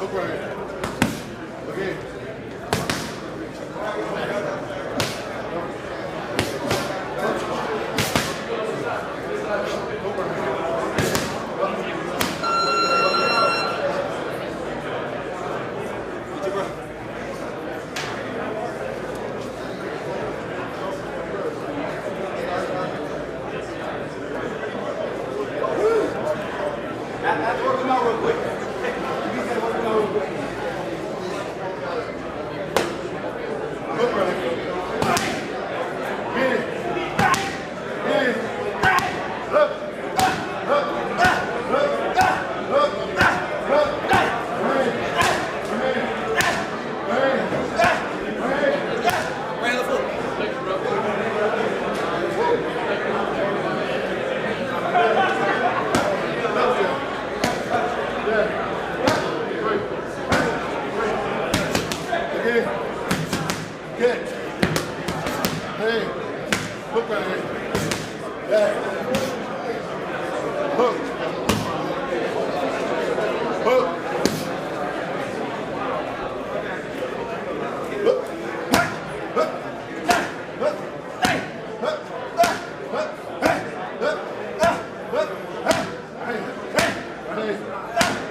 Hook right here. Okay. That's working out real quick. You gotta work out real quick. Look right. Get it. Get it. Look. Look. Look. Look. Look. Right on the foot. Get. Hey. Hook right here. Yeah. Hook. Hook. Hook. Hook. Hook. Hey. Hook. Hook. Hey. Hook. Hook. Hey. Hey. Hey.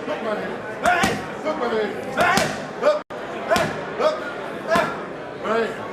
Hook right here. Hey. Hook right here. Hey. Hook. Hey. Hook. Hey.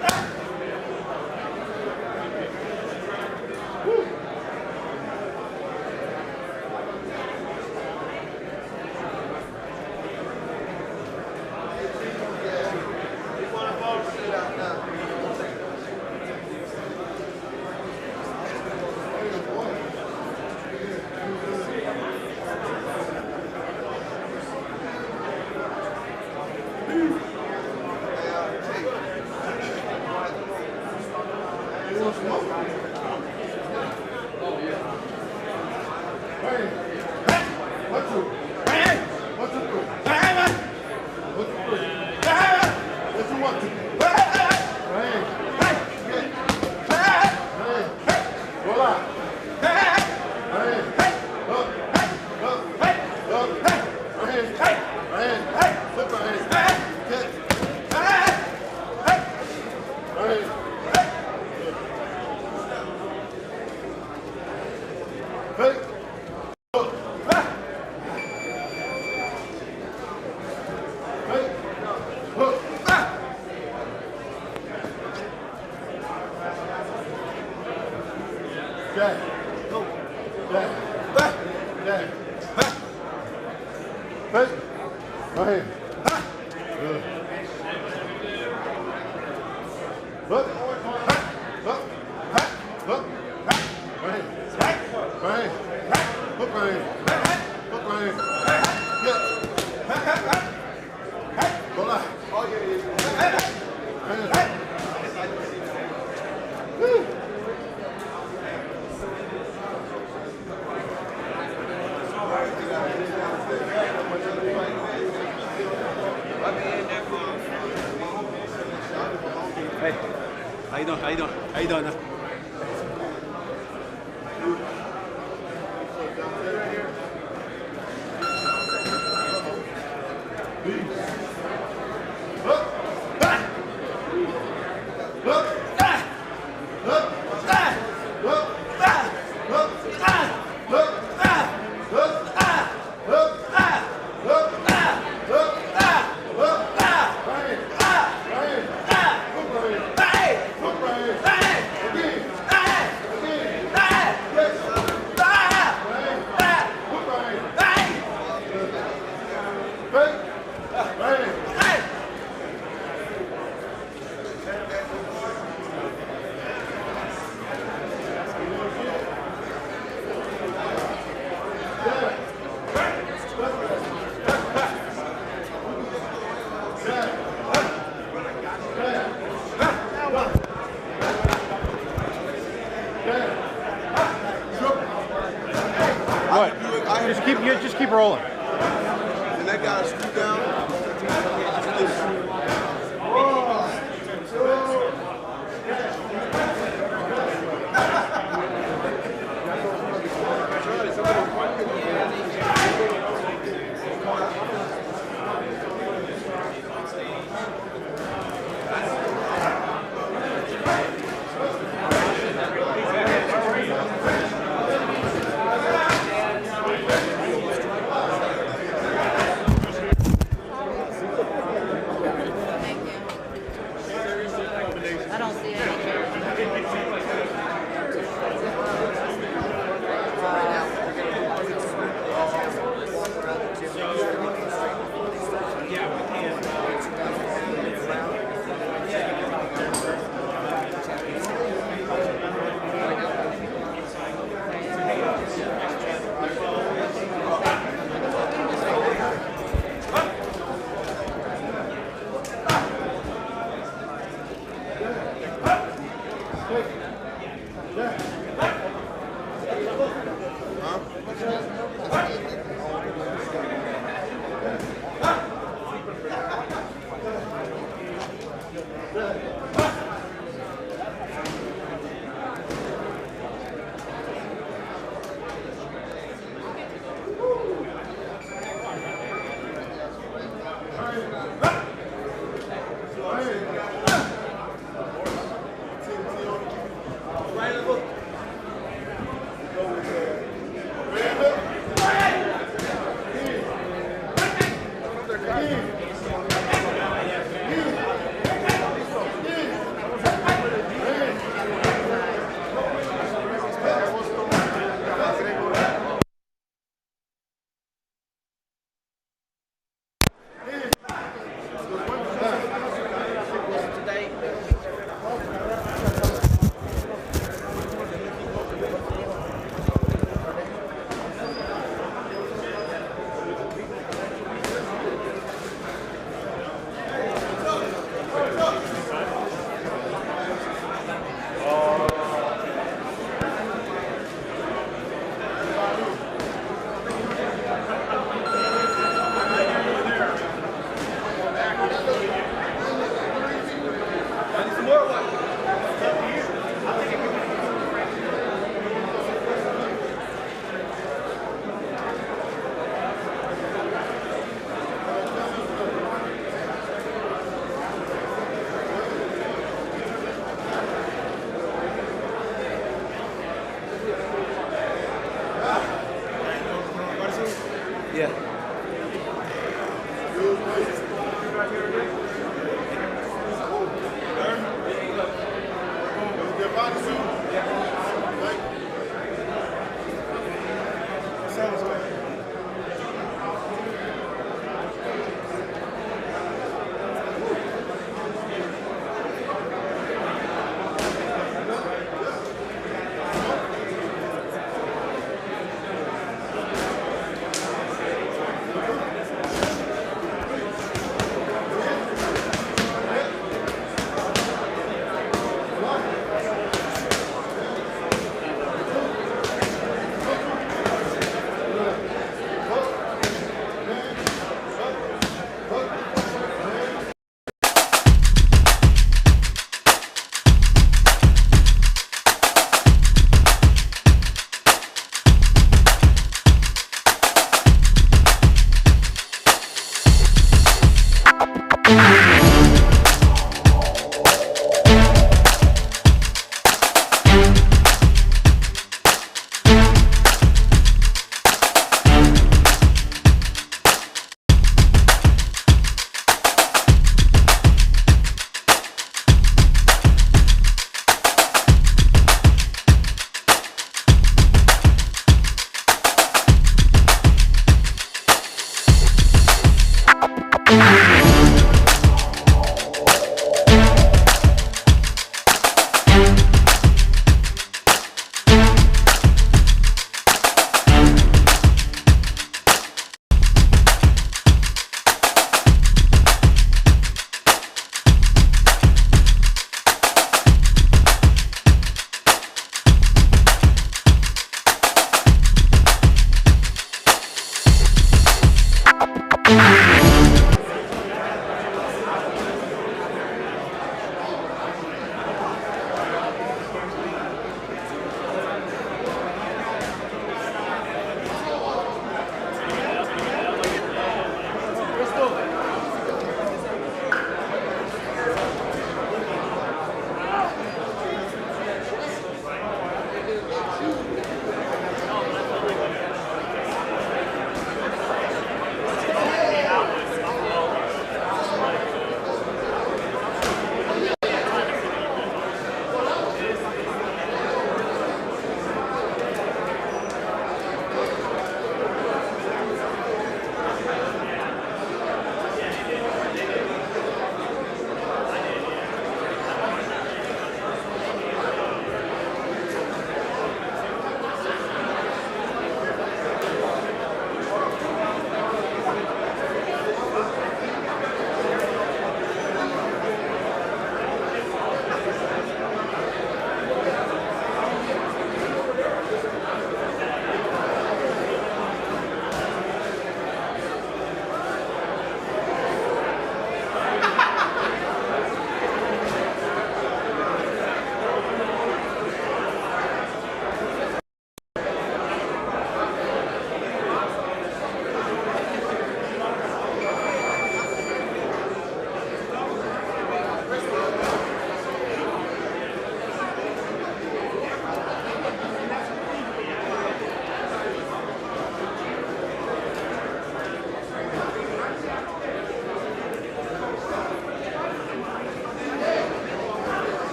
Hey, how you doing? How you doing? How you doing now? Just keep rolling. And that guy screwed down.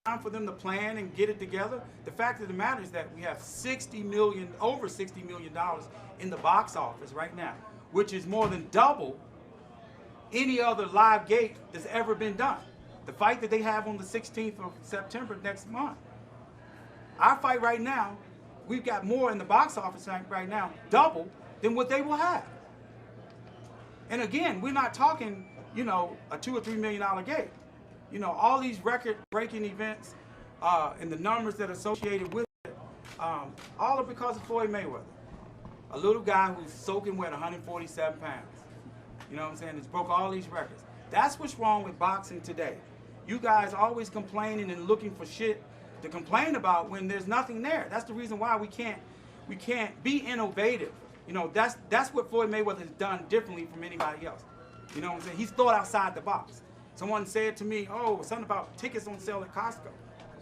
time for them to plan and get it together. The fact of the matter is that we have over $60 million in the box office right now, which is more than double any other live gate that's ever been done. The fight that they have on the 16th of September next month. Our fight right now, we've got more in the box office right now, double than what they will have. And again, we're not talking, a $2 or $3 million gate. All these record-breaking events and the numbers that are associated with it, all are because of Floyd Mayweather, a little guy who's soaking wet, 147 pounds. You know what I'm saying? It's broke all these records. That's what's wrong with boxing today. You guys always complaining and looking for shit to complain about when there's nothing there. That's the reason why we can't be innovative. That's what Floyd Mayweather has done differently from anybody else. You know what I'm saying? He's thought outside the box. Someone said to me, oh, something about tickets on sale at Costco.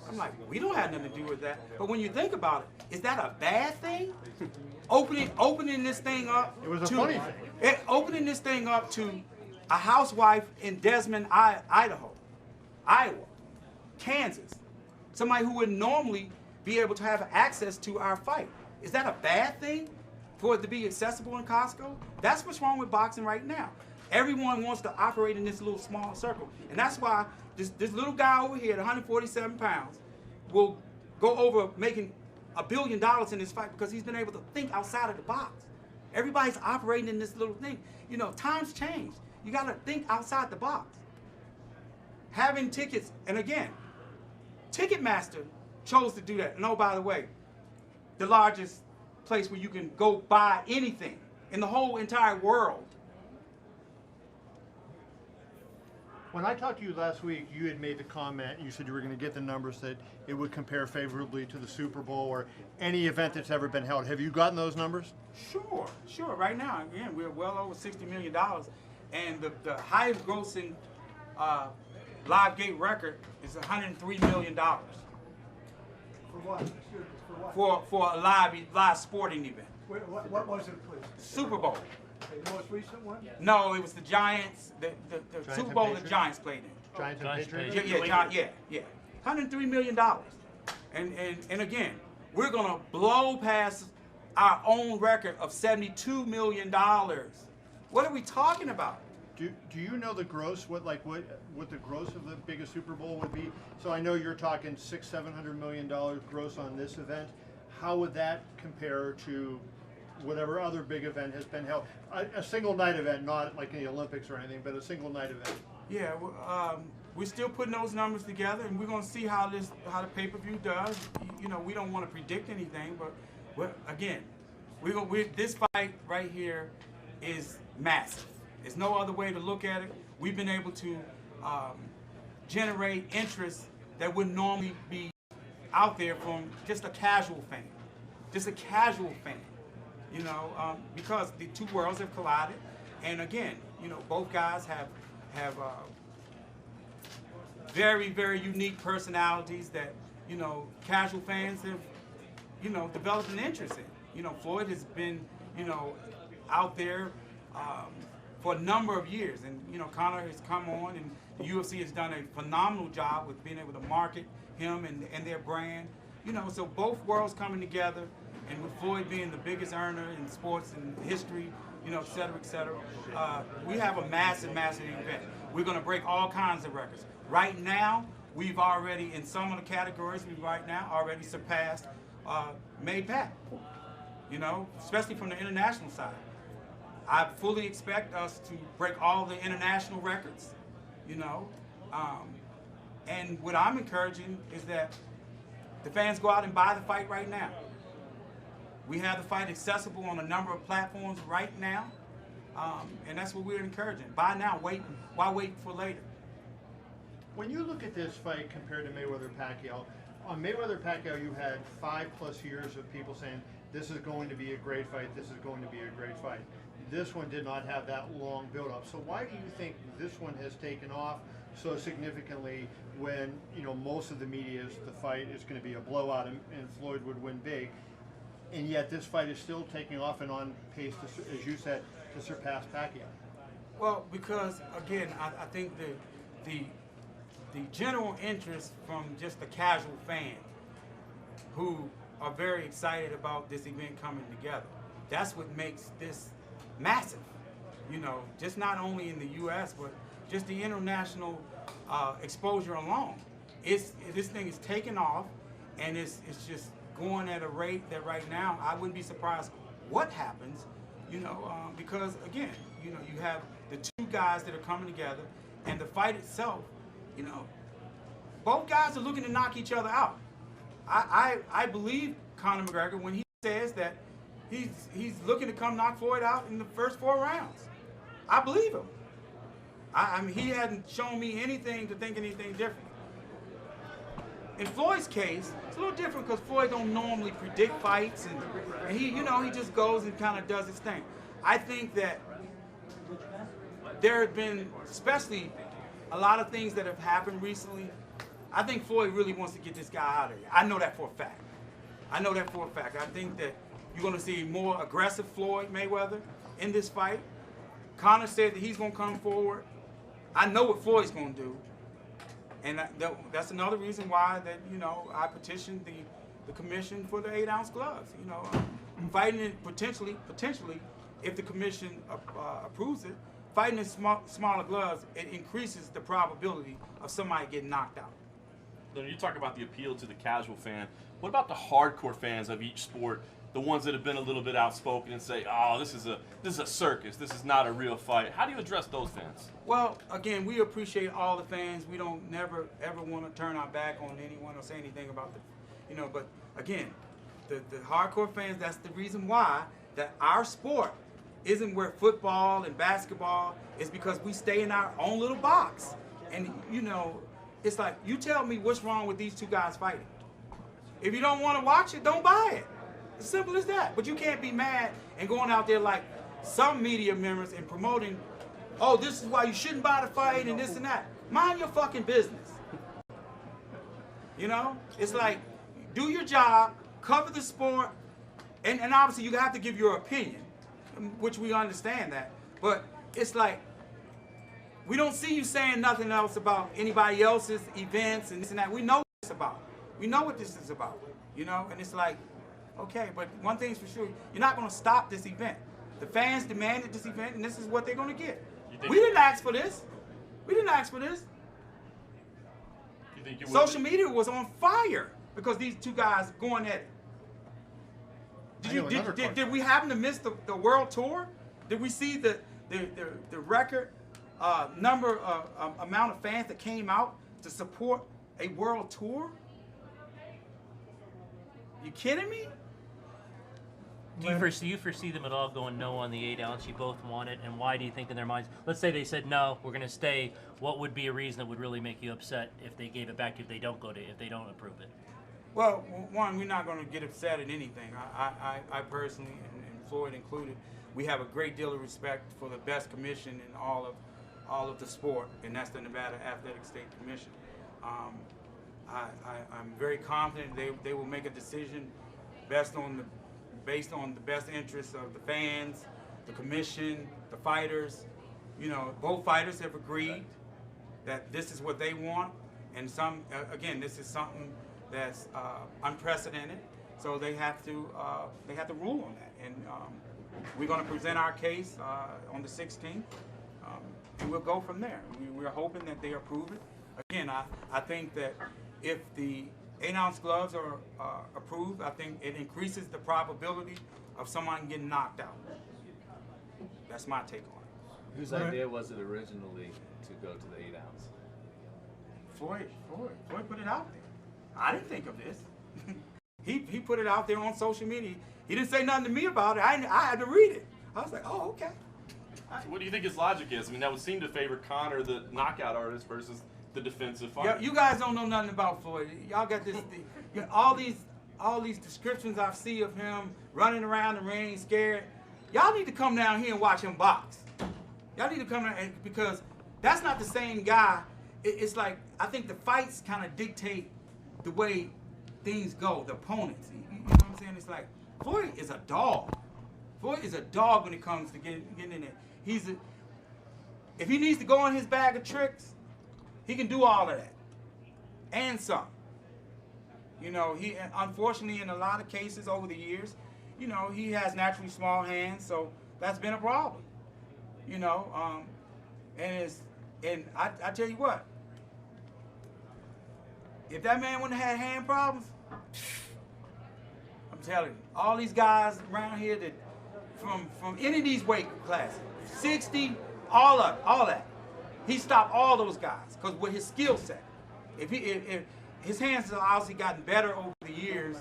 I'm like, we don't have nothing to do with that. But when you think about it, is that a bad thing? Opening this thing up. It was a funny thing. Opening this thing up to a housewife in Desmond, Idaho, Iowa, Kansas, somebody who would normally be able to have access to our fight. Is that a bad thing for it to be accessible in Costco? That's what's wrong with boxing right now. Everyone wants to operate in this little small circle. And that's why this little guy over here at 147 pounds will go over making $1 billion in this fight because he's been able to think outside of the box. Everybody's operating in this little thing. Times change. You got to think outside the box. Having tickets, and again, Ticketmaster chose to do that. And oh, by the way, the largest place where you can go buy anything in the whole entire world. When I talked to you last week, you had made the comment, you said you were going to get the numbers that it would compare favorably to the Super Bowl or any event that's ever been held. Have you gotten those numbers? Sure. Right now, again, we're well over $60 million. And the highest grossing live gate record is $103 million. For what? For a live sporting event. What was it, please? Super Bowl. The most recent one? No, it was the Giants, the Super Bowl the Giants played in. Giants and Patriots? Yeah. $103 million. And again, we're gonna blow past our own record of $72 million. What are we talking about? Do you know the gross, what the gross of the biggest Super Bowl would be? So I know you're talking $600-700 million gross on this event. How would that compare to whatever other big event has been held? A single night event, not like the Olympics or anything, but a single night event. Yeah, we're still putting those numbers together, and we're going to see how the pay-per-view does. We don't want to predict anything, but again, this fight right here is massive. There's no other way to look at it. We've been able to generate interest that would normally be out there from just a casual fan. Because the two worlds have collided, and again, both guys have very, very unique personalities that casual fans have developed an interest in. Floyd has been out there for a number of years, and Conor has come on, and the UFC has done a phenomenal job with being able to market him and their brand. So both worlds coming together. And with Floyd being the biggest earner in sports and history, et cetera, we have a massive, massive event. We're going to break all kinds of records. Right now, we've already, in some of the categories, already surpassed Maypat, especially from the international side. I fully expect us to break all the international records, and what I'm encouraging is that the fans go out and buy the fight right now. We have the fight accessible on a number of platforms right now, and that's what we're encouraging. Buy now, why wait for later? When you look at this fight compared to Mayweather-Pacquiao, on Mayweather-Pacquiao you had 5+ years of people saying, this is going to be a great fight, this is going to be a great fight. This one did not have that long build-up. So why do you think this one has taken off so significantly when most of the media is the fight is going to be a blowout and Floyd would win big? And yet this fight is still taking off and on pace, to, as you said, to surpass Pacquiao. Well, because again, I think the the general interest from just the casual fan who are very excited about this event coming together. That's what makes this massive. You know, just not only in the U.S., but just the international exposure alone. This thing is taking off, and it's just going at a rate that right now I wouldn't be surprised what happens. You know, because again, you know, you have the two guys that are coming together, and the fight itself. You know, both guys are looking to knock each other out. I believe Conor McGregor when he says that he's looking to come knock Floyd out in the first 4 rounds. I believe him. I mean, he hadn't shown me anything to think anything different. In Floyd's case, it's a little different because Floyd don't normally predict fights, and he, you know, he just goes and kind of does his thing. I think that there have been, especially a lot of things that have happened recently. I think Floyd really wants to get this guy out of here. I know that for a fact. I know that for a fact. I think that you're going to see more aggressive Floyd Mayweather in this fight. Conor said that he's going to come forward. I know what Floyd's going to do. And that's another reason why that, you know, I petitioned the commission for the 8-ounce gloves. You know, fighting it potentially, if the commission approves it, fighting in smaller gloves, it increases the probability of somebody getting knocked out. You talk about the appeal to the casual fan. What about the hardcore fans of each sport? The ones that have been a little bit outspoken and say, "Oh, this is a circus. This is not a real fight." How do you address those fans? Well, again, we appreciate all the fans. We don't never ever want to turn our back on anyone or say anything about the, you know. But again, the hardcore fans. That's the reason why that our sport isn't where football and basketball is, because we stay in our own little box. And you know, it's like, you tell me what's wrong with these two guys fighting. If you don't want to watch it, don't buy it. As simple as that. But you can't be mad and going out there like some media members and promoting, oh, this is why you shouldn't buy the fight and this and that. Mind your fucking business. You know? It's like, do your job, cover the sport, and obviously you have to give your opinion, which we understand that. But it's like, we don't see you saying nothing else about anybody else's events and this and that. We know what it's about. We know what this is about. You know? And it's like, okay, but one thing's for sure, you're not going to stop this event. The fans demanded this event, and this is what they're going to get. We didn't ask for this. We didn't ask for this. You think you Social media was on fire because these two guys going at it. Did we happen to miss the world tour? Did we see the record number amount of fans that came out to support a world tour? You kidding me? Do you foresee them at all going no on the 8-ounce? You both want it, and why do you think in their minds? Let's say they said no, we're going to stay. What would be a reason that would really make you upset if they gave it back, if they don't approve it? Well, one, we're not going to get upset at anything. I personally, and Floyd included, we have a great deal of respect for the best commission in all of the sport, and that's the Nevada Athletic State Commission. I'm very confident they will make a decision based on the best interests of the fans, the commission, the fighters. You know, both fighters have agreed that this is what they want, and again, this is something that's unprecedented. So they have to rule on that, and we're going to present our case on the 16th, and we'll go from there. We're hoping that they approve it. Again, I think that if the 8-ounce gloves are approved, I think it increases the probability of someone getting knocked out. That's my take on it. Whose idea was it originally to go to the 8-ounce? Floyd put it out there. I didn't think of this. He put it out there on social media. He didn't say nothing to me about it. I had to read it. I was like, oh, okay. So what do you think his logic is? I mean, that would seem to favor Conor, the knockout artist, versus the defensive fighter. Yeah, you guys don't know nothing about Floyd. Y'all got this. All these descriptions I see of him running around the ring, scared. Y'all need to come down here and watch him box. Y'all need to come down, because that's not the same guy. It's like, I think the fights kind of dictate the way things go, the opponents. You know what I'm saying? It's like, Floyd is a dog. Floyd is a dog when it comes to getting in there. If he needs to go in his bag of tricks, he can do all of that. and some. You know, he unfortunately in a lot of cases over the years, you know, he has naturally small hands, so that's been a problem. You know, and I tell you what, if that man wouldn't have had hand problems, I'm telling you, all these guys around here that from any of these weight classes, 60, all that, he stopped all those guys because with his skill set, if his hands have obviously gotten better over the years,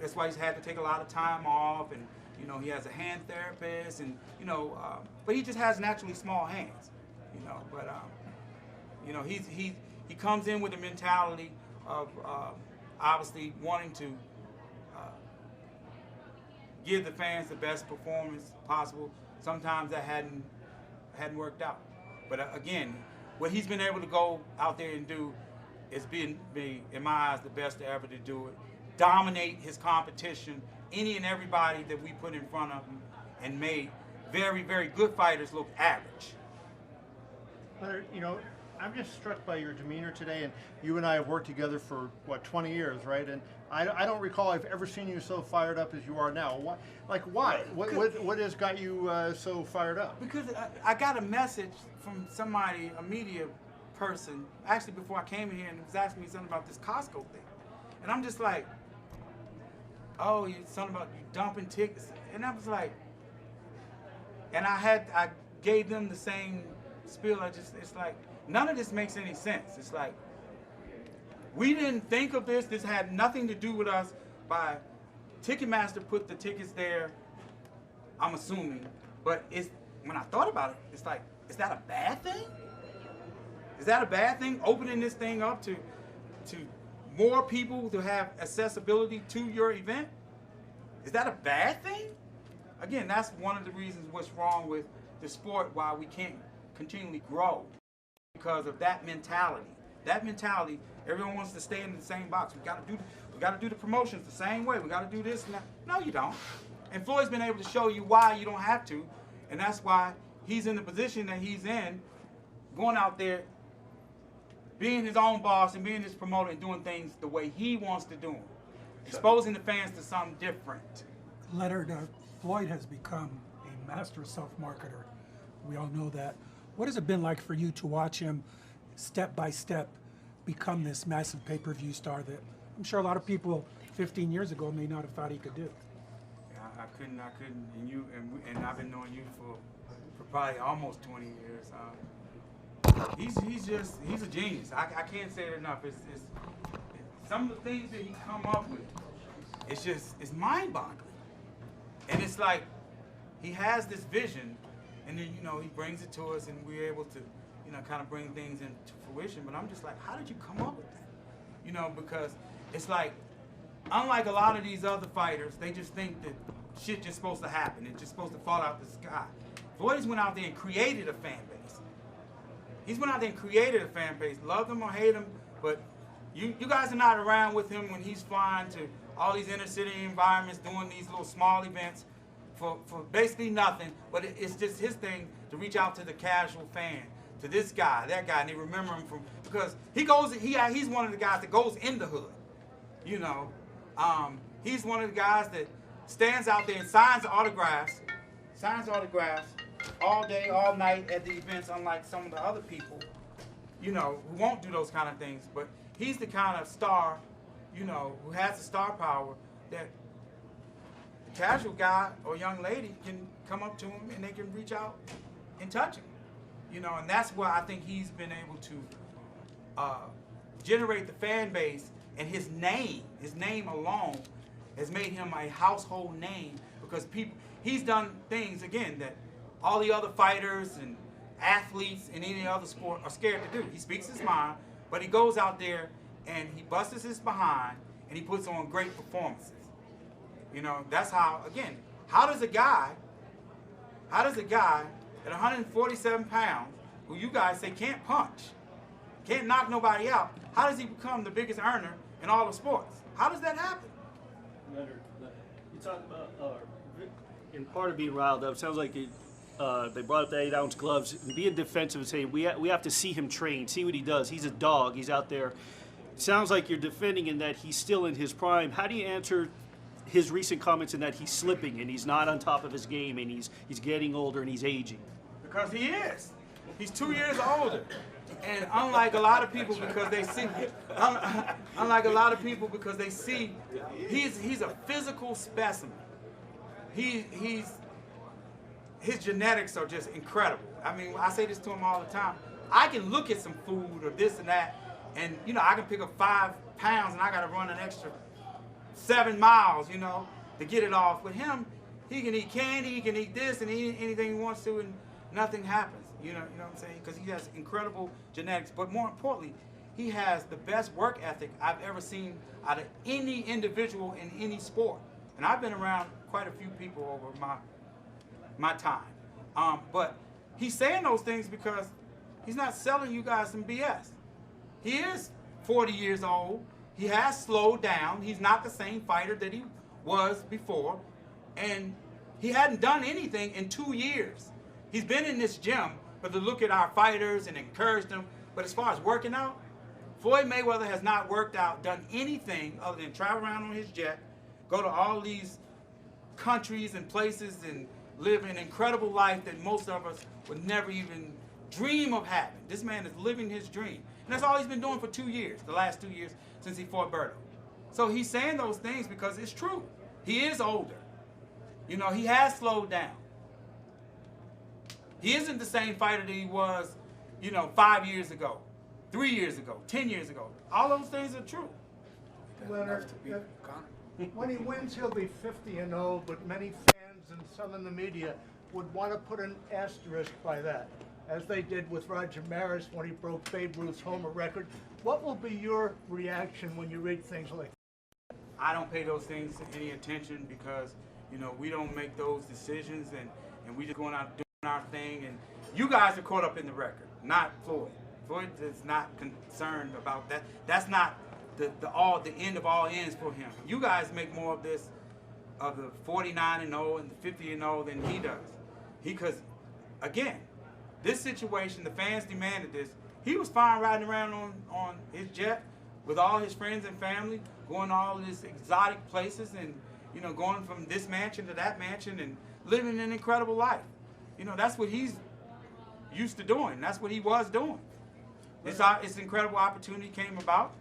that's why he's had to take a lot of time off, and you know, he has a hand therapist, and you know, but he just has naturally small hands, you know. But you know, he comes in with a mentality of obviously wanting to give the fans the best performance possible. Sometimes that hadn't worked out, but again, what he's been able to go out there and do is been in my eyes the best ever to do it. Dominate his competition, any and everybody that we put in front of him, and made very, very good fighters look average. Leonard, you know, I'm just struck by your demeanor today, and you and I have worked together for, what, 20 years, right? And I don't recall I've ever seen you so fired up as you are now. Why? What has got you so fired up? Because I got a message from somebody, a media person, actually before I came here, and was asking me something about this Costco thing. And I'm just like, oh, something about you dumping tickets. And I was like, and I gave them the same spiel. It's like, none of this makes any sense. It's like, we didn't think of this. This had nothing to do with us. By Ticketmaster put the tickets there, I'm assuming. But when I thought about it, it's like, is that a bad thing? Is that a bad thing? Opening this thing up to more people to have accessibility to your event? Is that a bad thing? Again, that's one of the reasons what's wrong with the sport, why we can't continually grow, because of that mentality. That mentality, everyone wants to stay in the same box. We got to do the promotions the same way. We got to do this and that. No, you don't. And Floyd's been able to show you why you don't have to, and that's why he's in the position that he's in, going out there, being his own boss and being his promoter and doing things the way he wants to do them, exposing the fans to something different. Leonard, Floyd has become a master self-marketer. We all know that. What has it been like for you to watch him step by step become this massive pay-per-view star that I'm sure a lot of people 15 years ago may not have thought he could do? Yeah, I couldn't, and I've been knowing you for probably almost 20 years. He's a genius. I can't say it enough. It's some of the things that he come up with, it's mind-boggling. And it's like, he has this vision, and then, you know, he brings it to us, and we're able to, you know, kind of bring things into fruition. But I'm just like, how did you come up with that? You know, because it's like, unlike a lot of these other fighters, they just think that shit just supposed to happen. It's just supposed to fall out the sky. Floyd went out there and created a fan base. He's went out there and created a fan base. Love him or hate him, but you guys are not around with him when he's flying to all these inner city environments, doing these little small events for basically nothing. But it's just his thing to reach out to the casual fan, to this guy, that guy, and they remember him because he's one of the guys that goes in the hood. You know, he's one of the guys that stands out there and signs autographs all day, all night at the events, unlike some of the other people, you know, who won't do those kind of things. But he's the kind of star, you know, who has the star power that the casual guy or young lady can come up to him and they can reach out and touch him. You know, and that's why I think he's been able to generate the fan base, and his name alone has made him a household name, because he's done things, again, that all the other fighters and athletes in any other sport are scared to do. He speaks his mind, but he goes out there and he busts his behind and he puts on great performances. You know, that's how, again, how does a guy at 147 pounds, who you guys say can't punch, can't knock nobody out, how does he become the biggest earner in all of sports? How does that happen? Leonard, you talk about, in part of being riled up, sounds like they brought up the 8-ounce gloves, and being defensive and saying, we have to see him train, see what he does. He's a dog. He's out there. sounds like you're defending in that he's still in his prime. How do you answer his recent comments in that he's slipping and he's not on top of his game and he's getting older and he's aging? Because he is. He's 2 years older. And unlike a lot of people because they see, he's a physical specimen. His genetics are just incredible. I mean, I say this to him all the time. I can look at some food or this and that, and I can pick up 5 pounds and I got to run an extra 7 miles, to get it off. With him, he can eat candy, he can eat this and eat anything he wants to, and nothing happens. You know what I'm saying? Because he has incredible genetics, but more importantly, he has the best work ethic I've ever seen out of any individual in any sport. And I've been around quite a few people over my time. But he's saying those things because he's not selling you guys some BS. He is 40 years old. He has slowed down. He's not the same fighter that he was before. And he hadn't done anything in 2 years. He's been in this gym, but to look at our fighters and encourage them. But as far as working out, Floyd Mayweather has not worked out, done anything other than travel around on his jet, go to all these countries and places and live an incredible life that most of us would never even dream of having. This man is living his dream. And that's all he's been doing for 2 years, the last 2 years since he fought Berto. So he's saying those things because it's true. He is older. He has slowed down. He isn't the same fighter that he was, 5 years ago, 3 years ago, 10 years ago. All those things are true. Leonard, when he wins, he'll be 50-0, but many fans and some in the media would want to put an asterisk by that, as they did with Roger Maris when he broke Babe Ruth's homer record. What will be your reaction when you read things like that? I don't pay those things any attention because, we don't make those decisions and we just going out doing our thing. And you guys are caught up in the record, not Floyd. Floyd is not concerned about that. That's not the end of all ends for him. You guys make more of this, of the 49-0 and the 50-0 than he does. Because, again, this situation, the fans demanded this. He was fine riding around on his jet with all his friends and family, going to all these exotic places and, going from this mansion to that mansion and living an incredible life. That's what he's used to doing. That's what he was doing. It's an incredible opportunity came about,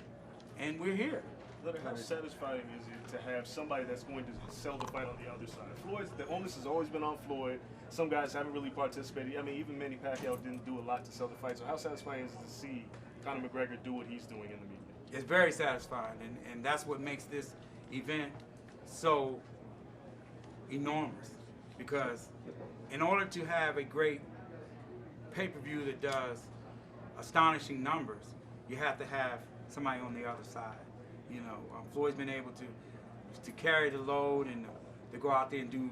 and we're here. Leonard, how satisfying is it to have somebody that's going to sell the fight on the other side? The onus has always been on Floyd. Some guys haven't really participated. I mean, even Manny Pacquiao didn't do a lot to sell the fight. So how satisfying is it to see Conor McGregor do what he's doing in the media? It's very satisfying, and that's what makes this event so enormous. Because in order to have a great pay-per-view that does astonishing numbers, you have to have somebody on the other side. Floyd's been able to carry the load and to go out there and do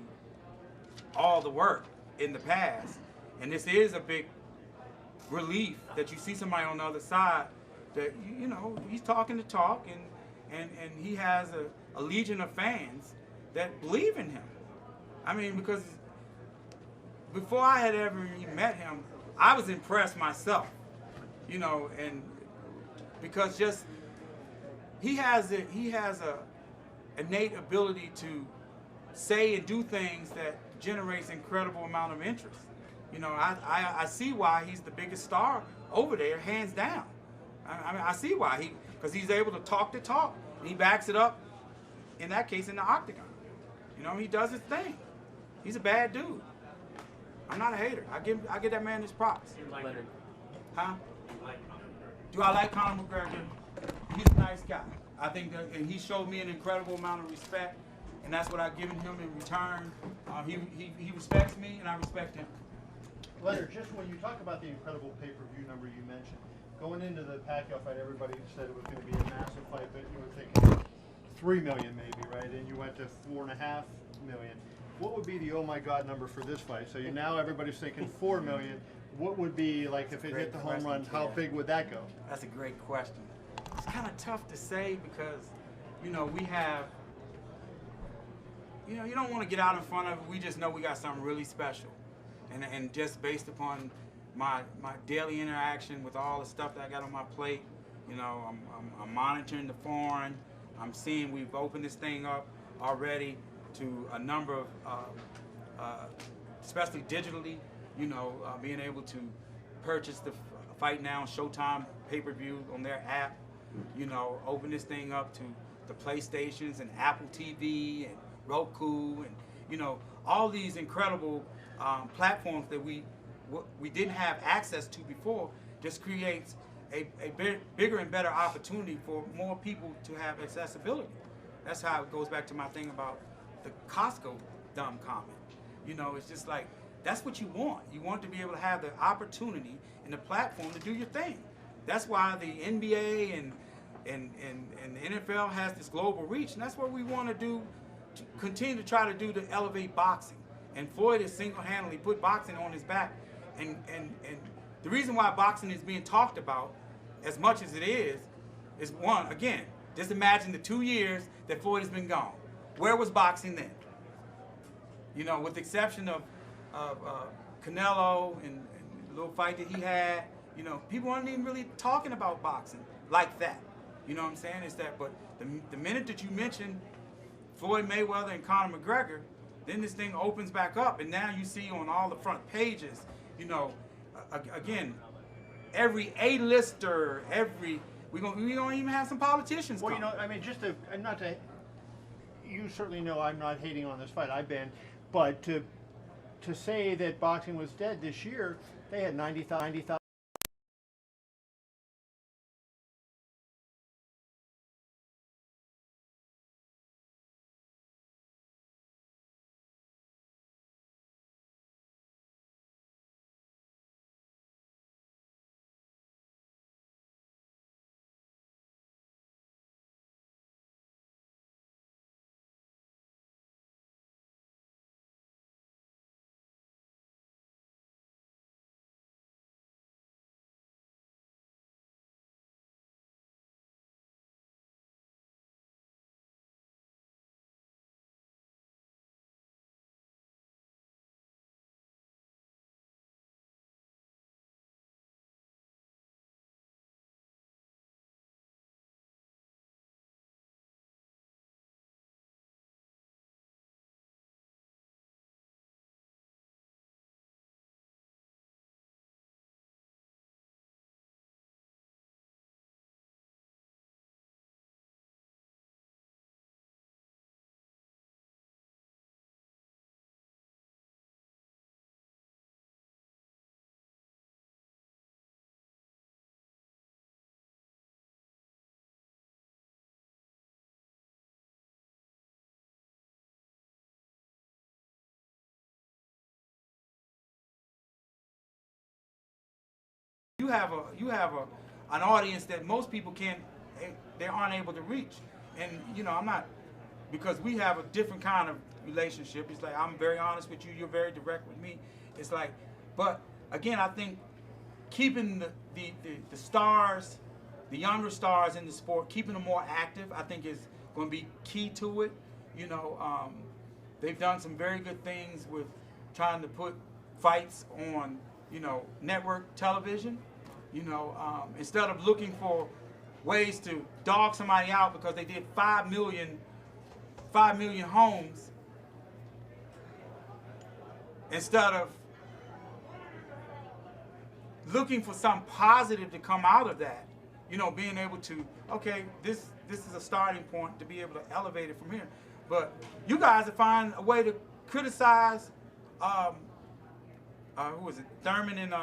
all the work in the past. And this is a big relief that you see somebody on the other side that, he's talking the talk and he has a legion of fans that believe in him. I mean, because before I had ever even met him, I was impressed myself, and because just he has a innate ability to say and do things that generates incredible amount of interest. I see why he's the biggest star over there, hands down. I see why because he's able to talk the talk and he backs it up. In that case, in the octagon, he does his thing. He's a bad dude. I'm not a hater. I give that man his props. Huh? Do I like Conor McGregor? He's a nice guy. I think that, and he showed me an incredible amount of respect, and that's what I've given him in return. He respects me, and I respect him. Leonard, just when you talk about the incredible pay-per-view number you mentioned, going into the Pacquiao fight, everybody said it was going to be a massive fight, but you were thinking 3 million maybe, right? And you went to 4.5 million. What would be the oh my God number for this fight? So now everybody's thinking 4 million. What would be, like, if it hit the home run, how big would that go? That's a great question. It's kind of tough to say because, we have, you don't want to get out in front of it. We just know we got something really special. And just based upon my daily interaction with all the stuff that I got on my plate, You know, I'm monitoring the foreign. I'm seeing we've opened this thing up already to a number of, especially digitally, you know, being able to purchase the Fight Now Showtime pay-per-view on their app. You know, open this thing up to the PlayStations and Apple TV and Roku and, you know, all these incredible platforms that we didn't have access to before. Just creates a bigger and better opportunity for more people to have accessibility. That's how it goes back to my thing about the Costco dumb comment. You know, it's just like, that's what you want. You want to be able to have the opportunity and the platform to do your thing. That's why the NBA and the NFL has this global reach, and that's what we want to do, to continue to try to do to elevate boxing. And Floyd has single-handedly put boxing on his back, and the reason why boxing is being talked about as much as it is one, again, just imagine the 2 years that Floyd has been gone. Where was boxing then? You know, with the exception of Canelo and the little fight that he had, you know, people aren't even really talking about boxing like that. You know what I'm saying? It's that, but the minute that you mention Floyd Mayweather and Conor McGregor, then this thing opens back up, and now you see on all the front pages, you know, again, every A-lister, we don't even have some politicians. Well, come. you know, I mean, not to, you certainly know I'm not hating on this fight. I've been, but to say that boxing was dead this year, they had 90,000. You have an audience that most people they aren't able to reach. And you know, I'm not, because we have a different kind of relationship. It's like, I'm very honest with you, you're very direct with me. It's like, but again, I think keeping the stars, the younger stars in the sport, keeping them more active, I think is going to be key to it. You know, they've done some very good things with trying to put fights on, you know, network television. You know, instead of looking for ways to dog somebody out because they did 5 million homes, instead of looking for some positive to come out of that, you know, being able to, okay, this is a starting point to be able to elevate it from here. But you guys have found a way to criticize, who was it, Thurman and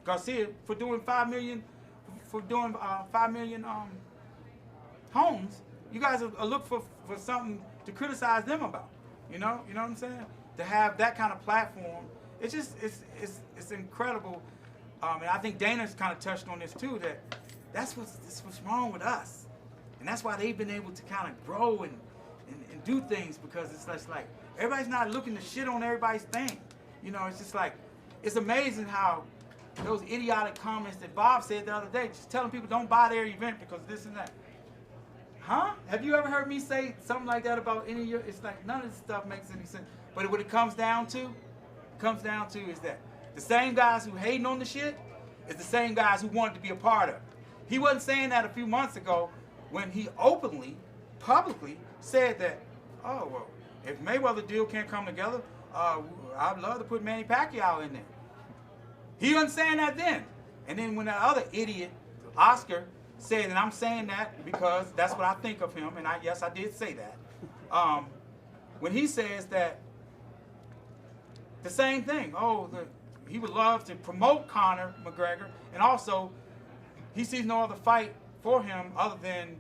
Garcia for doing 5 million homes. You guys are look for something to criticize them about. You know what I'm saying? To have that kind of platform, it's just it's incredible. And I think Dana's kind of touched on this too. That's what's wrong with us, and that's why they've been able to kind of grow and do things, because it's just like everybody's not looking to shit on everybody's thing. You know, it's just like, it's amazing how those idiotic comments that Bob said the other day, just telling people don't buy their event because this and that. Huh? Have you ever heard me say something like that about any of your, it's like none of this stuff makes any sense. But what it comes down to is that the same guys who hating on the shit is the same guys who wanted to be a part of it. He wasn't saying that a few months ago when he openly, publicly said that, oh, well, if Mayweather deal can't come together, I'd love to put Manny Pacquiao in there. He wasn't saying that then. And then when that other idiot, Oscar, said, and I'm saying that because that's what I think of him, and yes, I did say that. When he says that, the same thing, he would love to promote Conor McGregor, and also he sees no other fight for him other than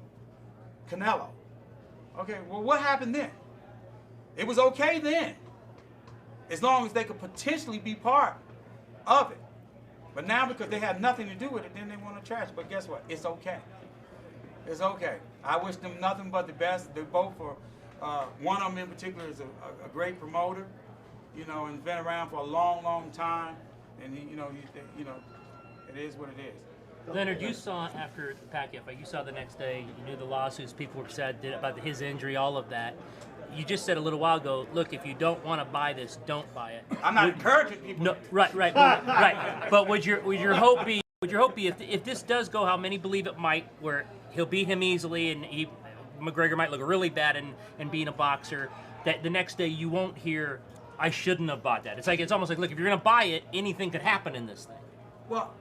Canelo. Okay, well, what happened then? It was okay then, as long as they could potentially be part of it. But now, because they have nothing to do with it, then they want to trash it. But guess what? It's okay. It's okay. I wish them nothing but the best. They both are. One of them in particular is a great promoter, you know, and been around for a long, long time. And he, it is what it is. Leonard, you saw after the Pacquiao fight, you saw the next day, you knew the lawsuits, people were sad about his injury, all of that. You just said a little while ago, look, if you don't want to buy this, don't buy it. I'm not encouraging people. No, right. But would your hope be if this does go how many believe it might, where he'll beat him easily and McGregor might look really bad in being a boxer, that the next day you won't hear, I shouldn't have bought that. It's almost like, look, if you're going to buy it, anything could happen in this thing. Well,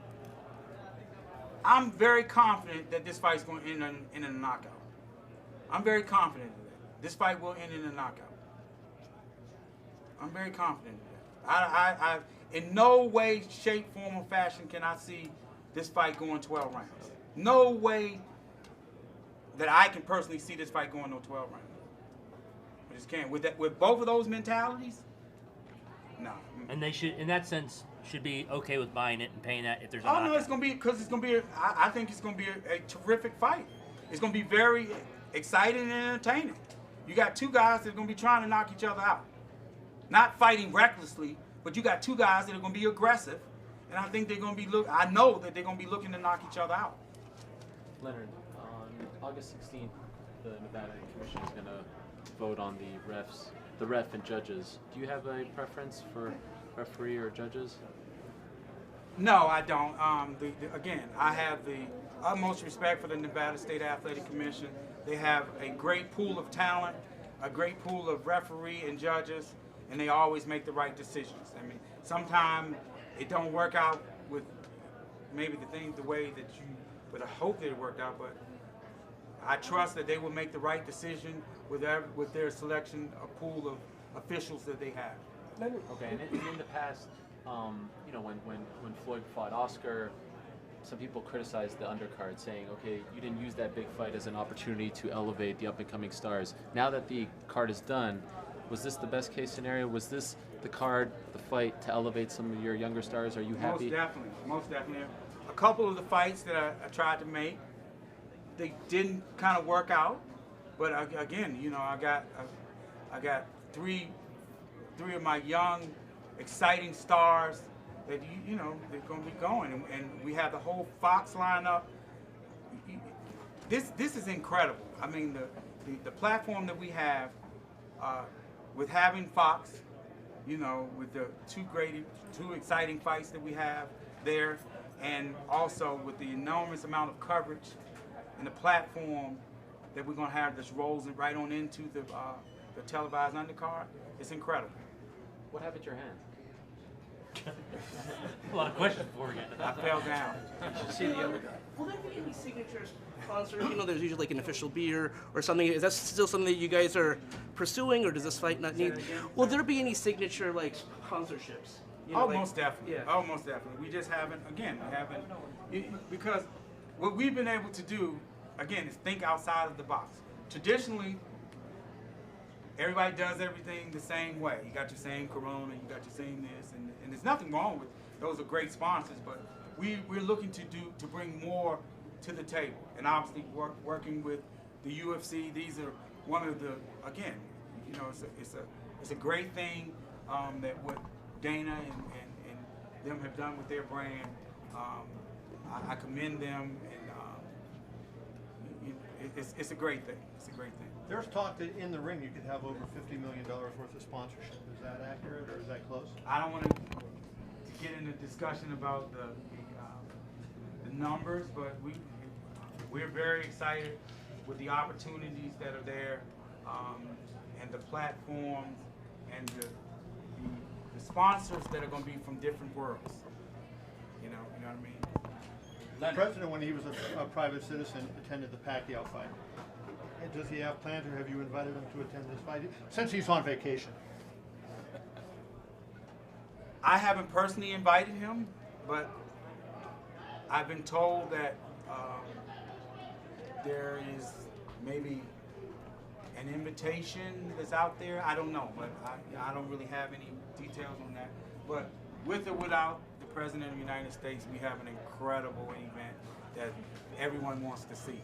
I'm very confident that this fight's going to end in a knockout. I'm very confident of that. This fight will end in a knockout. I'm very confident of that. I in no way, shape, form, or fashion can I see this fight going 12 rounds. No way that I can personally see this fight going no 12 rounds. I just can't. With both of those mentalities, no. And they should, in that sense, should be okay with buying it and paying that if there's a knockout. No, it's gonna be I think it's gonna be a terrific fight. It's gonna be very exciting and entertaining. You got two guys that are gonna be trying to knock each other out, not fighting recklessly, but you got two guys that are gonna be aggressive, and I think they're gonna be I know that they're gonna be looking to knock each other out. Leonard, on August 16th, the Nevada Commission is gonna vote on the ref and judges. Do you have a preference for referee or judges? No, I don't. Again, I have the utmost respect for the Nevada State Athletic Commission. They have a great pool of talent, a great pool of referee and judges, and they always make the right decisions. I mean, sometimes it don't work out with maybe the way that you would hope that it worked out, but I trust that they will make the right decision with their selection, a pool of officials that they have. Okay, and in the past, when Floyd fought Oscar, some people criticized the undercard, saying, okay, you didn't use that big fight as an opportunity to elevate the up-and-coming stars. Now that the card is done, was this the best case scenario? Was this the fight to elevate some of your younger stars? Are you happy? Most definitely. A couple of the fights that I tried to make, they didn't kind of work out. But again, I got three of my young, exciting stars that they're going to be going, and we have the whole Fox lineup. This is incredible. I mean, the platform that we have with having Fox, with the two exciting fights that we have there, and also with the enormous amount of coverage and the platform that we're going to have this rolls right on into the televised undercard. It's incredible. What happened to your hand? A lot of questions before we get to that. I fell down. See the other guy. Will there be any signatures sponsor? There's usually like an official beer or something. Is that still something that you guys are pursuing, or does this fight not need? Will there be any signature like sponsorships? Most definitely. Yeah. Oh, most definitely. We just haven't. Because what we've been able to do, again, is think outside of the box. Traditionally, everybody does everything the same way. You got your same Corona, you got your same this, and there's nothing wrong with those are great sponsors, but we're looking to bring more to the table. And obviously working with the UFC, these are one of the, again, it's a great thing that what Dana and them have done with their brand. I commend them, and it's a great thing. It's a great thing. There's talk that in the ring you could have over $50 million worth of sponsorship. Is that accurate, or is that close? I don't want to get into discussion about the numbers, but we're very excited with the opportunities that are there, and the platforms and the sponsors that are going to be from different worlds. You know what I mean? The president, when he was a private citizen, attended the Pacquiao fight. Does he have plans, or have you invited him to attend this fight since he's on vacation? I haven't personally invited him, but I've been told that there is maybe an invitation that's out there. I don't know, but I don't really have any details on that. But with or without the President of the United States, we have an incredible event that everyone wants to see.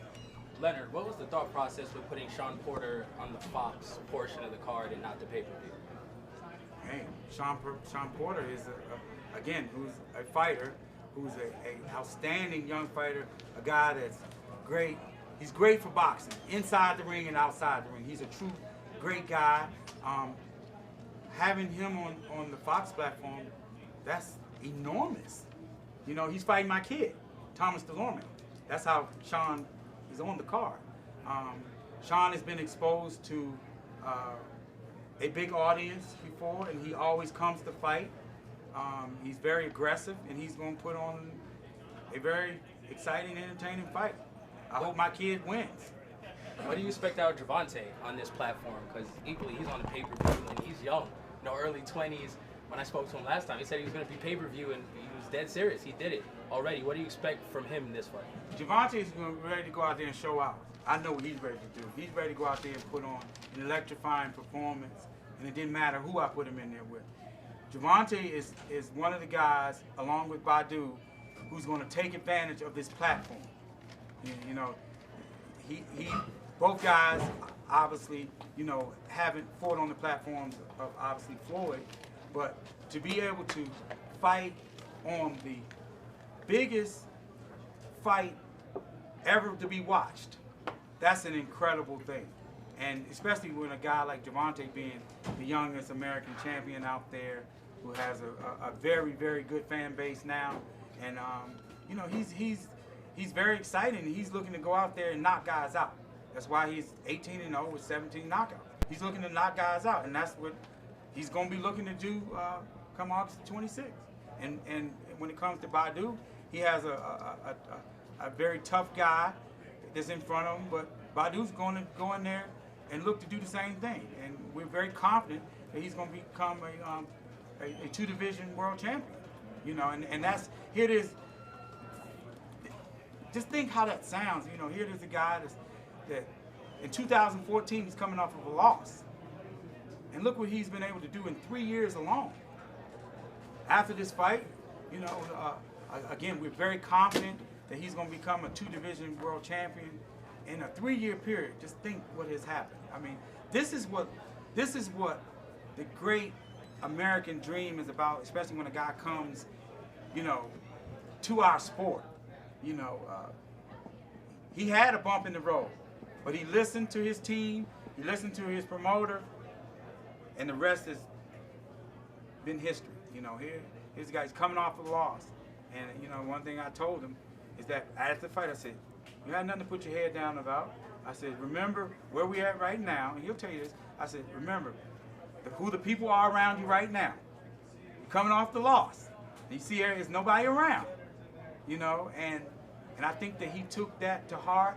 Leonard, what was the thought process with putting Sean Porter on the Fox portion of the card and not the pay-per-view? Hey, Sean Porter is, again, who's a fighter, who's an outstanding young fighter, a guy that's great. He's great for boxing, inside the ring and outside the ring. He's a true great guy. Having him on the Fox platform, that's enormous. You know, he's fighting my kid, Thomas DeLorme. That's how Sean is on the card. Sean has been exposed to a big audience before, and he always comes to fight. He's very aggressive, and he's going to put on a very exciting, entertaining fight. I hope my kid wins. What do you expect out of Gervonta on this platform? Because equally, he's on the pay-per-view and he's young, early 20s. When I spoke to him last time, he said he was going to be pay-per-view, and he was dead serious. He did it already. What do you expect from him in this fight? Gervonta is ready to go out there and show out. I know what he's ready to do. He's ready to go out there and put on an electrifying performance, and it didn't matter who I put him in there with. Gervonta is one of the guys, along with Badu, who's going to take advantage of this platform. You know, both guys obviously, haven't fought on the platforms of obviously Floyd, but to be able to fight on the biggest fight ever to be watched, that's an incredible thing. And especially when a guy like Gervonta being the youngest American champion out there, who has a very, very good fan base now, and he's very exciting, and he's looking to go out there and knock guys out. That's why he's 18-0 with 17 knockouts. He's looking to knock guys out, and that's what he's going to be looking to do come August 26th. And when it comes to Badu, he has a very tough guy that's in front of him, but Badu's going to go in there and look to do the same thing. And we're very confident that he's going to become a two-division world champion. And that's, here it is. Just think how that sounds. Here it is a guy that in 2014 he's coming off of a loss. And look what he's been able to do in 3 years alone. After this fight, again, we're very confident that he's going to become a two-division world champion in a 3-year period. Just think what has happened. I mean, this is what the great American dream is about, especially when a guy comes, to our sport. He had a bump in the road, but he listened to his team, he listened to his promoter, and the rest has been history. Here's a guy, he's coming off a loss. And, one thing I told him is that after the fight, I said, you got nothing to put your head down about. I said, remember where we at right now, and he'll tell you this. I said, remember who the people are around you right now. You're coming off the loss. And you see there's nobody around, and I think that he took that to heart.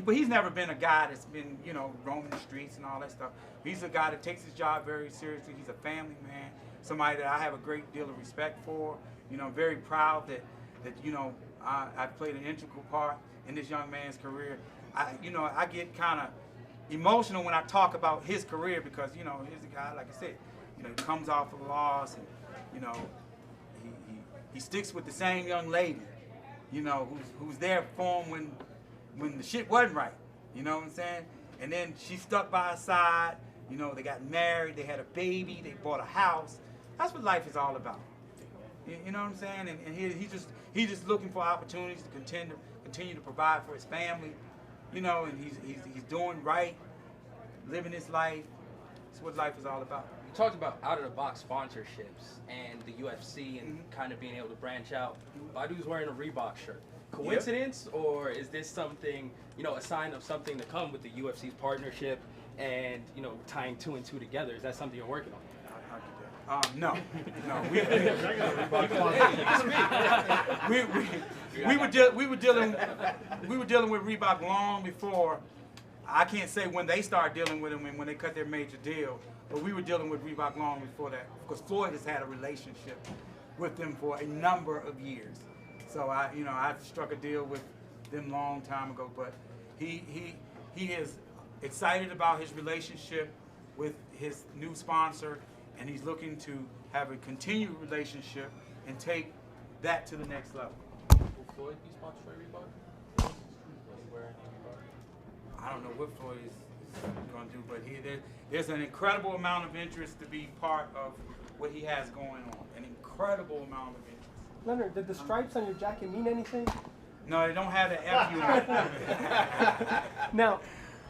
But he's never been a guy that's been, roaming the streets and all that stuff. He's a guy that takes his job very seriously. He's a family man, somebody that I have a great deal of respect for. I'm very proud that I played an integral part in this young man's career. I get kind of emotional when I talk about his career because, he's a guy, like I said, he comes off of a loss, and, he sticks with the same young lady, who's there for him when the shit wasn't right, you know what I'm saying? And then she stuck by his side, they got married, they had a baby, they bought a house. That's what life is all about. You know what I'm saying? And he's just looking for opportunities to continue to provide for his family, and he's doing right, living his life. That's what life is all about. talked about out-of-the-box sponsorships and the UFC and kind of being able to branch out. Badu's wearing a Reebok shirt. Coincidence, or is this something, a sign of something to come with the UFC's partnership and, tying 2 and 2 together? Is that something you're working on? No. We were dealing with Reebok long before. I can't say when they started dealing with them and when they cut their major deal, but we were dealing with Reebok long before that because Floyd has had a relationship with them for a number of years. So I struck a deal with them long time ago, but he is excited about his relationship with his new sponsor, and he's looking to have a continued relationship and take that to the next level. Will Floyd be sponsored by Reebok? Will he wear any Reebok? I don't know what Floyd is going to do, but there's an incredible amount of interest to be part of what he has going on. An incredible amount of interest. Leonard, did the stripes on your jacket mean anything? No, they don't have the FU on it. Now,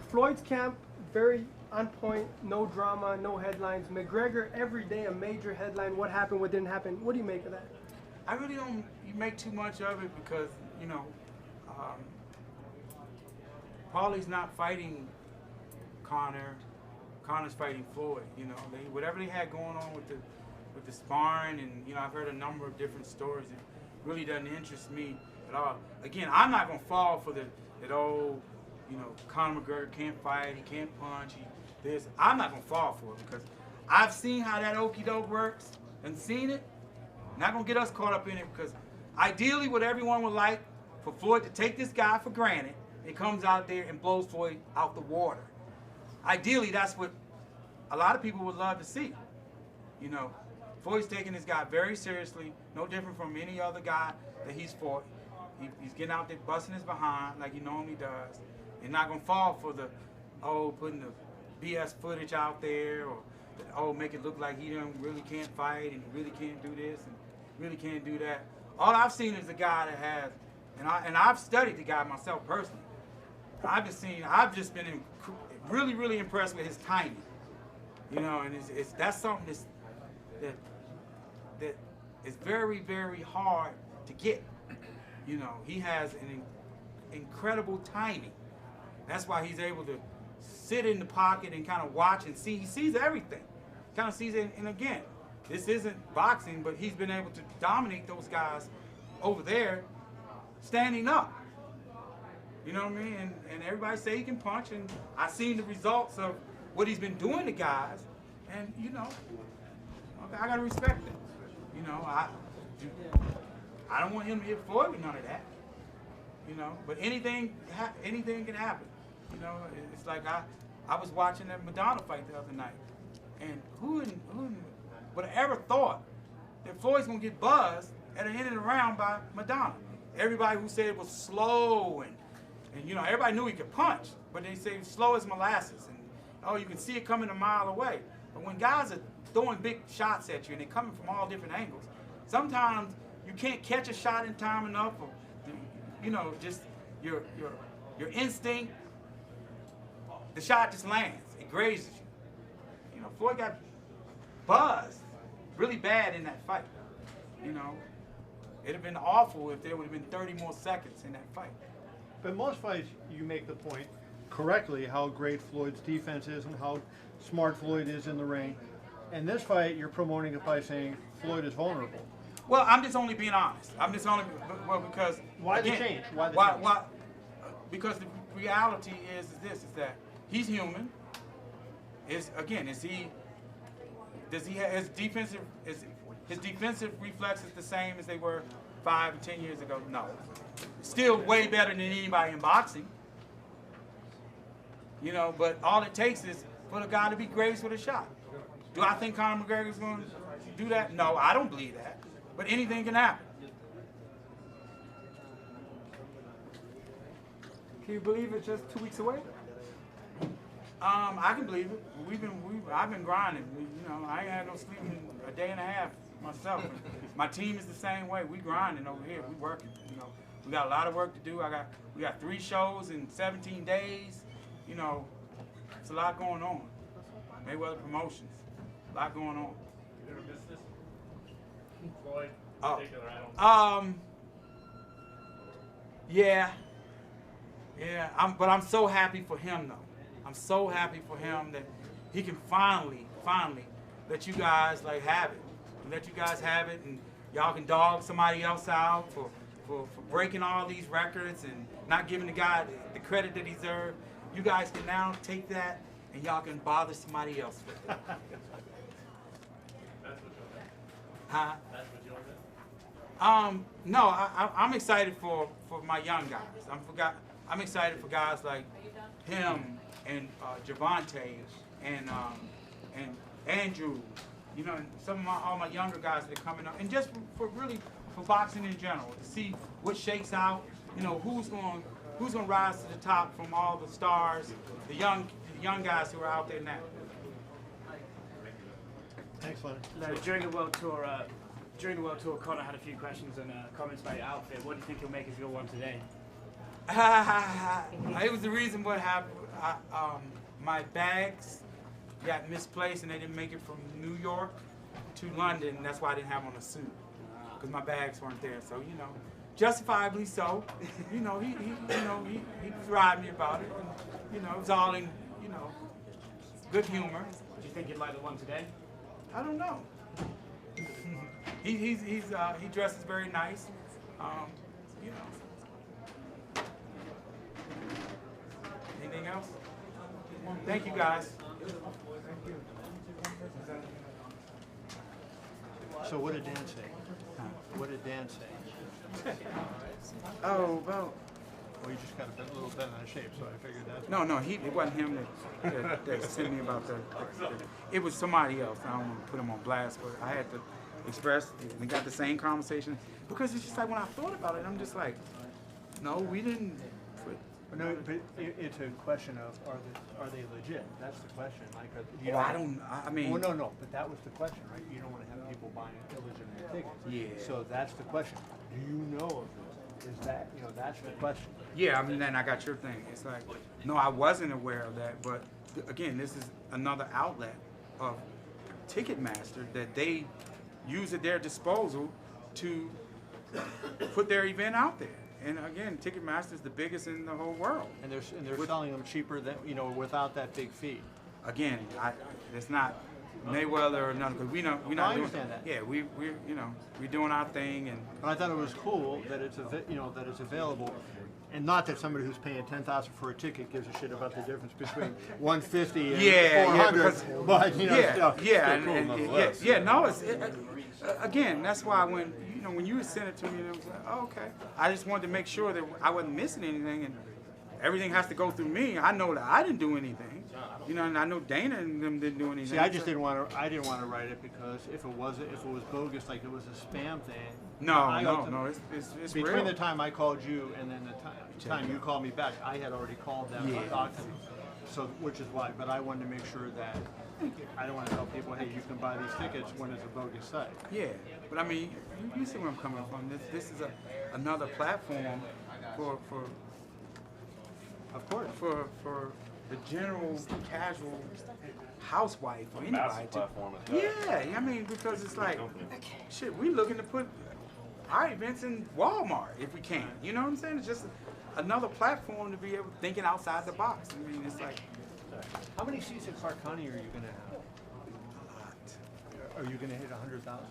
Floyd's camp, very on point, no drama, no headlines. McGregor, every day a major headline. What happened, what didn't happen. What do you make of that? I really don't make too much of it because, Paulie's not fighting Conor. Conor's fighting Floyd. Whatever they had going on with the sparring, and I've heard a number of different stories. It really doesn't interest me at all. Again, I'm not gonna fall for that old, Conor McGregor can't fight, he can't punch, I'm not gonna fall for it because I've seen how that okie doke works and seen it. Not gonna get us caught up in it because ideally, what everyone would like for Floyd to take this guy for granted. It comes out there and blows Floyd out the water. Ideally, that's what a lot of people would love to see. Floyd's taking this guy very seriously, no different from any other guy that he's fought. He's getting out there, busting his behind like he normally does. He's not gonna fall for putting the BS footage out there, or make it look like he really can't fight and he really can't do this and really can't do that. All I've seen is a guy that has, and I've studied the guy myself personally. I've just been really, really impressed with his timing. And that's something that is very, very hard to get. He has an incredible timing. That's why he's able to sit in the pocket and kind of watch and see. He sees everything. Kind of sees it. And again, this isn't boxing, but he's been able to dominate those guys over there standing up. You know what I mean? And everybody say he can punch, and I've seen the results of what he's been doing to guys, and I gotta respect it. I don't want him to hit Floyd with none of that. But anything can happen. It's like I was watching that Madonna fight the other night, and who would have ever thought that Floyd's gonna get buzzed at the end of the round by Madonna? Everybody who said it was slow and everybody knew he could punch, but they say slow as molasses, and you can see it coming a mile away. But when guys are throwing big shots at you and they're coming from all different angles, sometimes you can't catch a shot in time enough, or just your instinct. The shot just lands, it grazes you. Floyd got buzzed really bad in that fight. It'd have been awful if there would have been 30 more seconds in that fight. But most fights, you make the point correctly how great Floyd's defense is and how smart Floyd is in the ring. In this fight, you're promoting it by saying Floyd is vulnerable. Well, I'm just only being honest. Because why the change? Why? Because the reality is that he's human. Does he have his defensive reflexes the same as they were 5 and 10 years ago? No. Still way better than anybody in boxing. But all it takes is for the guy to be graced with a shot. Do I think Conor McGregor is going to do that? No, I don't believe that. But anything can happen. Can you believe it's just 2 weeks away? I can believe it. I've been grinding. I ain't had no sleep in a day and a half myself. My team is the same way. We grinding over here. We working. We got a lot of work to do. We got 3 shows in 17 days. It's a lot going on. Mayweather Promotions. A lot going on. You ever missed this? Floyd, in Oh. particular, I don't. Yeah. But I'm so happy for him though. I'm so happy for him that he can finally let you guys like have it. Let you guys have it, and y'all can dog somebody else out for breaking all these records and not giving the guy the credit that he deserves. You guys can now take that and y'all can bother somebody else with it. That's what you'll do. Huh? That's what you'll do. No, I'm excited for my young guys. I'm excited for guys like him and Javante and Andrew, you know, and some of all my younger guys that are coming up, and just for boxing in general, to see what shakes out. You know, who's going to rise to the top from all the stars, the young guys who are out there now. Thanks, Leonard. During the World Tour, Conor had a few questions and comments about your outfit. What do you think he'll make of your one today? It was the reason what happened. My bags got misplaced and they didn't make it from New York to London. And that's why I didn't have on a suit, because my bags weren't there. So, you know, justifiably so. You know, he was riding me about it. And, you know, it was all in, you know, good humor. Do you think you'd like the one today? I don't know. He dresses very nice. You know. Anything else? Thank you, guys. So what did Dan say? What did Dan say? Oh, well. Well, you just got a little bent out of shape, so I figured that. No, it wasn't him that sent me about the. It was somebody else. I don't want to put him on blast, but I had to express. We got the same conversation because it's just like when I thought about it, I'm just like, no, we didn't. No, but it's a question of are they legit? That's the question. Like, you Well, know, I mean. Well, no, but that was the question, right? You don't want to have people buying illegitimate tickets. Yeah. So that's the question. Do you know of this? Is that, you know, that's the question. Yeah, I mean, then I got your thing. It's like, no, I wasn't aware of that, but again, this is another outlet of Ticketmaster that they use at their disposal to put their event out there. And again, Ticketmaster is the biggest in the whole world. And they're selling them cheaper than, you know, without that big fee. Again, it's not Mayweather or nothing, because we're not doing. I understand that. Yeah, we're doing our thing, and. But I thought it was cool that it's that it's available, and not that somebody who's paying $10,000 for a ticket gives a shit about the difference between 150 and 400. But you know, again, that's why when you sent it to me, it was like, oh, okay. I just wanted to make sure that I wasn't missing anything, and everything has to go through me. I know that I didn't do anything, you know, and I know Dana and them didn't do anything. See, I just didn't want to. I didn't want to write it because if it was bogus, like it was a spam thing. No, it's between real. the time I called you and then the time you called me back, I had already called them and talked to them. So, which is why. But I wanted to make sure that I don't want to tell people, hey, you can buy these tickets when it's a bogus site. Yeah, but I mean, you see where I'm coming from. This is another platform for of course, for the general casual housewife or anybody. Massive platform. Yeah, I mean, because it's like, shit, we looking to put our events in Walmart if we can. You know what I'm saying? It's just another platform to be able to thinking outside the box. I mean, it's like. How many seats at Clark County are you going to have? A lot. Are you going to hit 100,000?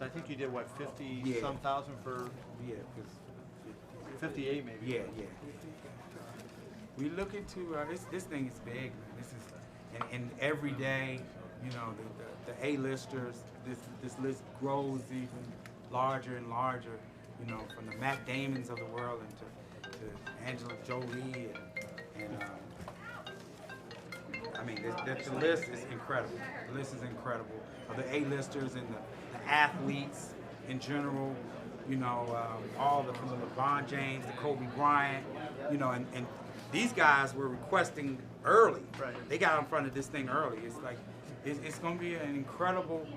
I think you did what, 50 Yeah. some thousand for? Yeah, because 58 maybe. Yeah. We look into this thing is big, man. This is and every day, you know, the A-listers. This list grows even larger and larger. You know, from the Matt Damons of the world and to Angela Jolie and I mean, the list is incredible. The list is incredible. Of the A-listers and the athletes in general. You know, all from the LeBron James to Kobe Bryant. You know, and these guys were requesting early. Right. They got in front of this thing early. It's like it's going to be an incredible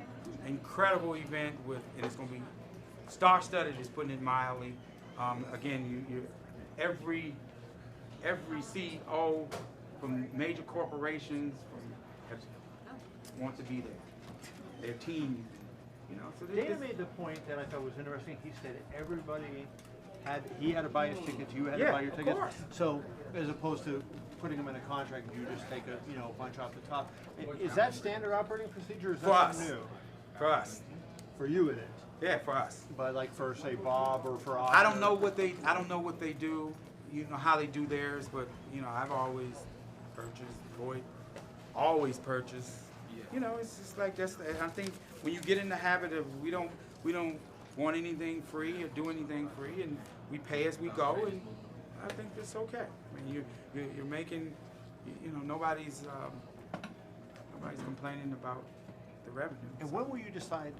event and it's going to be star-studded. Is putting it mildly. Again, you every CEO from major corporations, want to be there. Their team, you know. So Dana made the point that I thought was interesting. He said everybody he had to buy his tickets, you had to buy your tickets. Course. So as opposed to putting them in a contract, you just take a bunch off the top. Is that standard operating procedure? Or is For that us. new? For us. For you, it is. Yeah, for us. But like for say Bob or for I don't know what they do, you know, how they do theirs, but you know, I've always purchased, Floyd always purchased. You know, it's just like that's. I think when you get in the habit of we don't want anything free or do anything free, and we pay as we go, and I think that's okay. I mean, you're making, you know, nobody's complaining about the revenue. And when will you decide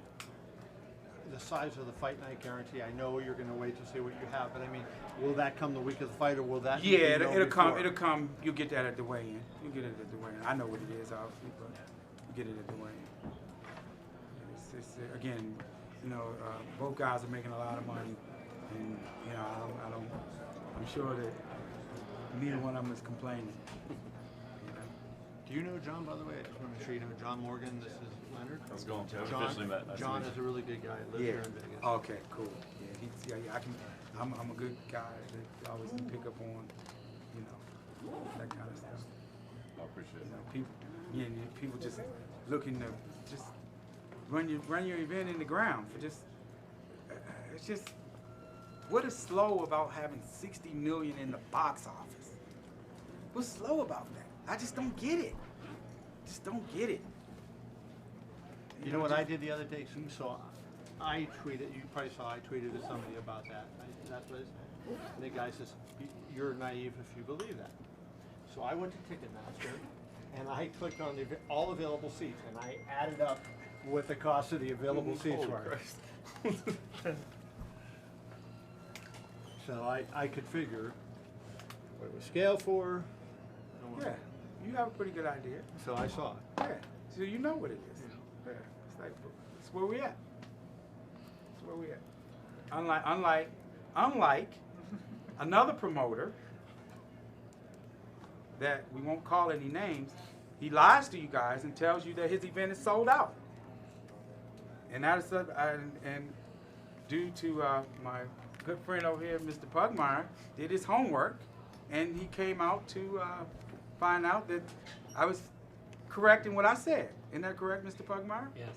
the size of the fight night guarantee? I know you're going to wait to see what you have, but I mean, will that come the week of the fight, or will that? Yeah, it'll come. It'll come. You'll get that at the weigh-in. You'll get it at the weigh-in. I know what it is, obviously, but you get it at the weigh-in. It's again, you know, both guys are making a lot of money, and you know, I don't. I'm sure that neither one of them is complaining. Do you know John, by the way? I just want to make sure you know John Morgan. This is Leonard. How's it going? John, Officially met. Nice to John meet is a really good guy. Lives here in Vegas. Okay. Cool. Yeah. I can. I'm a good guy that always can pick up on, you know, that kind of stuff. I appreciate it. You know, people just looking to just run your event in the ground for just. It's just. What is slow about having 60 million in the box office? What's slow about that? I just don't get it. Just don't get it. You know what I did the other day? So you saw, I tweeted. You probably saw. I tweeted to somebody about that. That's what it said. And the guy says, "You're naive if you believe that." So I went to Ticketmaster, and I clicked on all available seats, and I added up what the cost of the available seats were. So I could figure what it was scaled for. Yeah, you have a pretty good idea. So I saw it. Yeah, so you know what it is. Yeah, it's like, it's where we at. It's where we at. Unlike another promoter that we won't call any names, he lies to you guys and tells you that his event is sold out. And that is and due to my good friend over here, Mr. Pugmire, did his homework, and he came out to find out that I was correct in what I said. Isn't that correct, Mr. Pugmire? Yes.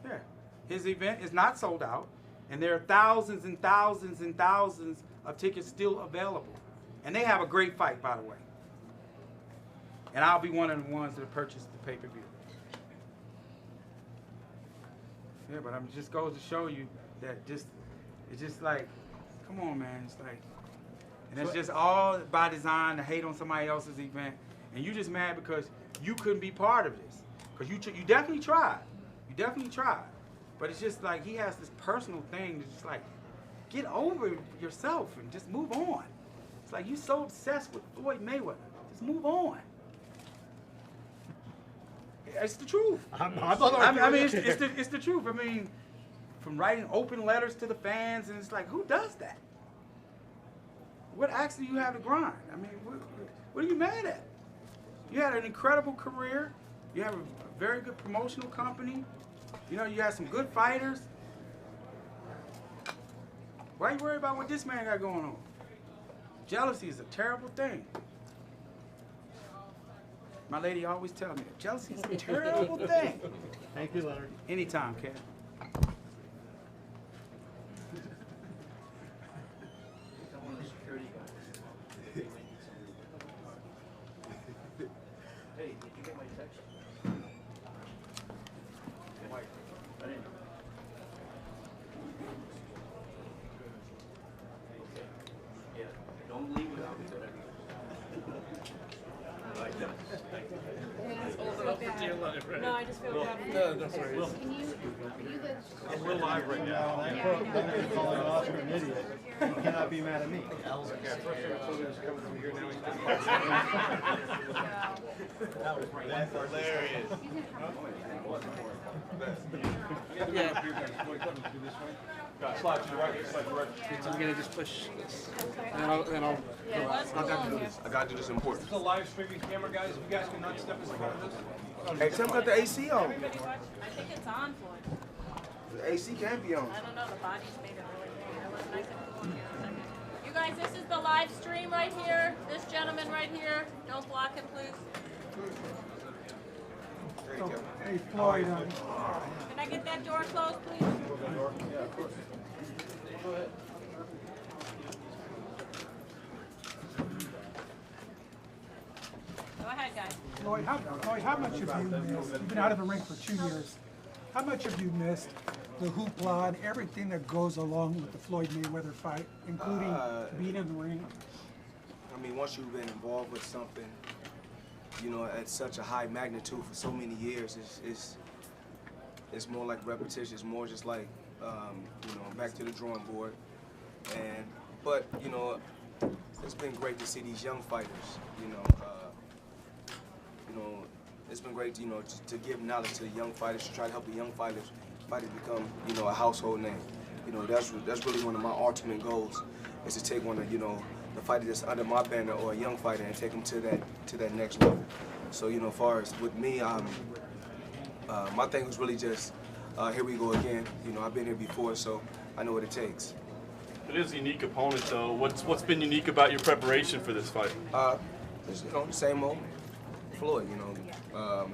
Yeah. His event is not sold out, and there are thousands and thousands and thousands of tickets still available. And they have a great fight, by the way. And I'll be one of the ones that purchased the pay-per-view. Yeah, but it just goes to show you that it's just like, come on, man. It's like, and it's just all by design to hate on somebody else's event. And you just mad because you couldn't be part of this. Because you definitely tried. You definitely tried. But it's just like he has this personal thing that's just like, get over yourself and just move on. It's like you're so obsessed with Floyd Mayweather. Just move on. It's the truth. I mean, it's the truth. I mean, from writing open letters to the fans, and it's like, who does that? What acts do you have to grind? I mean, what are you mad at? You had an incredible career. You have a very good promotional company. You know, you had some good fighters. Why are you worried about what this man got going on? Jealousy is a terrible thing. My lady always tells me that jealousy is a terrible thing. Thank you, Leonard. Anytime, Kat. Hey, did you get my text? I didn't. Yeah, don't leave without me. I like that. No, I just feel bad. No, that's all right. Can you the... We're live right now. I'm calling Oscar an idiot. You cannot be mad at me. That's hilarious. Yeah. Slide to the right, slide to the right. So we're gonna just push this. And then I'll Yeah, what's going on here? I got to do this important. This is a live streaming camera, guys. If you guys cannot step in front of this. Hey, tell me got the AC on. Everybody watch. I think it's on, Floyd. The AC can't be on. I don't know. The body's made it really big. I wasn't. I can pull it here in a second. You guys, this is the live stream right here. This gentleman right here. Don't block him, please. Hey, Floyd, Can I get that door closed, please? Yeah, of course. Go ahead. Go ahead, guys. Floyd, how much have you missed? You've been out of the ring for 2 years. How much have you missed the hoopla and everything that goes along with the Floyd Mayweather fight, including being in the ring? I mean, once you've been involved with something, you know, at such a high magnitude for so many years, it's more like repetition. It's more just like, you know, back to the drawing board. But you know, it's been great to see these young fighters. You know, it's been great, you know, to give knowledge to the young fighters, to try to help the young fighters become, you know, a household name. You know, that's really one of my ultimate goals, is to take one of, you know, the fighter that's under my banner or a young fighter and take them to that next level. So, you know, as far as with me, my thing was really just, here we go again. You know, I've been here before, so I know what it takes. It is a unique opponent, though. What's been unique about your preparation for this fight? Just, you know, the same old Floyd. You know,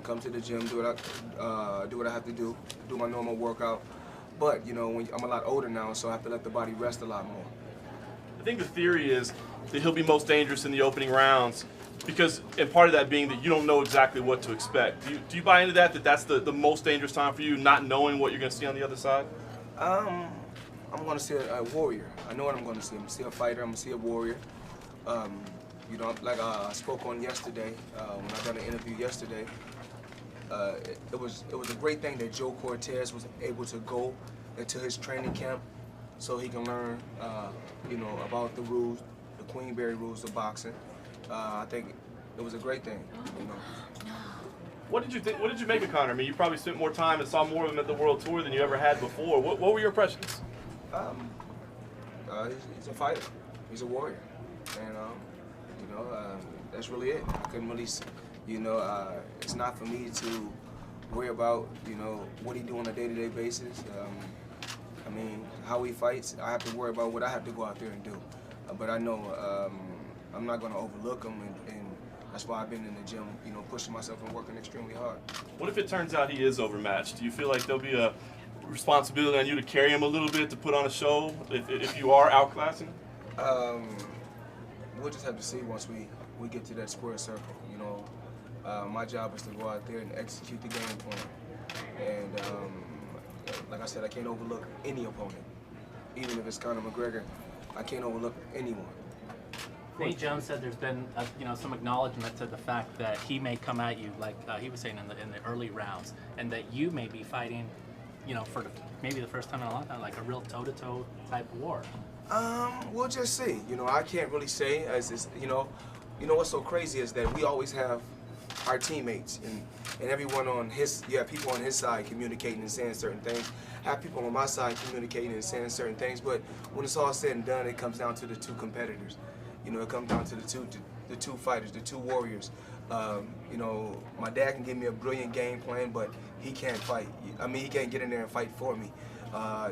come to the gym, do what I have to do my normal workout. But you know, I'm a lot older now, so I have to let the body rest a lot more. I think the theory is that he'll be most dangerous in the opening rounds, because, and part of that being that you don't know exactly what to expect. Do you buy into that? That's the most dangerous time for you, not knowing what you're going to see on the other side? I'm going to see a warrior. I know what I'm going to see. I'm going to see a fighter. I'm going to see a warrior. You know, like I spoke on yesterday, when I done an interview yesterday, it was a great thing that Joe Cortez was able to go into his training camp so he can learn, you know, about the rules, the Queenberry rules of boxing. I think it was a great thing, you know. What did you think? What did you make of Conor? I mean, you probably spent more time and saw more of him at the World Tour than you ever had before. What were your impressions? He's a fighter. He's a warrior, and you know, that's really it. I couldn't really, you know, it's not for me to worry about, you know, what he do on a day-to-day basis. I mean, how he fights, I have to worry about what I have to go out there and do. But I know I'm not going to overlook him, and that's why I've been in the gym, you know, pushing myself and working extremely hard. What if it turns out he is overmatched? Do you feel like there'll be a responsibility on you to carry him a little bit, to put on a show if you are outclassing? We'll just have to see once we get to that square circle. You know, my job is to go out there and execute the game plan. And like I said, I can't overlook any opponent. Even if it's Conor McGregor, I can't overlook anyone. Nate Jones said there's been you know, some acknowledgement to the fact that he may come at you, like he was saying in the early rounds, and that you may be fighting, you know, for maybe the first time in a long time, like a real toe-to-toe type war. We'll just see. You know, I can't really say, as this, you know what's so crazy is that we always have our teammates and everyone on his, you have people on his side communicating and saying certain things. I have people on my side communicating and saying certain things, but when it's all said and done, it comes down to the two competitors. You know, it comes down to the two fighters, the two warriors. You know, my dad can give me a brilliant game plan, but he can't fight. I mean, he can't get in there and fight for me.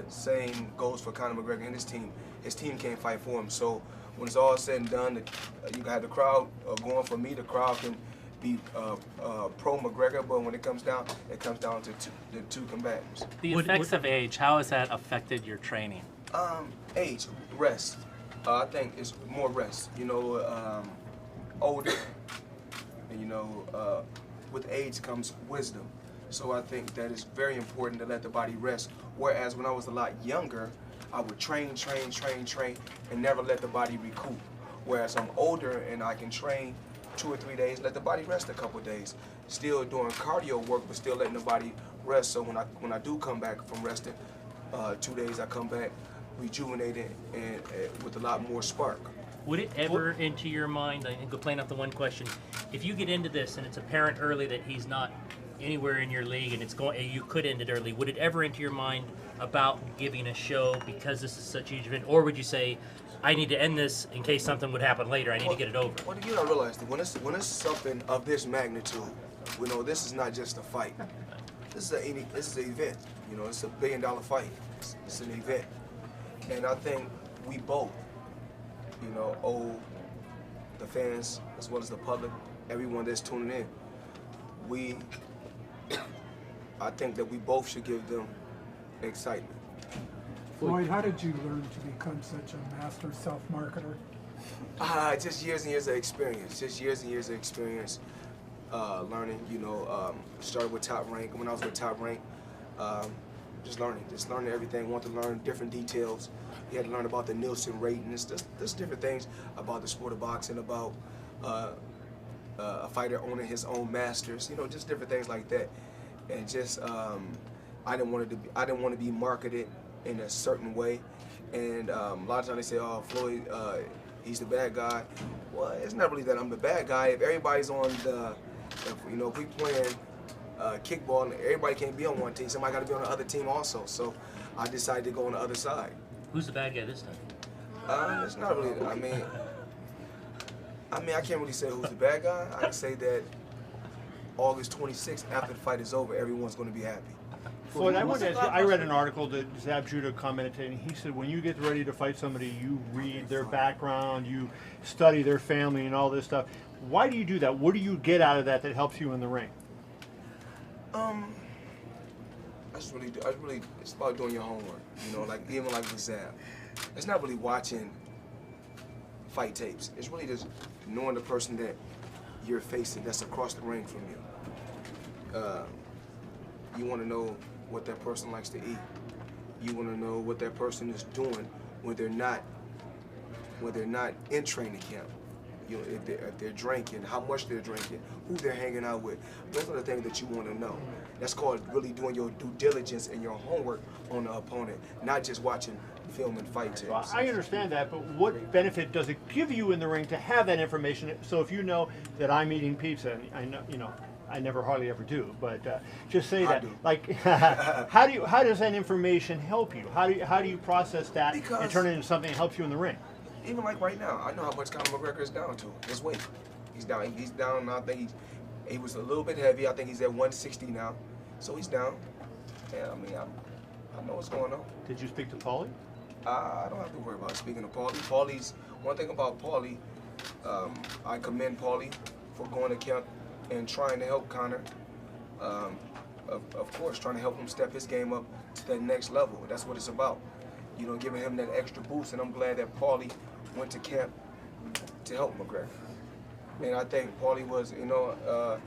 Same goes for Conor McGregor and his team. His team can't fight for him. So when it's all said and done, you got the crowd going for me. The crowd can be pro McGregor, but when it comes down to the two combatants. The effects of age, how has that affected your training? Age, rest. I think it's more rest. You know, older, and you know, with age comes wisdom. So I think that it's very important to let the body rest. Whereas when I was a lot younger, I would train, and never let the body recoup. Whereas I'm older and I can train 2 or 3 days, let the body rest a couple days. Still doing cardio work, but still letting the body rest. So when I do come back from resting, 2 days I come back rejuvenated and with a lot more spark. Would it ever enter your mind, I think, playing up the one question, if you get into this and it's apparent early that he's not anywhere in your league and it's going, you could end it early, would it ever enter your mind about giving a show because this is such a huge event, or would you say, I need to end this in case something would happen later, I need to get it over? Well, you gotta realize that when it's something of this magnitude, we know this is not just a fight. This is an event. You know, it's a $1 billion fight. It's an event, and I think we both, you know, owe the fans as well as the public, everyone that's tuning in. I think that we both should give them excitement. Floyd, how did you learn to become such a master self-marketer? Just years and years of experience. Just years and years of experience. Learning, you know, started with Top Rank. When I was with Top Rank, just learning everything. Want to learn different details. You had to learn about the Nielsen ratings, just different things about the sport of boxing, about a fighter owning his own masters. You know, just different things like that. And just I didn't want to be marketed in a certain way. And a lot of times they say, "Oh, Floyd, he's the bad guy." Well, it's not really that I'm the bad guy. If everybody's on if we playing kickball and everybody can't be on one team, somebody got to be on the other team also. So I decided to go on the other side. Who's the bad guy this time? It's not really. I mean, I can't really say who's the bad guy. I can say that August 26th, after the fight is over, everyone's going to be happy. Floyd, I want to ask you, I read an article that Zab Judah commented, and he said when you get ready to fight somebody, you read their background, you study their family and all this stuff. Why do you do that? What do you get out of that helps you in the ring? It's about doing your homework. You know, like even like with Zab, it's not really watching fight tapes. It's really just knowing the person that you're facing that's across the ring from you. You want to know what that person likes to eat. You want to know what that person is doing when they're not in training camp. You know, if they're drinking, how much they're drinking, who they're hanging out with. Those are the things that you want to know. That's called really doing your due diligence and your homework on the opponent, not just watching film and fight tapes. Well, I understand that, but what benefit does it give you in the ring to have that information? So if you know that I'm eating pizza, and I know, you know, I never hardly ever do, but just say that. Like, how does that information help you? How do you process that and turn it into something that helps you in the ring? Even like right now, I know how much Conor McGregor is down to. His weight. He's down. He's down. I think he was a little bit heavy. I think he's at 160 now, so he's down. Yeah, I mean, I know what's going on. Did you speak to Paulie? I don't have to worry about speaking to Paulie. Paulie's one thing about Paulie. I commend Paulie for going to camp and trying to help Conor. Of course, trying to help him step his game up to that next level. That's what it's about. You know, giving him that extra boost, and I'm glad that Paulie went to camp to help McGregor. And I think Paulie was, you know,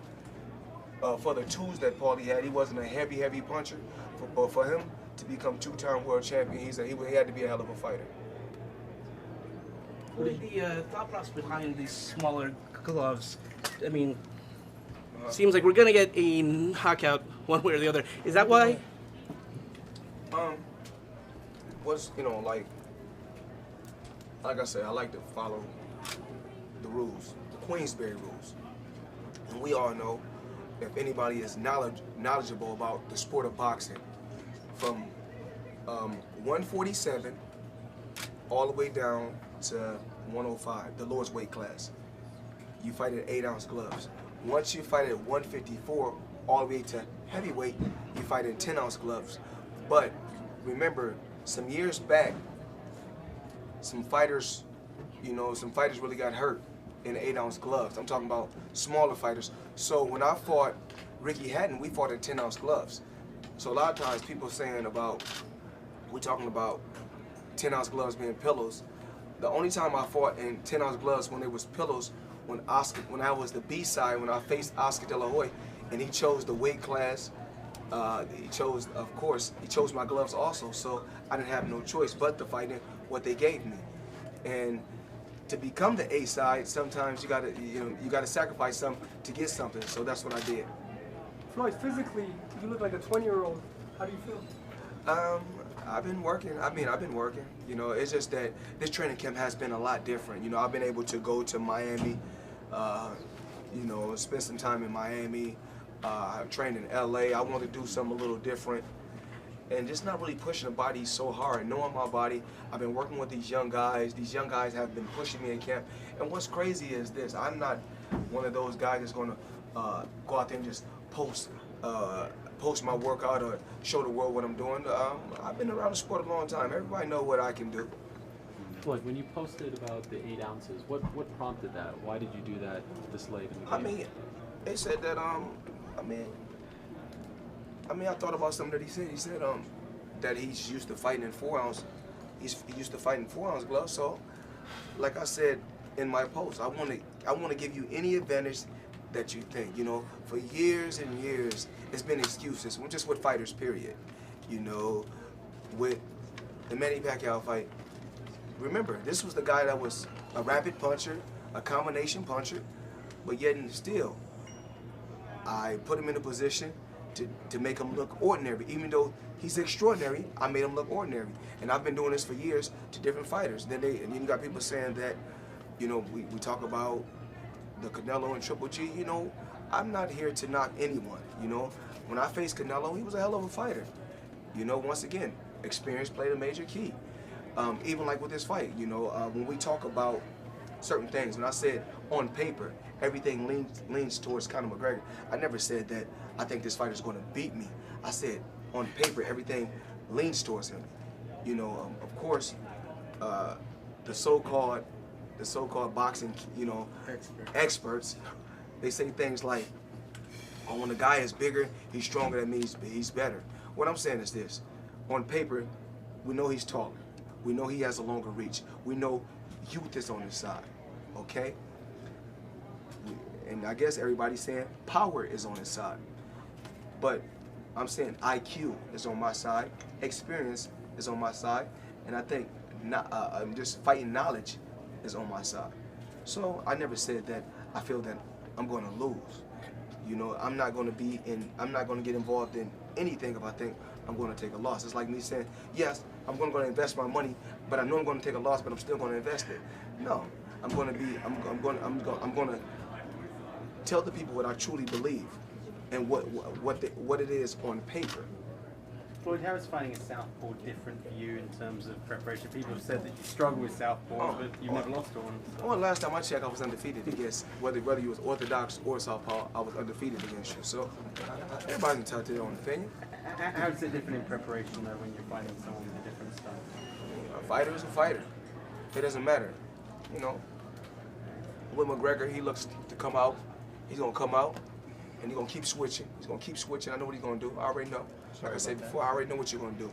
for the tools that Paulie had, he wasn't a heavy puncher, but for him to become two-time world champion, he had to be a hell of a fighter. What is the thought process behind these smaller gloves? I mean, seems like we're gonna get a knockout one way or the other. Is that why? Was, you know, like I said, I like to follow the rules, the Queensberry rules. And we all know, if anybody is knowledgeable about the sport of boxing, from 147 all the way down to 105, the lowest weight class, you fight in 8-ounce gloves. Once you fight at 154 all the way to heavyweight, you fight in 10-ounce gloves. But remember, some years back, some fighters really got hurt in 8-ounce gloves. I'm talking about smaller fighters. So when I fought Ricky Hatton, we fought in 10-ounce gloves. So a lot of times people saying we're talking about 10-ounce gloves being pillows. The only time I fought in 10-ounce gloves when it was pillows, when I was the B side, when I faced Oscar De La Hoya, and he chose the weight class. He chose my gloves also, so I didn't have no choice but to fight in what they gave me. And to become the A side, sometimes you gotta sacrifice something to get something. So that's what I did. Floyd, physically, you look like a 20-year-old. How do you feel? I've been working. You know, it's just that this training camp has been a lot different. You know, I've been able to go to Miami, you know, spend some time in Miami. I trained in LA. I wanted to do something a little different. And just not really pushing the body so hard. Knowing my body, I've been working with these young guys. These young guys have been pushing me in camp. And what's crazy is this: I'm not one of those guys that's going to go out there and just post my workout or show the world what I'm doing. I've been around the sport a long time. Everybody know what I can do. Floyd, when you posted about the 8 ounces, what prompted that? Why did you do that this late in the game? I mean, they said that I thought about something that he said. He said that he's used to fighting in 4 ounce. He used to fight in 4 ounce gloves. So, like I said in my post, I want to give you any advantage that you think. You know, for years and years, it's been excuses. Just with fighters, period. You know, with the Manny Pacquiao fight. Remember, this was the guy that was a rapid puncher, a combination puncher, but yet and still, I put him in a position to make him look ordinary. Even though he's extraordinary, I made him look ordinary. And I've been doing this for years to different fighters. And then you got people saying that, you know, we talk about the Canelo and Triple G. You know, I'm not here to knock anyone. You know, when I faced Canelo, he was a hell of a fighter. You know, once again, experience played a major key. Even like with this fight, you know, when we talk about certain things, when I said on paper, everything leans towards Conor McGregor, I never said that I think this fighter's going to beat me. I said on paper, everything leans towards him. You know, of course, the so-called boxing, you know, experts, they say things like, oh, when a guy is bigger, he's stronger, that means he's better. What I'm saying is this: on paper, we know he's taller. We know he has a longer reach. We know youth is on his side, okay? And I guess everybody's saying power is on his side. But I'm saying IQ is on my side, experience is on my side, and I think just fighting knowledge is on my side. So I never said that I feel that I'm going to lose. You know, I'm not going to get involved in anything if I think I'm going to take a loss. It's like me saying, yes, I'm going to invest my money, but I know I'm going to take a loss, but I'm still going to invest it. No, I'm going to tell the people what I truly believe and what it is on paper. Floyd, how is fighting a southpaw different for you in terms of preparation? People have said that you struggle with southpaws, but you've never lost to one. So. Well, last time I checked, I was undefeated against whether you was orthodox or southpaw. I was undefeated against you. So everybody's entitled to their own opinion. How is it different in preparation though when you're fighting someone with a different style? A fighter is a fighter. It doesn't matter. You know, with McGregor, he looks to come out. He's gonna come out, and he's gonna keep switching. He's gonna keep switching. I know what he's gonna do. I already know. Like I said before, I already know what you're gonna do.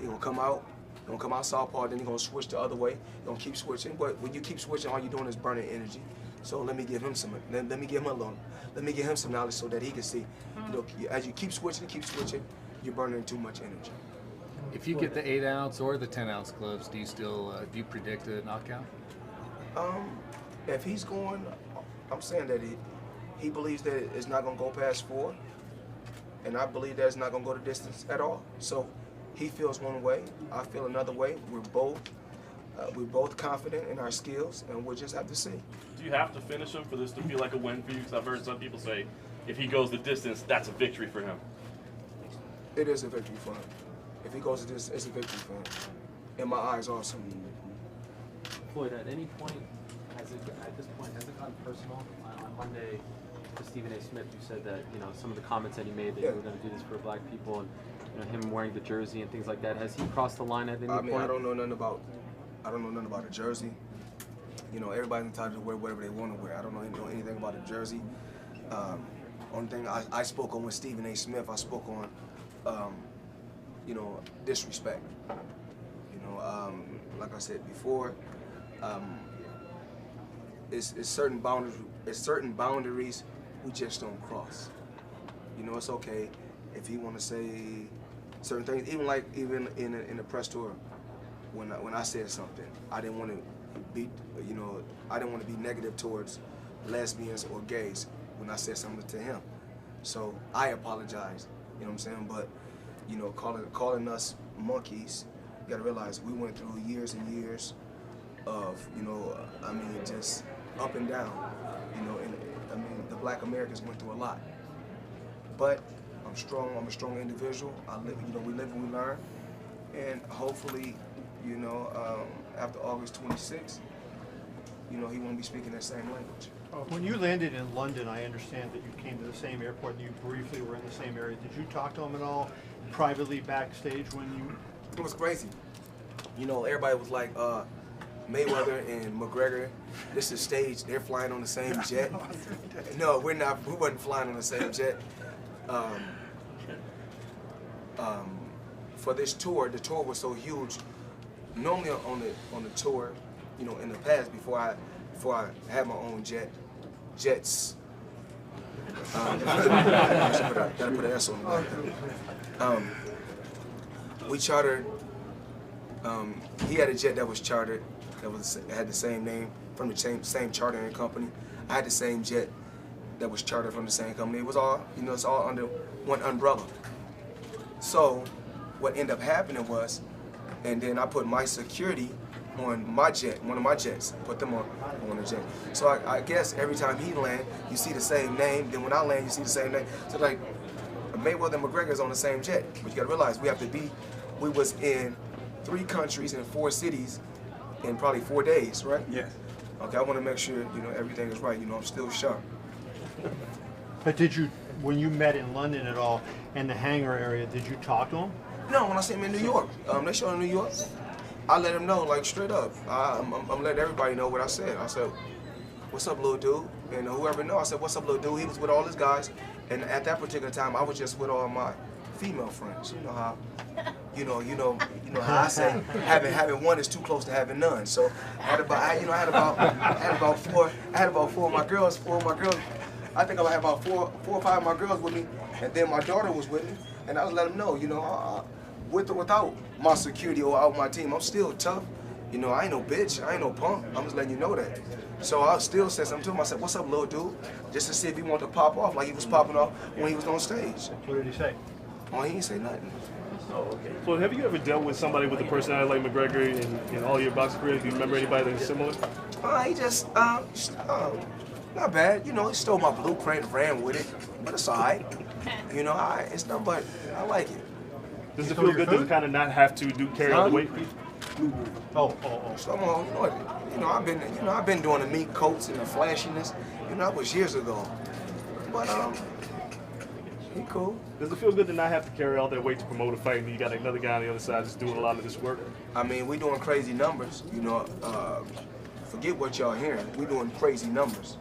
He's gonna come out southpaw, then he's gonna switch the other way. He's gonna keep switching. But when you keep switching, all you're doing is burning energy. So let me give him some. Let me give him a loan. Let me give him some knowledge so that he can see. You know, as you keep switching, you're burning too much energy. If you get the 8 ounce or the 10 ounce gloves, do you predict a knockout? If he's going, I'm saying that he believes that it's not gonna go past 4. And I believe that it's not going to go the distance at all. So he feels one way, I feel another way. We're both confident in our skills, and we'll just have to see. Do you have to finish him for this to feel like a win for you? Because I've heard some people say if he goes the distance, that's a victory for him. It is a victory for him. If he goes the distance, it's a victory for him. In my eyes, also. Floyd, at any point, has it gotten personal? On Monday, to Stephen A. Smith, you said that, you know, some of the comments that he made that you were going to do this for black people, and, you know, him wearing the jersey and things like that. Has he crossed the line at any point? I don't know nothing about a jersey. You know, everybody's entitled to wear whatever they want to wear. I don't know anything about a jersey. Only thing I spoke on with Stephen A. Smith, I spoke on, you know, disrespect. You know, like I said before, it's certain boundaries we just don't cross. You know, it's okay if he want to say certain things, even in the press tour, when I said something, I didn't want to be, you know, I didn't want to be negative towards lesbians or gays when I said something to him. So I apologize, you know what I'm saying? But, you know, calling us monkeys, you gotta realize we went through years and years of, you know, I mean, just up and down, you know, and I mean, the black Americans went through a lot. but I'm strong. I'm a strong individual. I live, you know, we live and we learn, and hopefully, you know, after August 26th, you know, he won't be speaking that same language. When you landed in London, I understand that you came to the same airport and you briefly were in the same area. Did you talk to him at all privately backstage when you? It was crazy. You know, everybody was like, Mayweather and McGregor, this is staged. They're flying on the same jet. No, we're not. We wasn't flying on the same jet. For this tour, the tour was so huge. Normally on the tour, you know, in the past, before I had my own jets. Gotta put an S on it. We chartered. He had a jet that was chartered, that had the same name from the same chartering company. I had the same jet that was chartered from the same company. It was all, you know, it's all under one umbrella. So what ended up happening was, and then I put my security on my jet, one of my jets, put them on the jet. So I guess every time he land, you see the same name. Then when I land, you see the same name. So like Mayweather and McGregor is on the same jet. But you gotta realize we was in 3 countries and 4 cities in probably 4 days, right? Yes. Okay, I want to make sure, you know, everything is right. You know, I'm still sharp. But did you, when you met in London at all, in the hangar area, did you talk to him? No, when I see him in New York, they showed him in New York. I let him know, like, straight up. I'm letting everybody know what I said. I said, what's up, little dude? And whoever knows, I said, what's up, little dude? He was with all his guys. And at that particular time, I was just with all my female friends. You know how, you know how I say, having one is too close to having none. So I had about 4 of my girls. I think I had about 4 or 5 of my girls with me, and then my daughter was with me. And I was letting them know, you know, with or without my security or out my team, I'm still tough. You know, I ain't no bitch, I ain't no punk. I'm just letting you know that. So I still said something to him. I said, what's up, little dude? Just to see if he wanted to pop off like he was popping off when he was on stage. What did he say? Oh, he didn't say nothing. Oh, okay. So have you ever dealt with somebody with a personality like McGregor in all your boxing career? Do you remember anybody that's similar? He just, not bad. You know, he stole my blueprint, ran with it, but it's all right. You know, it's nothing but, I like it. Does it feel good to kind of not have to carry all the weight? Oh. So I've been doing the meat coats and the flashiness. You know, that was years ago. But he cool. Does it feel good to not have to carry all that weight to promote a fight, and you got another guy on the other side just doing a lot of this work? I mean, we doing crazy numbers. You know, forget what y'all hearing. We doing crazy numbers,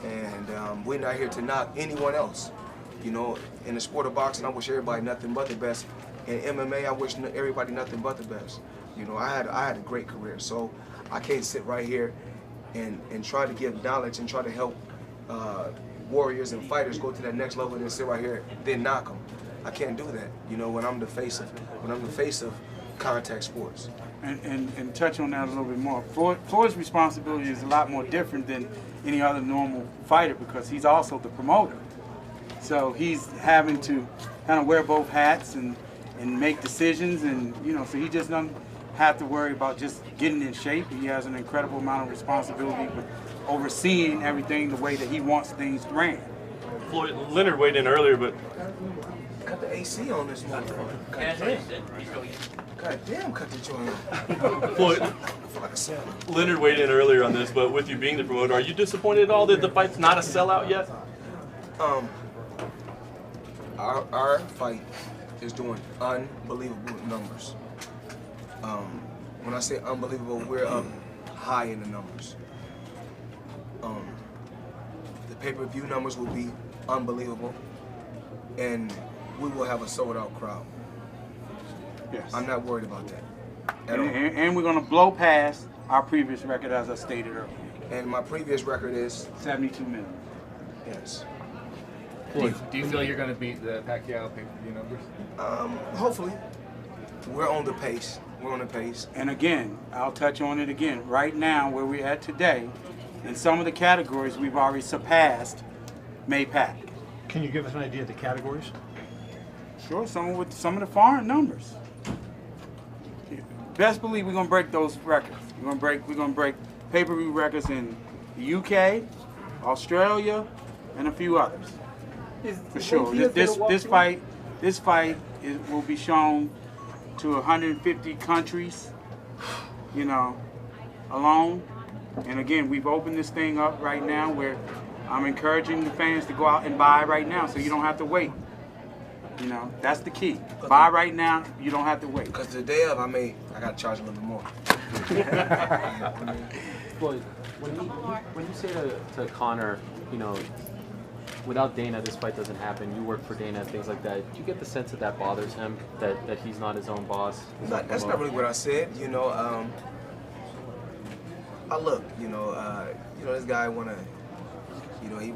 and we're not here to knock anyone else. You know, in the sport of boxing, I wish everybody nothing but the best. In MMA, I wish everybody nothing but the best. You know, I had a great career, so I can't sit right here and try to give knowledge and try to help warriors and fighters go to that next level and then sit right here then knock them. I can't do that. You know, when I'm the face of contact sports. And touch on that a little bit more. Floyd's responsibility is a lot more different than any other normal fighter because he's also the promoter. So he's having to kind of wear both hats and make decisions, and you know, so he just doesn't have to worry about just getting in shape. He has an incredible amount of responsibility with overseeing everything the way that he wants things ran. Floyd, Leonard weighed in earlier, but cut the AC on this motherfucker. God damn, cut the joint on. Floyd, Leonard weighed in earlier on this, but with you being the promoter, are you disappointed at all that the fight's not a sellout yet? Our fight is doing unbelievable numbers. When I say unbelievable, we're up high in the numbers. The pay-per-view numbers will be unbelievable, and we will have a sold-out crowd. Yes. I'm not worried about that. And we're going to blow past our previous record, as I stated earlier. And my previous record is 72 million. Yes. Do you feel you're going to beat the Pacquiao pay-per-view numbers? Hopefully. We're on the pace. We're on the pace. And again, I'll touch on it again. Right now, where we're at today, in some of the categories, we've already surpassed Maypac. Can you give us an idea of the categories? Sure, some of the foreign numbers. Best believe we're going to break those records. We're going to break pay-per-view records in the UK, Australia, and a few others. For sure. This fight will be shown to 150 countries, you know, alone. And again, we've opened this thing up right now where I'm encouraging the fans to go out and buy right now so you don't have to wait. You know, that's the key. Buy right now, you don't have to wait. Because the day of, I got to charge a little bit more. Floyd, when you say to Conor, you know, without Dana, this fight doesn't happen. You work for Dana, things like that. Do you get the sense that that bothers him, that he's not his own boss? That's not really what I said. You know, I look. You know, this guy wanna, you know, he.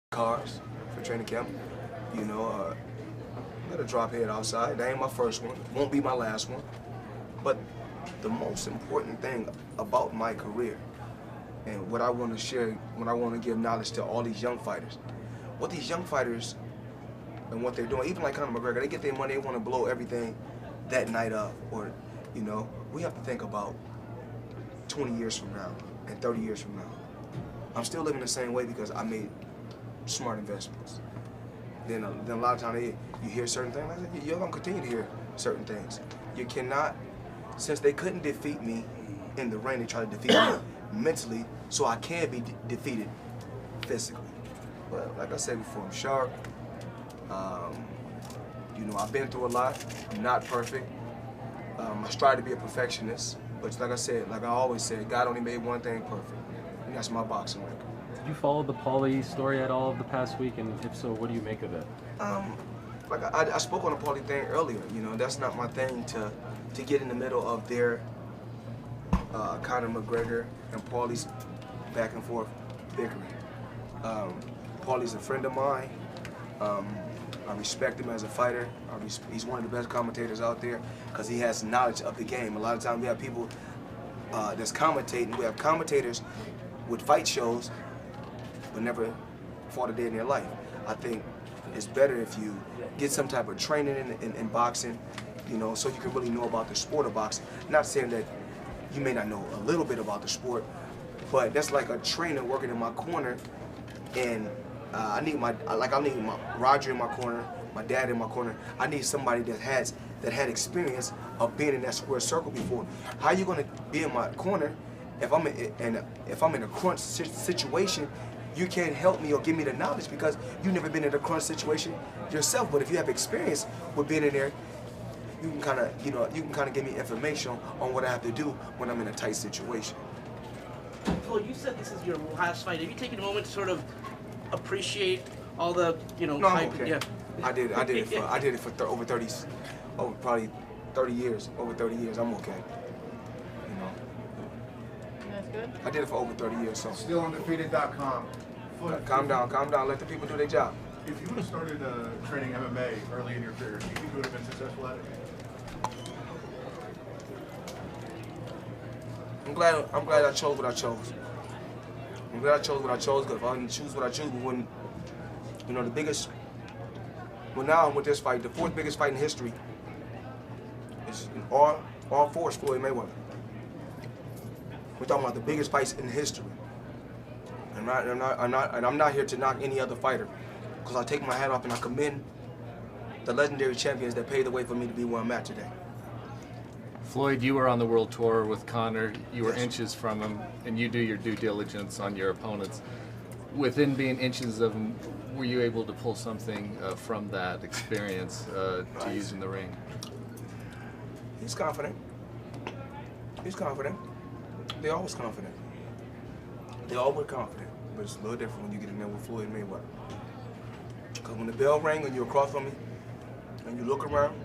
Cars for training camp. You know, got a drop head outside. That ain't my first one. Won't be my last one. But the most important thing about my career and what I want to share, what I want to give knowledge to all these young fighters, what these young fighters and what they're doing, even like Conor McGregor, they get their money, they want to blow everything that night up. Or, you know, we have to think about 20 years from now and 30 years from now. I'm still living the same way because I made smart investments. Then a lot of times you hear certain things, you're gonna continue to hear certain things. You cannot, since they couldn't defeat me in the ring, they try to defeat me mentally, so I can be defeated physically. But like I said before, I'm sharp. You know, I've been through a lot. I'm not perfect. I strive to be a perfectionist, but like I said, like I always said, God only made one thing perfect, and that's my boxing record. Did you follow the Paulie story at all of the past week, and if so, what do you make of it? Like I spoke on the Paulie thing earlier. You know, that's not my thing to get in the middle of their Conor McGregor and Paulie's back and forth bickering. Paulie's a friend of mine. I respect him as a fighter. He's one of the best commentators out there because he has knowledge of the game. A lot of times we have people that's commentating. We have commentators with fight shows but never fought a day in their life. I think it's better if you get some type of training in boxing, you know, so you can really know about the sport of boxing. Not saying that you may not know a little bit about the sport, but that's like a trainer working in my corner, and I need Roger in my corner, my dad in my corner. I need somebody that had experience of being in that square circle before. How are you gonna be in my corner if I'm in a crunch situation? You can't help me or give me the knowledge because you've never been in a crunch situation yourself. But if you have experience with being in there, you can kind of give me information on what I have to do when I'm in a tight situation. Well, you said this is your last fight. Have you taken a moment to sort of appreciate all the, No, I'm hype? okay. Yeah. I did it for over 30, probably 30 years. Over 30 years, I'm okay. You know. That's good. I did it for over 30 years, so. StillUndefeated.com. Calm down, let the people do their job. If you would have started training MMA early in your career, do you think you would have been successful at it? I'm glad I chose what I chose. I'm glad I chose what I chose because if I didn't choose what I chose, we wouldn't, you know, now with this fight, the fourth biggest fight in history is all four is Floyd Mayweather. We're talking about the biggest fights in history. I'm not here to knock any other fighter, because I take my hat off and I commend the legendary champions that paved the way for me to be where I'm at today. Floyd, you were on the world tour with Conor. You were inches from him, and you do your due diligence on your opponents. Within being inches of him, were you able to pull something from that experience to use in the ring? He's confident. He's confident. They're always confident. They're always confident. But it's a little different when you get in there with Floyd Mayweather. Because when the bell rang and you're across from me, and you look around,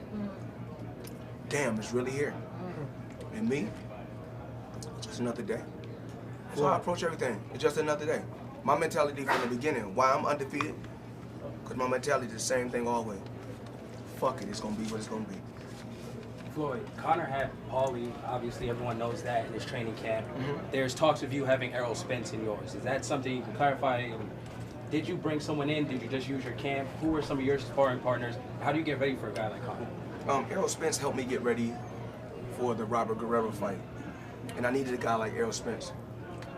damn, it's really here. And me, just another day. That's how I approach everything. It's just another day. My mentality from the beginning, why I'm undefeated, because my mentality is the same thing always. Fuck it, it's going to be what it's going to be. Floyd, Conor had Paulie, obviously everyone knows that, in his training camp. Mm-hmm. There's talks of you having Errol Spence in yours. Is that something you can clarify? Did you bring someone in? Did you just use your camp? Who were some of your sparring partners? How do you get ready for a guy like Conor? Errol Spence helped me get ready for the Robert Guerrero fight. And I needed a guy like Errol Spence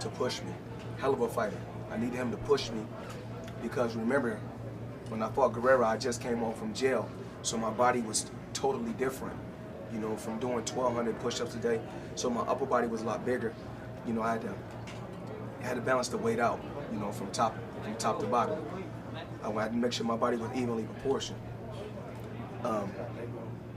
to push me. Hell of a fighter. I needed him to push me because remember, when I fought Guerrero, I just came home from jail. So my body was totally different, you know, from doing 1,200 push-ups a day. So my upper body was a lot bigger. You know, I had to balance the weight out, you know, from top to bottom. I had to make sure my body was evenly proportioned.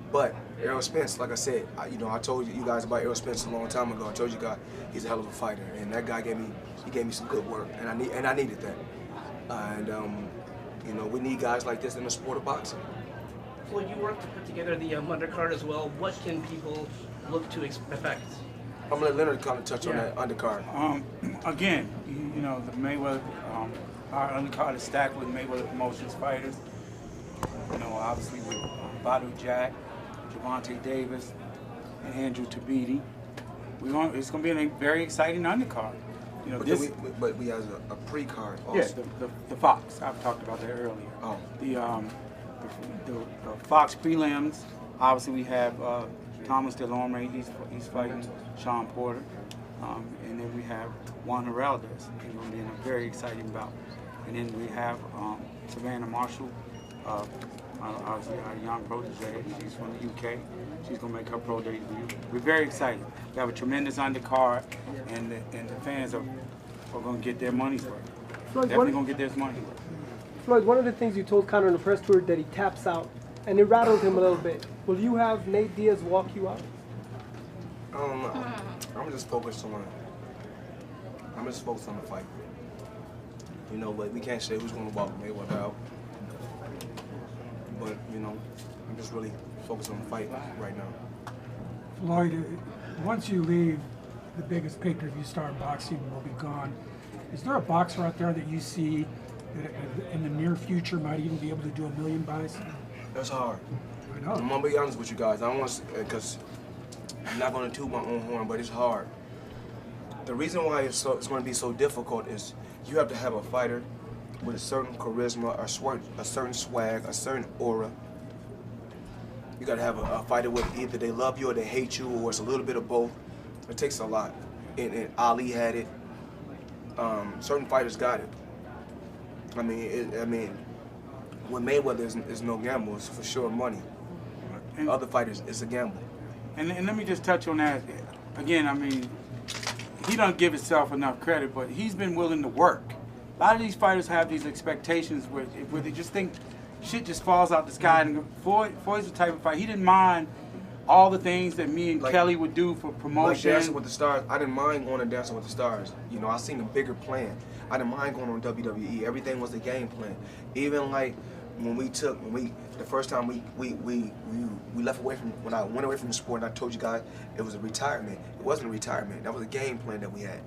But Errol Spence, like I said, I told you guys about Errol Spence a long time ago. I told you guys he's a hell of a fighter, and that guy gave me some good work, and I needed that. You know, we need guys like this in the sport of boxing. Well, you worked to put together the undercard as well. What can people look to expect? I'm gonna let Leonard kind of touch on that undercard. Again, you know, the Mayweather, our undercard is stacked with Mayweather Promotions fighters. You know, obviously with Badu Jack, Javante Davis, and Andrew Tabiti. It's going to be a very exciting undercard. You know, but we have a pre-card also. Yeah, the Fox. I've talked about that earlier. Oh. The Fox prelims. Obviously, we have Thomas DeLorme. He's fighting Sean Porter, and then we have Juan Heraldez. He's going to be in a very exciting bout. And then we have Savannah Marshall. Obviously, our young protege. She's from the UK. She's going to make her pro debut. We're very excited. We have a tremendous undercard, and the fans are going to get their money's worth. Floyd, Definitely going to get their money's worth. Floyd, one of the things you told Conor in the press tour that he taps out, and it rattled him a little bit. Will you have Nate Diaz walk you out? I don't know. I'm just focused on the fight. You know, but we can't say who's going to walk Mayweather out. But, you know, I'm just really focused on the fight right now. Floyd, once you leave, the biggest pay-per-view star in boxing will be gone. Is there a boxer out there that you see that in the near future might even be able to do 1 million buys? That's hard. I know. I'm going to be honest with you guys. I don't want to, because I'm not going to toot my own horn, but it's hard. The reason why it's going to be so difficult is you have to have a fighter with a certain charisma, a certain swag, a certain aura. You got to have a fighter with either they love you or they hate you, or it's a little bit of both. It takes a lot. And Ali had it. Certain fighters got it. I mean, with Mayweather, it's no gamble. It's for sure money. And other fighters, it's a gamble. And let me just touch on that. Again, I mean, he don't give himself enough credit, but he's been willing to work. A lot of these fighters have these expectations where they just think shit just falls out the sky. And Floyd's the type of fighter. He didn't mind all the things that me and Kelly would do for promotion. Like Dancing with the Stars, I didn't mind going to Dancing with the Stars. You know, I seen a bigger plan. I didn't mind going on WWE. Everything was a game plan. Even like the first time we left away from, when I went away from the sport, and I told you guys it was a retirement. It wasn't a retirement. That was a game plan that we had.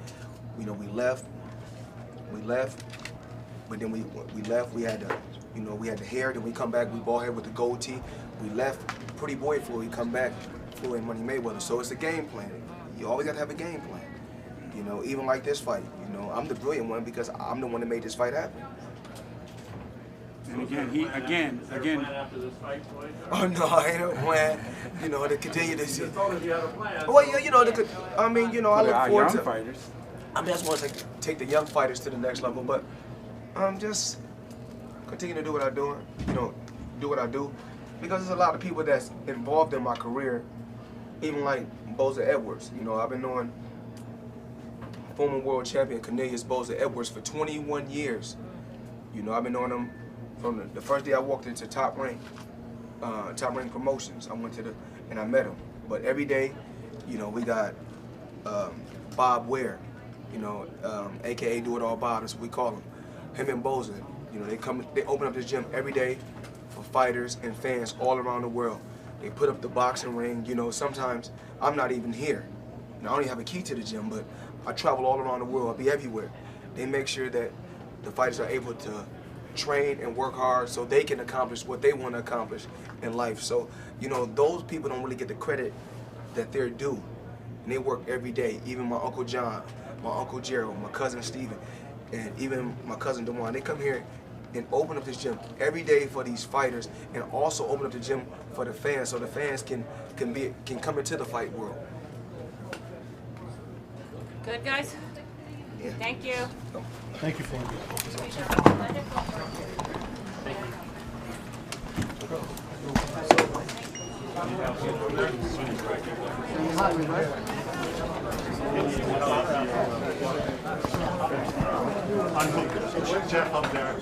You know, we left, but then we left. We had we had the hair. Then we come back. We bald head with the gold tee. We left. Pretty boy Floyd. We come back. Floyd Money Mayweather. So it's a game plan. You always got to have a game plan. You know, even like this fight. You know, I'm the brilliant one because I'm the one that made this fight happen. And again. After this fight, Floyd? Oh no, I ain't no plan. You know, to continue this. You told us you had a plan. Well, yeah, you know, I look forward to. Fighters. I just want to take the young fighters to the next level, but just continue to do what I'm doing. You know, do what I do, because there's a lot of people that's involved in my career, even like Boza Edwards. You know, I've been knowing former world champion Cornelius Boza Edwards for 21 years. You know, I've been knowing him from the first day I walked into Top Rank Promotions. I went to and I met him. But every day, you know, we got Bob Ware, you know, AKA Do It All Bob, that's what we call him. Him and Boza, you know, they open up this gym every day for fighters and fans all around the world. They put up the boxing ring. You know, sometimes I'm not even here. You know, I don't even have a key to the gym, but I travel all around the world. I be everywhere. They make sure that the fighters are able to train and work hard so they can accomplish what they want to accomplish in life. So, you know, those people don't really get the credit that they're due. And they work every day. Even my Uncle John, my Uncle Gerald, my cousin Steven, and even my cousin DeJuan. They come here and open up this gym every day for these fighters, and also open up the gym for the fans, so the fans can come into the fight world. Good, guys? Yeah. Thank you. Thank you, Floyd. Jeff up there.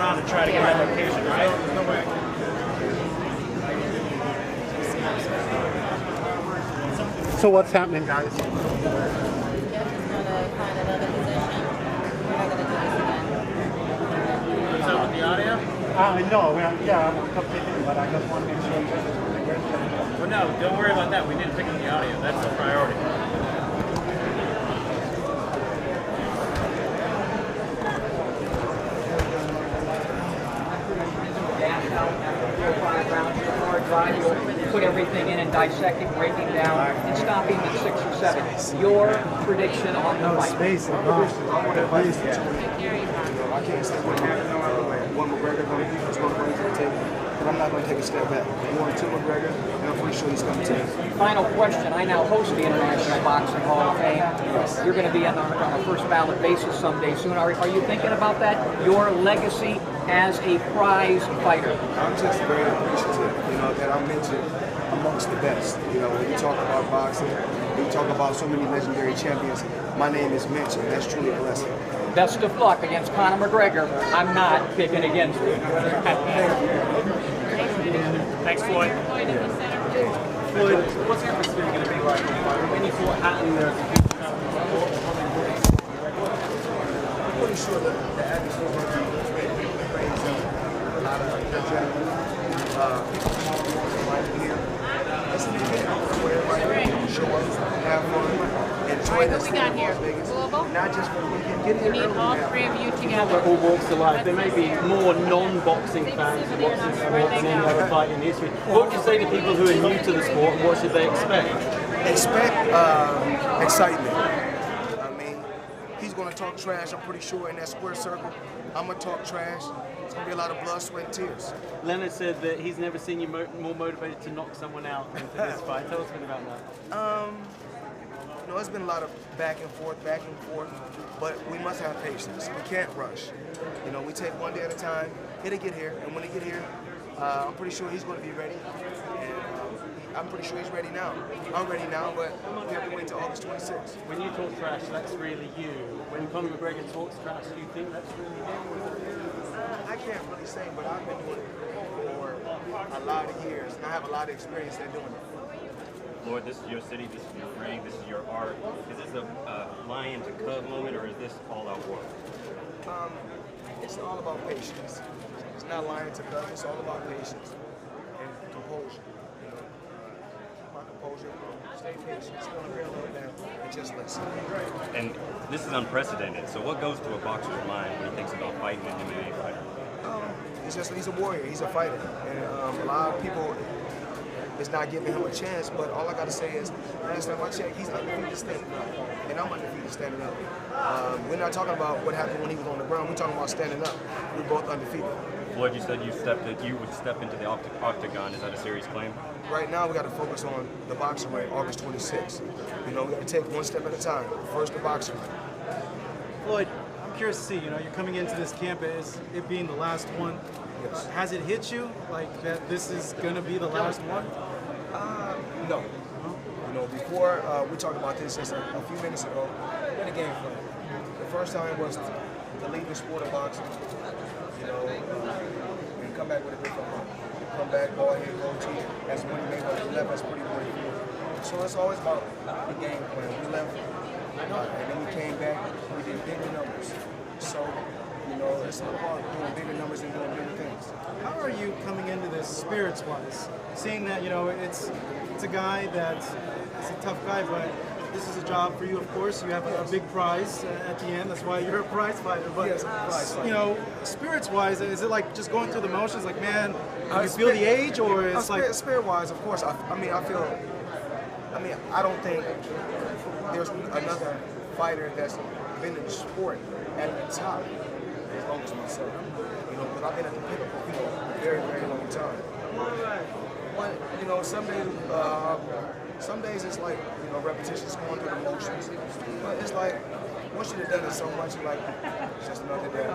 down and try to get that location, right? So what's happening, guys? What's up with the audio? No, yeah, I'm completely, but I just want to make sure. Well, no, don't worry about that. We didn't pick up the audio. That's the priority. Put everything in and dissect it, breaking down, and stopping at 6 or 7. Your prediction on the fight? I can't say what McGregor is going to bring to the table, but I'm not going to take a step back. I'm going to McGregor, and I'm pretty sure he's coming to me. Final question. I now host the International Boxing Hall of Fame. You're going to be on a first ballot basis someday soon. Are you thinking about that? Your legacy as a prize fighter? I'm just very appreciative, that I'm mentioned amongst the best. When you talk about boxing, when you talk about so many legendary champions, my name is mentioned. That's truly a blessing. Best of luck against Conor McGregor. I'm not picking against you. Thanks, Floyd. Floyd, what's the atmosphere going to be like when you fought Hatton there? I'm pretty sure that the atmosphere is going to be crazy. A lot of adrenaline. People right here. It's an event where everybody can show up, have fun, enjoy this. Who we got here? Not just for the weekend. Get We need all three of you together. All walks of life. There may be more non-boxing fans who watch this sport than any other fight in history. What would you say to people who are new to the sport, and what should they expect? Expect excitement. I mean, he's going to talk trash, I'm pretty sure, in that square circle. I'm going to talk trash. It's going to be a lot of blood, sweat, and tears. Leonard said that he's never seen you more motivated to knock someone out than for this fight. Tell us a bit about that. It's been a lot of back and forth, but we must have patience. We can't rush. We take one day at a time. It'll get here, and when it get here, I'm pretty sure he's going to be ready. And I'm pretty sure he's ready now. I'm ready now, but we have to wait till August 26th. When you talk trash, that's really you. When Conor McGregor talks trash, do you think that's really you? I can't really say, but I've been doing it for a lot of years, and I have a lot of experience at doing it. Lord, this is your city, this is your ring, this is your art. Is this a lion to cub moment, or is this all-out war? It's all about patience. It's not lion to cub, it's all about patience and composure. My composure, stay patient, slow the barrel down, and just listen. And this is unprecedented, so what goes to a boxer's mind when he thinks about fighting an MMA fighter? He's a warrior, he's a fighter, and a lot of people is not giving him a chance, but all I got to say is, last time I checked, he's undefeated standing up, and I'm undefeated standing up. We're not talking about what happened when he was on the ground, we're talking about standing up. We're both undefeated. Floyd, you said you would step into the octagon. Is that a serious claim? Right now, we got to focus on the boxing ring, August 26th. We got to take one step at a time. First, the boxing ring. Floyd, I'm curious to see, you're coming into this camp as it being the last one. Yes. Has it hit you, like, that this is going to be the last one? No. Before we talked about this just a few minutes ago, we had a game plan. The first time was to leave the sport of boxing, and come back with a different one. Come back, ball head, goatee. That's when Mayweather left. That's pretty good. So it's always about the game plan. We left, and then we came back. We did bigger numbers. So, it's all about doing bigger numbers and doing bigger things. How are you coming into this spirits-wise? Seeing that, it's a guy that's a tough guy, but this is a job for you, of course. You have a big prize at the end. That's why you're a prize fighter. But, yes, prize fighter. Spirits-wise, is it like just going through the motions? Like, man, can you feel the age, or it's like... Spirit-wise, of course. I don't think there's another fighter that's been in the sport at the top as long as myself. Because I've been at the pinnacle for a very, very long time. But, some days it's like, repetitions, going through the motions. But it's like, once you've done it so much, you're like, it's just another day.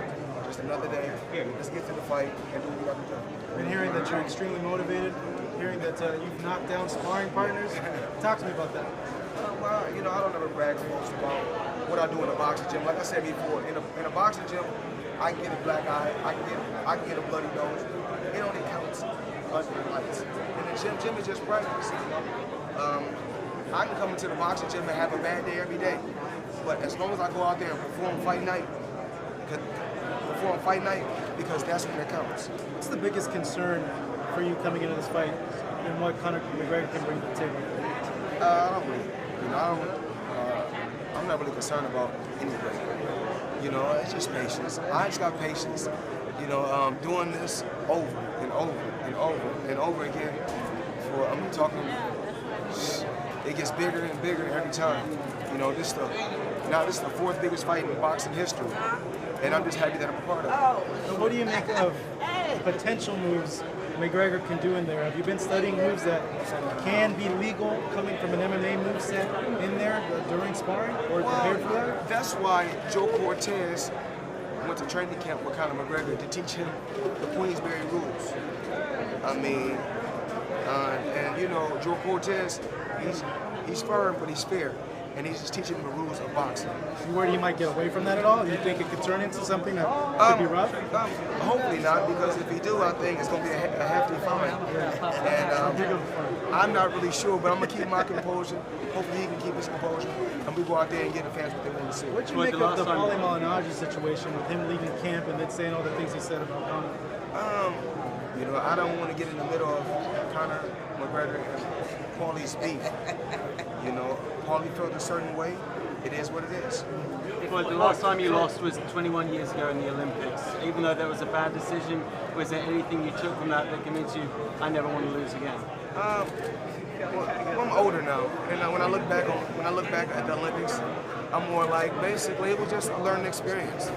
Just another day. Let's get to the fight and do what we got to do. Been hearing that you're extremely motivated, hearing that you've knocked down sparring partners. Talk to me about that. Well, I don't ever brag too much about what I do in a boxing gym. Like I said before, in a boxing gym, I can get a black eye, I can get a bloody nose. It only counts under the lights. And the gym is just practice. I can come into the boxing gym and have a bad day every day. But as long as I go out there and perform fight night, because that's when it counts. What's the biggest concern for you coming into this fight and what Conor McGregor can bring to the table? I'm not really concerned about anything. You know, it's just patience. I just got patience. You know, doing this over and over and over and over again. I'm talking. It gets bigger and bigger every time. You know, this is the fourth biggest fight in boxing history, and I'm just happy that I'm a part of it. So what do you make of potential moves McGregor can do in there? Have you been studying moves that can be legal coming from an MMA moveset in there during sparring, or prepared for that? That's why Joe Cortez went to training camp with Conor McGregor to teach him the Queensberry rules. I mean, and you know, Joe Cortez, he's firm, but he's fair. And he's just teaching him the rules of boxing. You worried he might get away from that at all? You think it could turn into something that could be rough? Hopefully not, because if he do, I think it's going to be a hefty fine. And I'm not really sure, but I'm going to keep my composure. Hopefully he can keep his composure, and we go out there and get the fans what they want to see. What do you make of the Paulie Malignaggi situation with him leaving camp and then saying all the things he said about Conor? You know, I don't want to get in the middle of Conor McGregor and Paulie's beef. You know, Paulie felt a certain way. It is what it is. Floyd, the last time you lost was 21 years ago in the Olympics. Even though that was a bad decision, was there anything you took from that convinced you, I never want to lose again? Well, I'm older now, and when I look back at the Olympics, I'm more like, basically it was just a learning experience.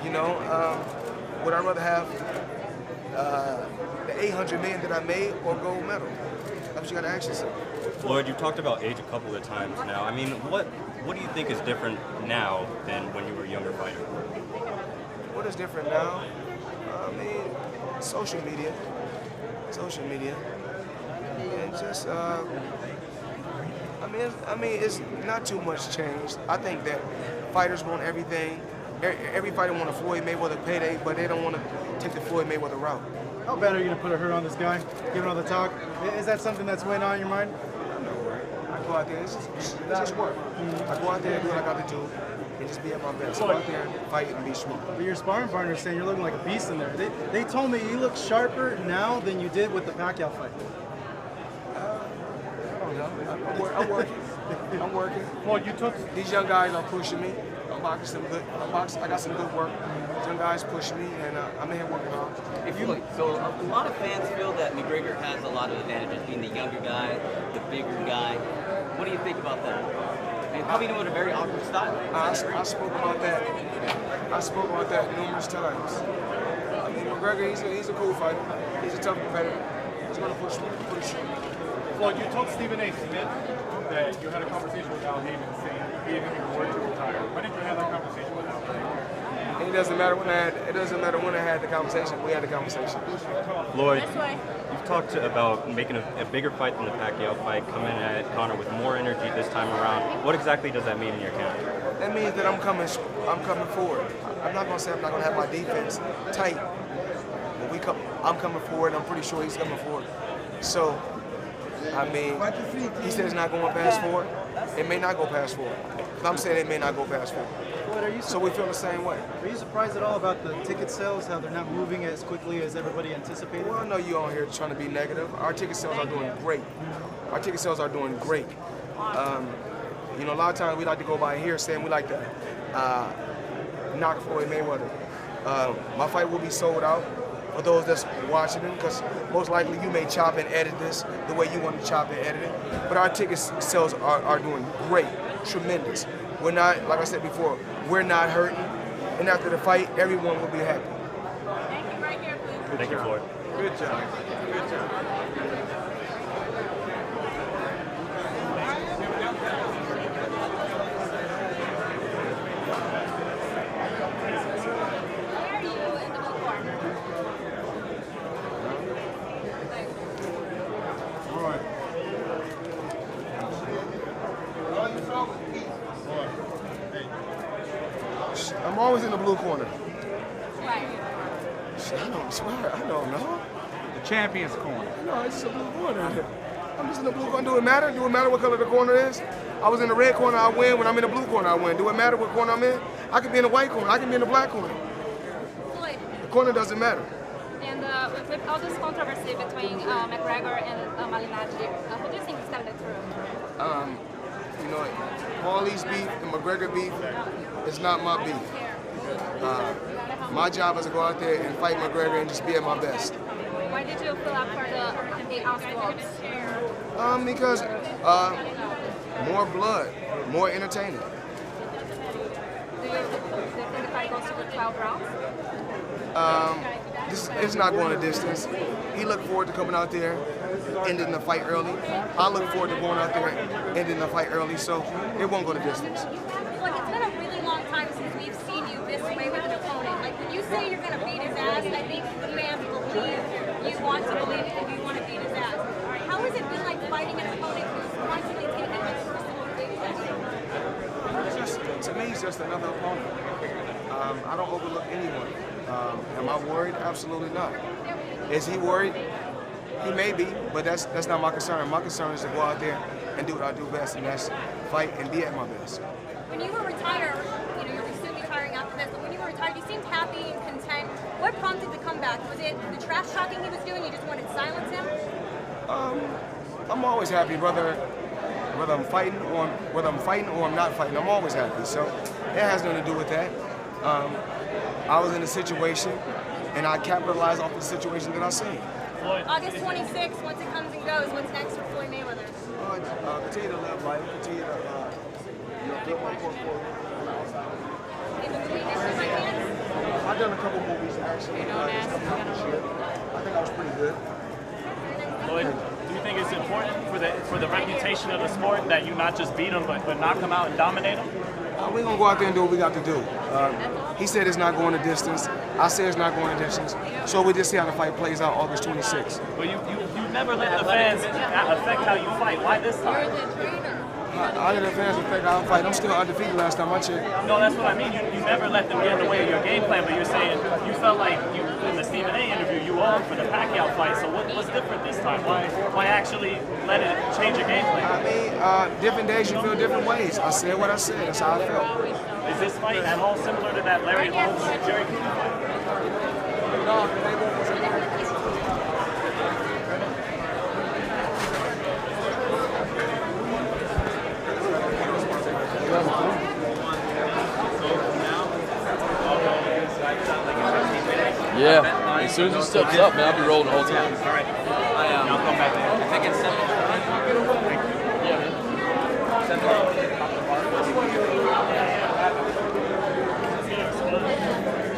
You know, would I rather have the 800 million that I made or gold medal? That's what you got to ask yourself. Lloyd, you've talked about age a couple of times now. I mean, what do you think is different now than when you were a younger fighter? What is different now? I mean, social media, and just I mean, it's not too much changed. I think that fighters want everything. Every fighter want a Floyd Mayweather payday, but they don't want to take the Floyd Mayweather route. How bad are you going to put a hurt on this guy, given all the talk? Is that something that's weighing on your mind? I go out there, it's just work. I go out there and do what I got to do and just be at my best. Go out there and fight and be smart. But your sparring partner is saying you're looking like a beast in there. They told me you look sharper now than you did with the Pacquiao fight. I don't know. I'm working. I'm working. Well, you took these young guys are pushing me. I'm boxing some good. I got some good work. Some guys pushing me, and I'm in here working hard. So a lot of fans feel that McGregor has a lot of advantages, being the younger guy, the bigger guy. What do you think about that? And coming in with a very awkward style. I spoke about that. I spoke about that numerous times. I mean, McGregor, he's a cool fighter. He's a tough competitor. He's going to push me. Floyd, you told Stephen A. Smith that you had a conversation with Al Heyman saying he gave him your word to retire. When did you have that conversation with Al Heyman? It doesn't matter when I had the conversation. We had the conversation. Lloyd, you've talked about making a bigger fight than the Pacquiao fight, coming at Conor with more energy this time around. What exactly does that mean in your camp? That means that I'm coming forward. I'm not going to say I'm not going to have my defense tight. But I'm coming forward. I'm pretty sure he's coming forward. So, I mean, he said it's not going past 4. It may not go past 4. I'm saying it may not go past 4. So we feel the same way. Are you surprised at all about the ticket sales, how they're not moving as quickly as everybody anticipated? Well, I know you on here trying to be negative. Our ticket sales are doing great. Our ticket sales are doing great. You know, a lot of times we like to go by here saying we like to knock Floyd Mayweather. My fight will be sold out for those that's watching it, because most likely you may chop and edit this the way you want to chop and edit it. But our ticket sales are doing great, tremendous. We're not, like I said before, we're not hurting. And after the fight, everyone will be happy. Thank you right here, please. Thank you, Floyd. Good job. Good job. I'm always in the blue corner. I don't know. The champion's corner. No, it's just a blue corner. I'm just in the blue corner. Do it matter? Do it matter what color the corner is? I was in the red corner, I win. When I'm in the blue corner, I win. Do it matter what corner I'm in? I can be in the white corner. I can be in the black corner. Floyd. The corner doesn't matter. And with all this controversy between McGregor and Malignaggi, who do you think is telling the truth? You know, Paulie's beef and McGregor beef is not my beef. My job is to go out there and fight McGregor and just be at my best. Why did you fill up for the 8 ounce gloves? Because more blood, more entertaining. Do you think the fight goes to 12 rounds? It's not going a distance. He looked forward to coming out there, ending the fight early. I look forward to going out there, ending the fight early, so it won't go the distance. Look, it's been a really long time since we've seen you this way with an opponent. Like, when you say you're going to beat his ass, I think the fans believe you want to believe it and you want to beat his ass. All right, how has it been like fighting an opponent who's constantly taking like personal things? To me, he's just another opponent. I don't overlook anyone. Am I worried? Absolutely not. Is he worried? He may be, but that's not my concern. My concern is to go out there and do what I do best, and that's fight and be at my best. When you were retired, you know, you're soon retiring after this, but when you were retired, you seemed happy and content. What prompted the comeback? Was it the trash talking he was doing? You just wanted to silence him? I'm always happy, whether I'm fighting or I'm not fighting. I'm always happy. So it has nothing to do with that. I was in a situation, and I capitalized off the situation that I seen. August 26th, once it comes and goes, what's next for Floyd Mayweather? Continue to live life, continue to build my portfolio. I've done a couple movies actually. I think I was pretty good. Floyd, do you think it's important for the reputation of the sport that you not just beat him, but knock him out and dominate him? We're going to go out there and do what we got to do. He said it's not going a distance. I said it's not going a distance. So we just see how the fight plays out August 26th. But you never let the fans affect how you fight. Why this time? I let the fans affect how I fight. I'm still undefeated last time I checked. No, that's what I mean. You never let them get in the way of your game plan, but you're saying you felt like in the Stephen A interview, you won for the Pacquiao fight. So what's different this time? Why actually let it change your game plan? I mean, different days you feel different ways. I said what I said. That's how I felt. Is this fight at all similar to that Larry Holmes and Jerry Cooper fight? No, they both was Yeah, as soon as he steps up, man, I'll be rolling the whole time. All right. I'll come back there. I think it's 7. Yeah, man. 7.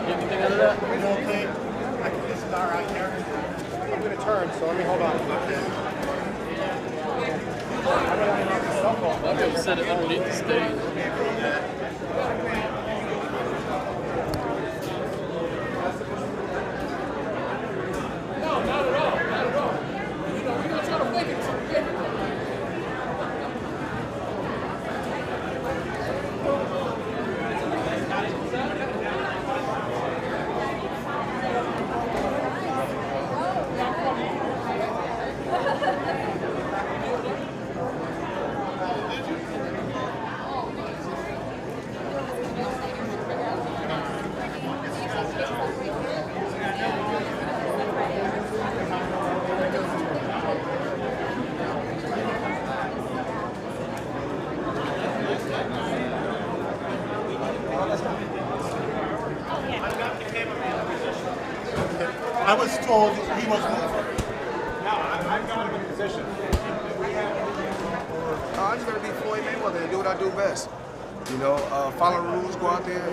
Get anything out of that? Okay. I think this is all right here. I'm going to turn, so let me hold on. I'll be able to set it underneath the stage. I was told he was moving. No, I've got him in position. I just got to be Floyd Mayweather and do what I do best. You know, follow the rules, go out there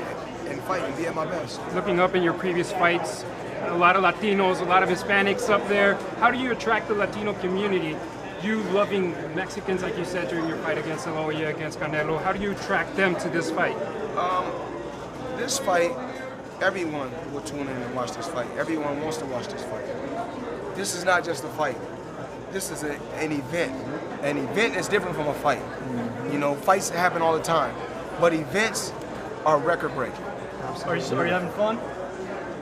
and fight and be at my best. Looking up in your previous fights, a lot of Latinos, a lot of Hispanics up there. How do you attract the Latino community? You loving Mexicans, like you said during your fight against Eloya, against Canelo, how do you attract them to this fight? This fight, everyone will tune in and watch this fight. Everyone wants to watch this fight. This is not just a fight. This is an event. An event is different from a fight. You know, fights happen all the time, but events are record-breaking. Are you having fun?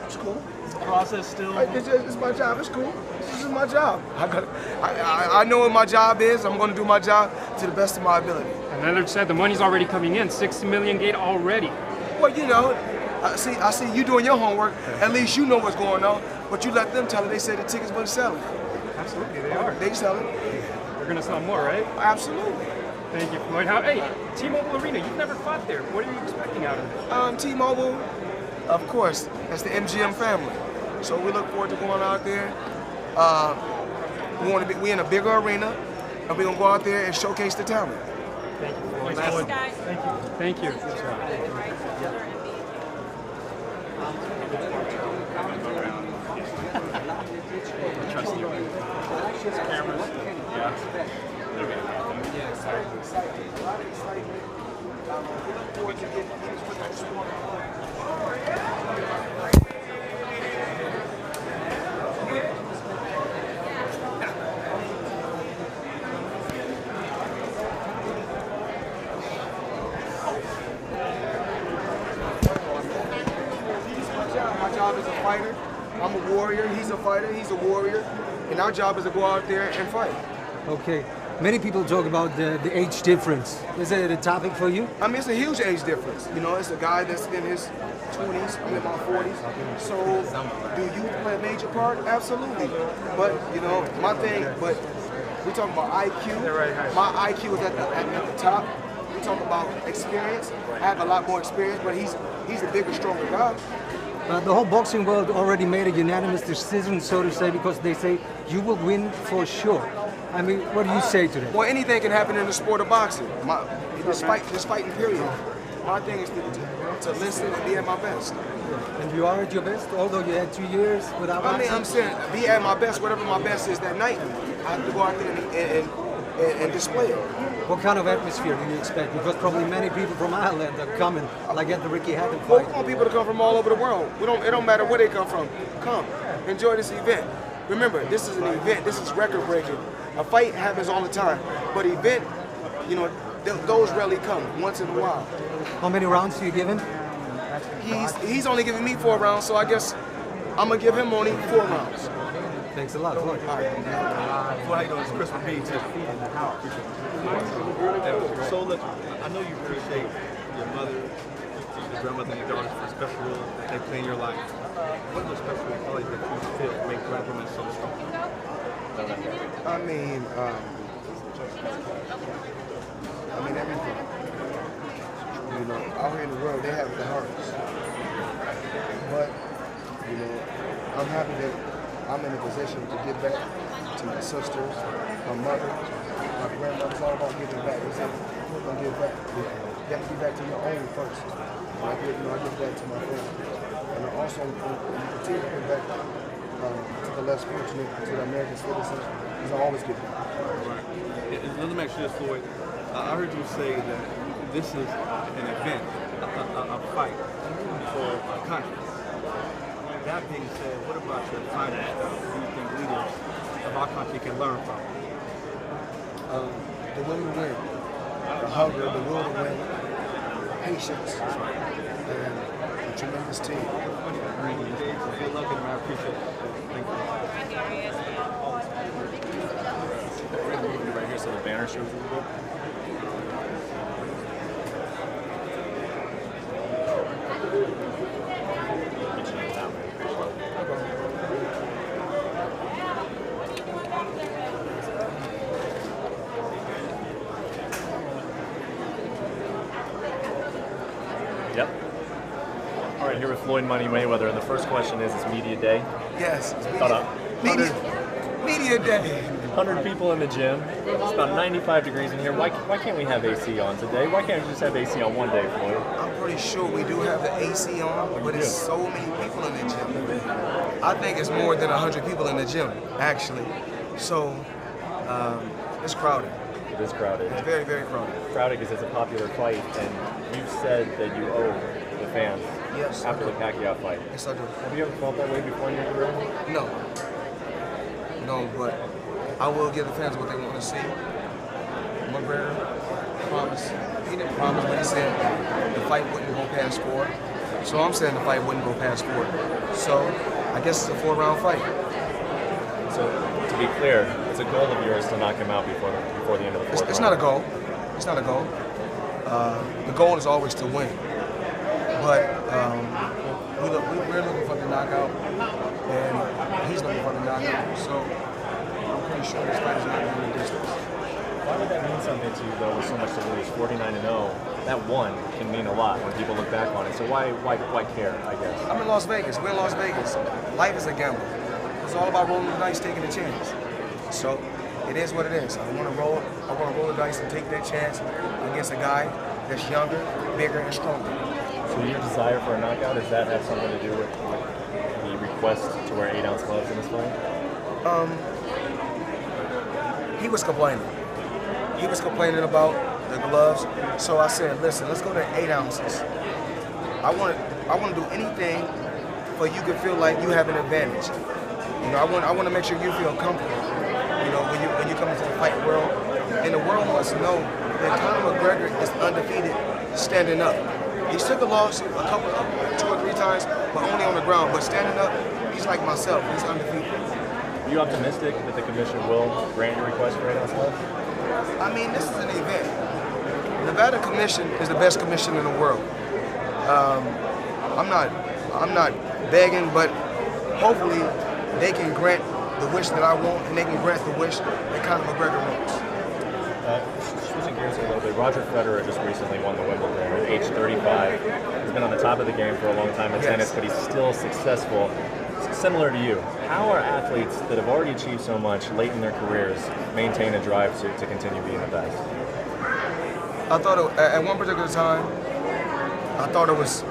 It's cool. process still? It's my job. It's cool. This is my job. I know what my job is. I'm going to do my job to the best of my ability. And Leonard said the money's already coming in, $60 million gate already. Well, you know, I see you doing your homework. At least you know what's going on. But you let them tell it. They say the tickets weren't selling. Absolutely, they are. They sell it. They're going to sell more, right? Absolutely. Thank you, Floyd. Hey, T-Mobile Arena, you've never fought there. What are you expecting out of it? T-Mobile, of course, that's the MGM family. So we look forward to going out there. We in a bigger arena, and we're going to go out there and showcase the talent. Thank you, Floyd. Thanks, guys. Thank you. Trust you. Cameras. Yeah. My job is a fighter. I'm a warrior. He's a fighter. He's a warrior. And our job is to go out there and fight. Okay. Many people talk about the age difference. Is it a topic for you? I mean, it's a huge age difference. You know, it's a guy that's in his 20s, I'm in my 40s. So, do youth play a major part? Absolutely. But, you know, my thing, but we talk about IQ. My IQ is at the top. We talk about experience. I have a lot more experience, but he's a bigger, stronger guy. The whole boxing world already made a unanimous decision, so to say, because they say you will win for sure. I mean, what do you say to that? Well, anything can happen in the sport of boxing. This fighting period. My thing is to listen and be at my best. And you are at your best, although you had 2 years without boxing? I mean, I'm saying be at my best, whatever my best is that night. I have to go out there and display it. What kind of atmosphere do you expect? Because probably many people from Ireland are coming, like at the Ricky Hatton fight. Well, we want people to come from all over the world. It don't matter where they come from. Come, enjoy this event. Remember, this is an event. This is record breaking. A fight happens all the time, but event, you know, those rarely come once in a while. How many rounds do you give him? He's only giving me 4 rounds, so I guess I'm gonna give him only 4 rounds. Thanks a lot. Floyd. All right. How you doing? It's Chris with BT. So look, I know you appreciate your mother, your grandmother, and your daughters for the special role that they play in your life. What are the special qualities that you feel make black women so strong? I mean everything. You know, out here in the world, they have the hardest. But, you know, I'm happy that I'm in a position to give back to my sisters, my mother, my grandmother. It's all about giving back. It's gonna give back. You have to give back to your own first. And I give back to my family. And I also continue to give back to the less fortunate, to the American citizens, because I always give back. Right. Let me make sure this, Floyd. I heard you say that this is an event, a fight for a country. That being said, what about your fighting style? Do you think leaders of our country can learn from? The will to win, the hunger, the will to win, patience, and a tremendous team. Good luck, and I appreciate it. Thank you. Right here, so the banner shows a little bit. Yep. All right, here with Floyd Money Mayweather, and the first question is media day? Yes. Media day. 100 people in the gym. It's about 95 degrees in here. Why can't we have AC on today? Why can't we just have AC on one day, Floyd? I'm pretty sure we do have the AC on, but it's so many people in the gym. I think it's more than 100 people in the gym, actually. So, it's crowded. It is crowded. It's very, very crowded. Crowded because it's a popular fight, and you said that you owe the fans after the Pacquiao fight. Yes, I do. Have you ever felt that way before in your career? No. No, but I will give the fans what they want to see. McGregor promised. He didn't promise, but he said the fight wouldn't go past 4. So I'm saying the fight wouldn't go past 4. So I guess it's a 4-round fight. So, to be clear, it's a goal of yours to knock him out before the end of the fourth round. It's not a goal. It's not a goal. The goal is always to win. But we're looking for the knockout, and he's looking for the knockout. So I'm pretty sure this fight is not going to be distance. Why would that mean something to you, though, with so much to lose? 49-0, that one can mean a lot when people look back on it. So why care, I guess? I'm in Las Vegas. We're in Las Vegas. Life is a gamble. It's all about rolling the dice, taking a chance. So it is what it is. I want to roll the dice and take that chance against a guy that's younger, bigger, and stronger. So your desire for a knockout, does that have something to do with the request to wear 8-ounce gloves in this fight? He was complaining. He was complaining about the gloves. So I said, listen, let's go to 8 ounces. I want to do anything for you to feel like you have an advantage. You know, I want to make sure you feel comfortable. You know, when you come into the fight world, and the world must know that Conor McGregor is undefeated standing up. He took a loss a couple, 2 or 3 times, but only on the ground. But standing up, he's like myself. He's undefeated. Are you optimistic that the commission will grant your request for 8-ounce gloves? I mean, this is an event. Nevada Commission is the best commission in the world. I'm not begging, but hopefully they can grant the wish that I want, and they can grant the wish that Conor McGregor wants. Switching gears a little bit, Roger Federer just recently won the Wimbledon at age 35. He's been on the top of the game for a long time in tennis, but he's still successful. Similar to you, how are athletes that have already achieved so much late in their careers maintain a drive to continue being the best? I thought at one particular time, I thought it was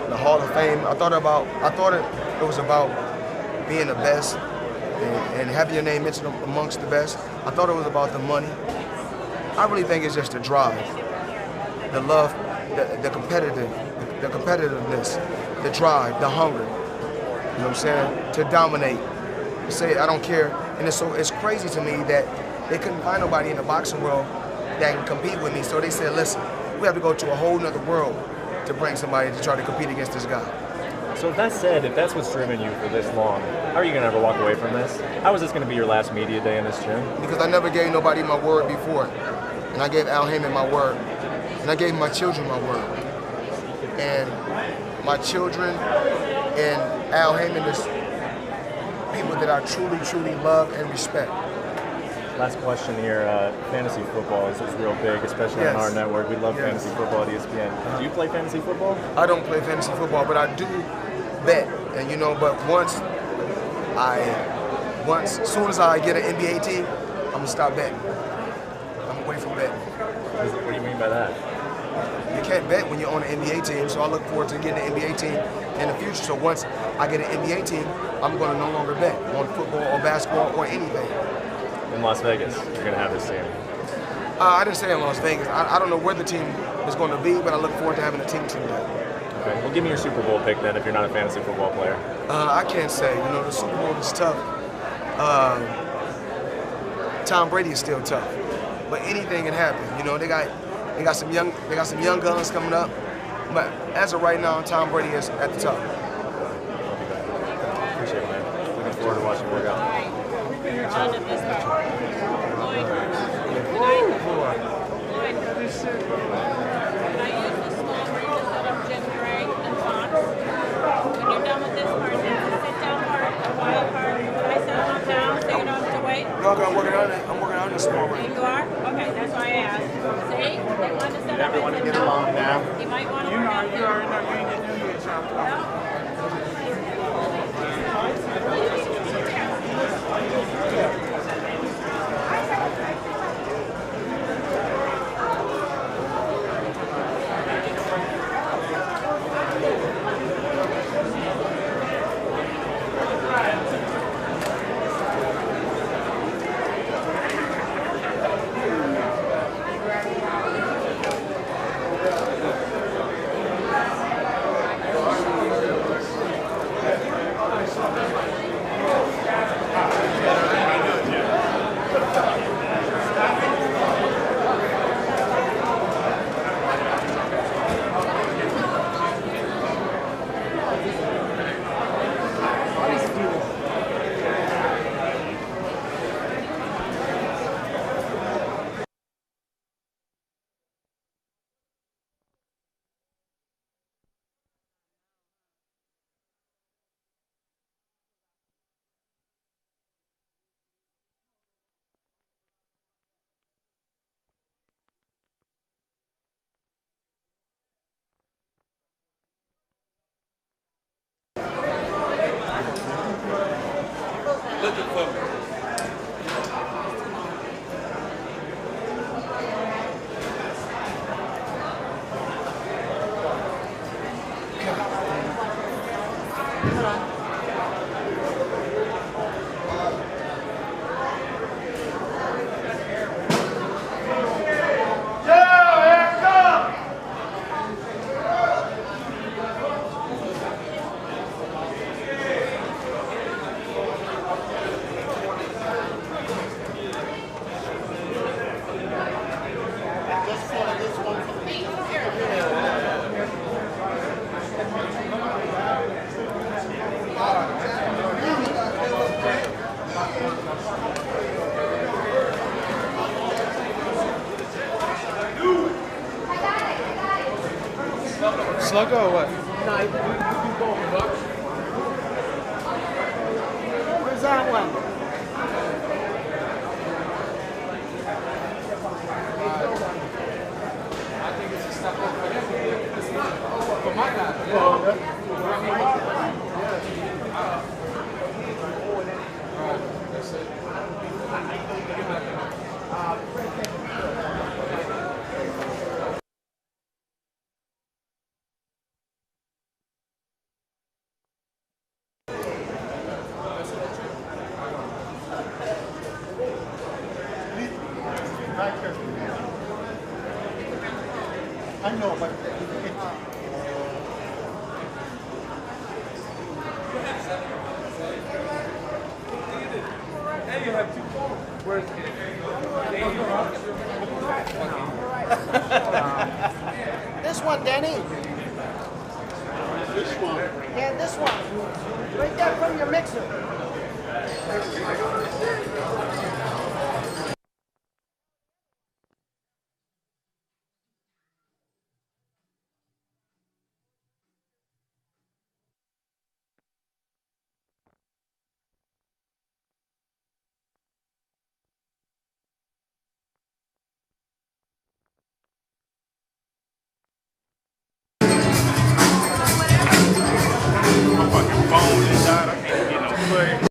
the Hall of Fame. I thought it was about being the best and having your name mentioned amongst the best. I thought it was about the money. I really think it's just the drive, the love, the competitiveness, the drive, the hunger. You know what I'm saying? To dominate, to say I don't care. And it's crazy to me that they couldn't find nobody in the boxing world that can compete with me. So they said, listen, we have to go to a whole nother world to bring somebody to try to compete against this guy. So if that's said, if that's what's driven you for this long, how are you gonna ever walk away from this? How is this gonna be your last media day in this gym? Because I never gave nobody my word before. And I gave Al Heyman my word. And I gave my children my word. And my children and Al Heyman is people that I truly, truly love and respect. Last question here. Fantasy football is real big, especially on our network. We love fantasy football at ESPN. Do you play fantasy football? I don't play fantasy football, but I do bet. And you know, but as soon as I get an NBA team, I'm gonna stop betting. I'm away from betting. What do you mean by that? You can't bet when you're on an NBA team, so I look forward to getting an NBA team in the future. So once I get an NBA team, I'm going to no longer bet on football or basketball or anything. In Las Vegas, you're going to have this team. I didn't say in Las Vegas. I don't know where the team is going to be, but I look forward to having a team there. Okay, well, give me your Super Bowl pick then if you're not a fantasy football player. I can't say. You know, the Super Bowl is tough. Tom Brady is still tough, but anything can happen. You know, they got some young guns coming up, but as of right now, Tom Brady is at the top. Appreciate it, man. Looking forward to watching you work out. No, I'm working on it. I'm working on this small ring. You are? Okay, that's why I asked. See? They want to set up. Everyone get along now. You might want to You work out already know you ain't getting new year shop. looking for me. Slugger or what? Where's that one? I think it's a step up for him. For my guy. That's it. I know, but Now you have two phones. Where's This one, Danny. this one. Yeah, this one. Right there from your mixer. My fucking phone just died. I can't get no play.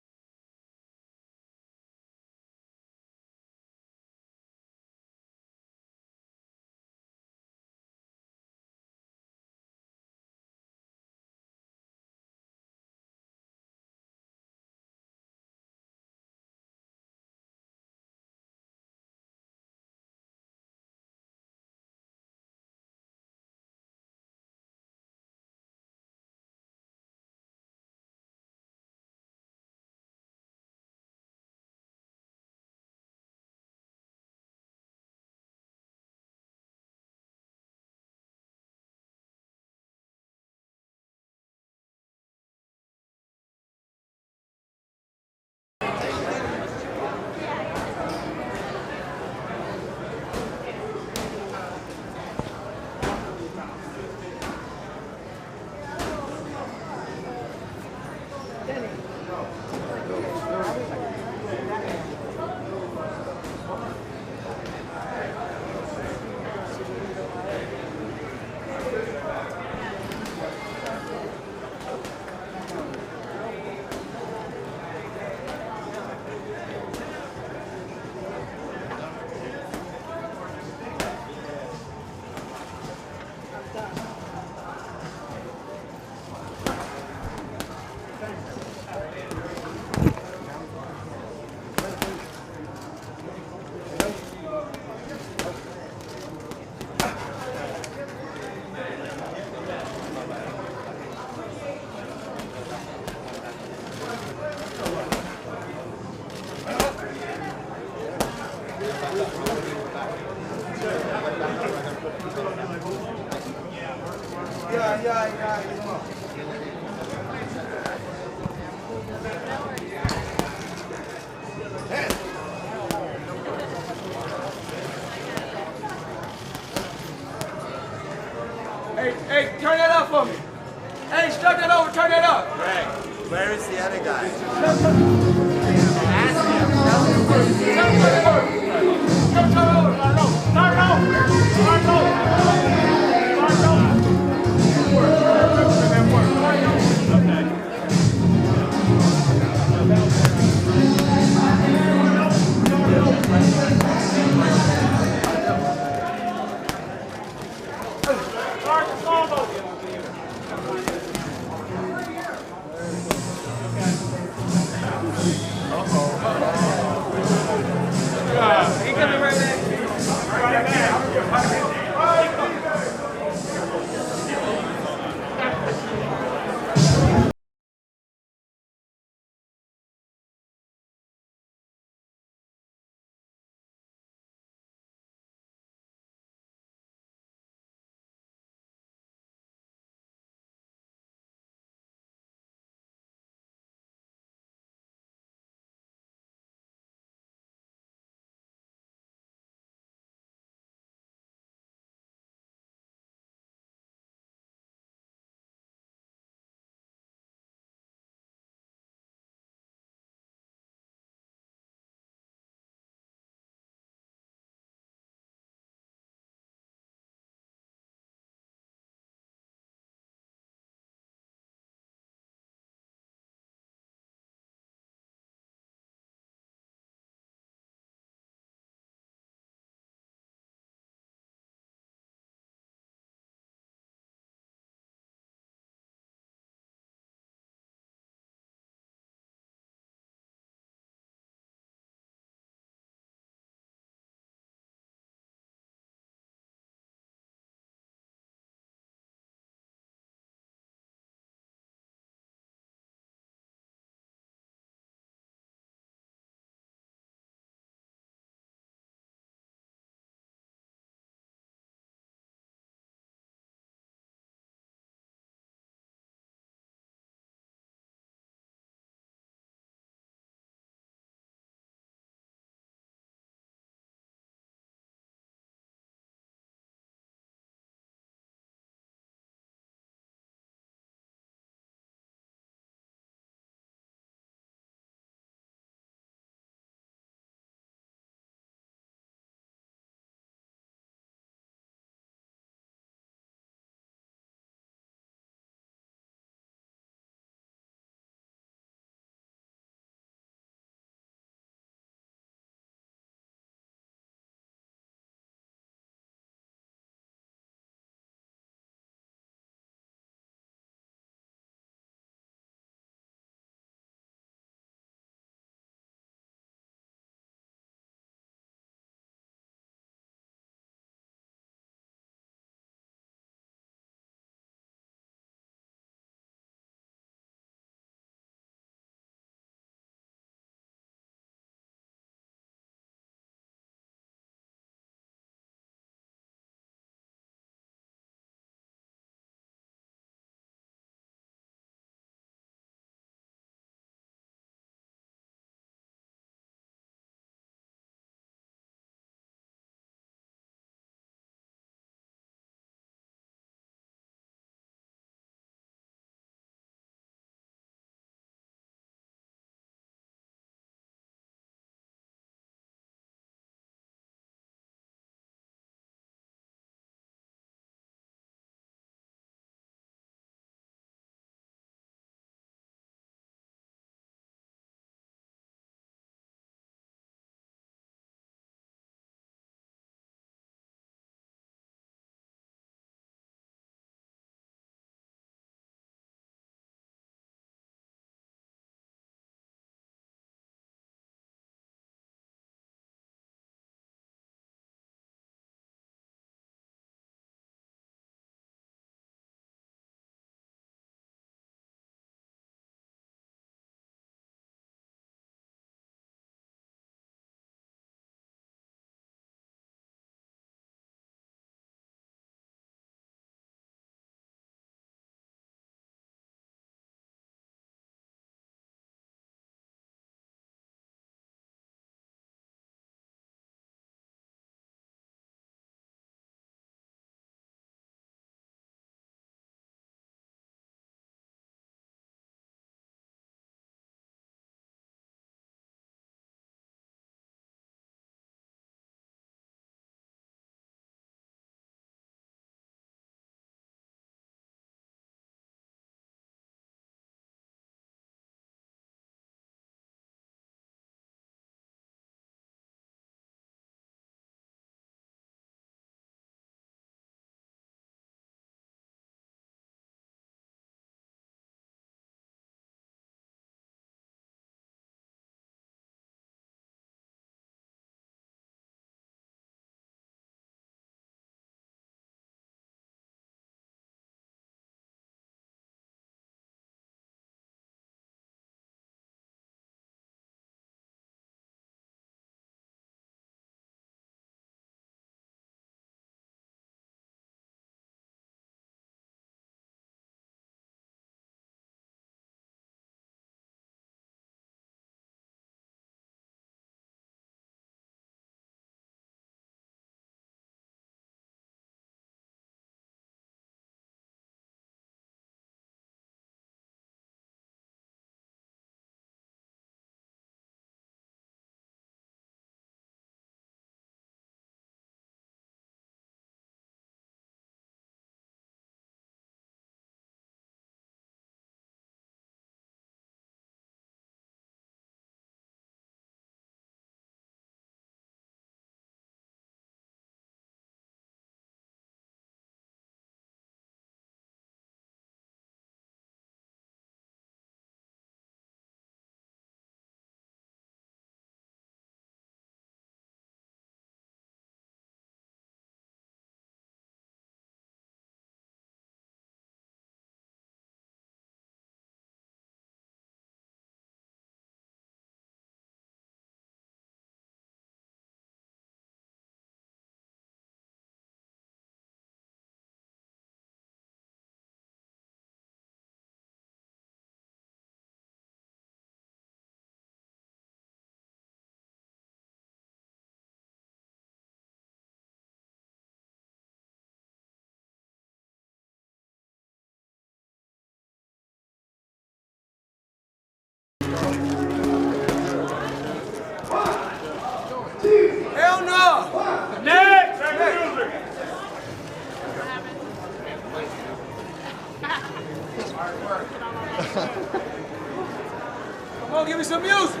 give me some music.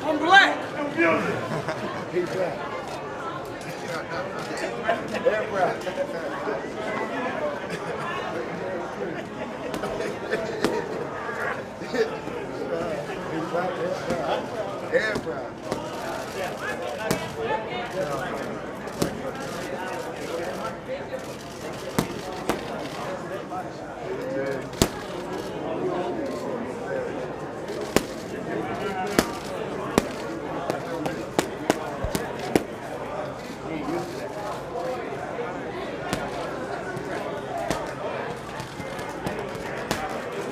I'm black. He's black.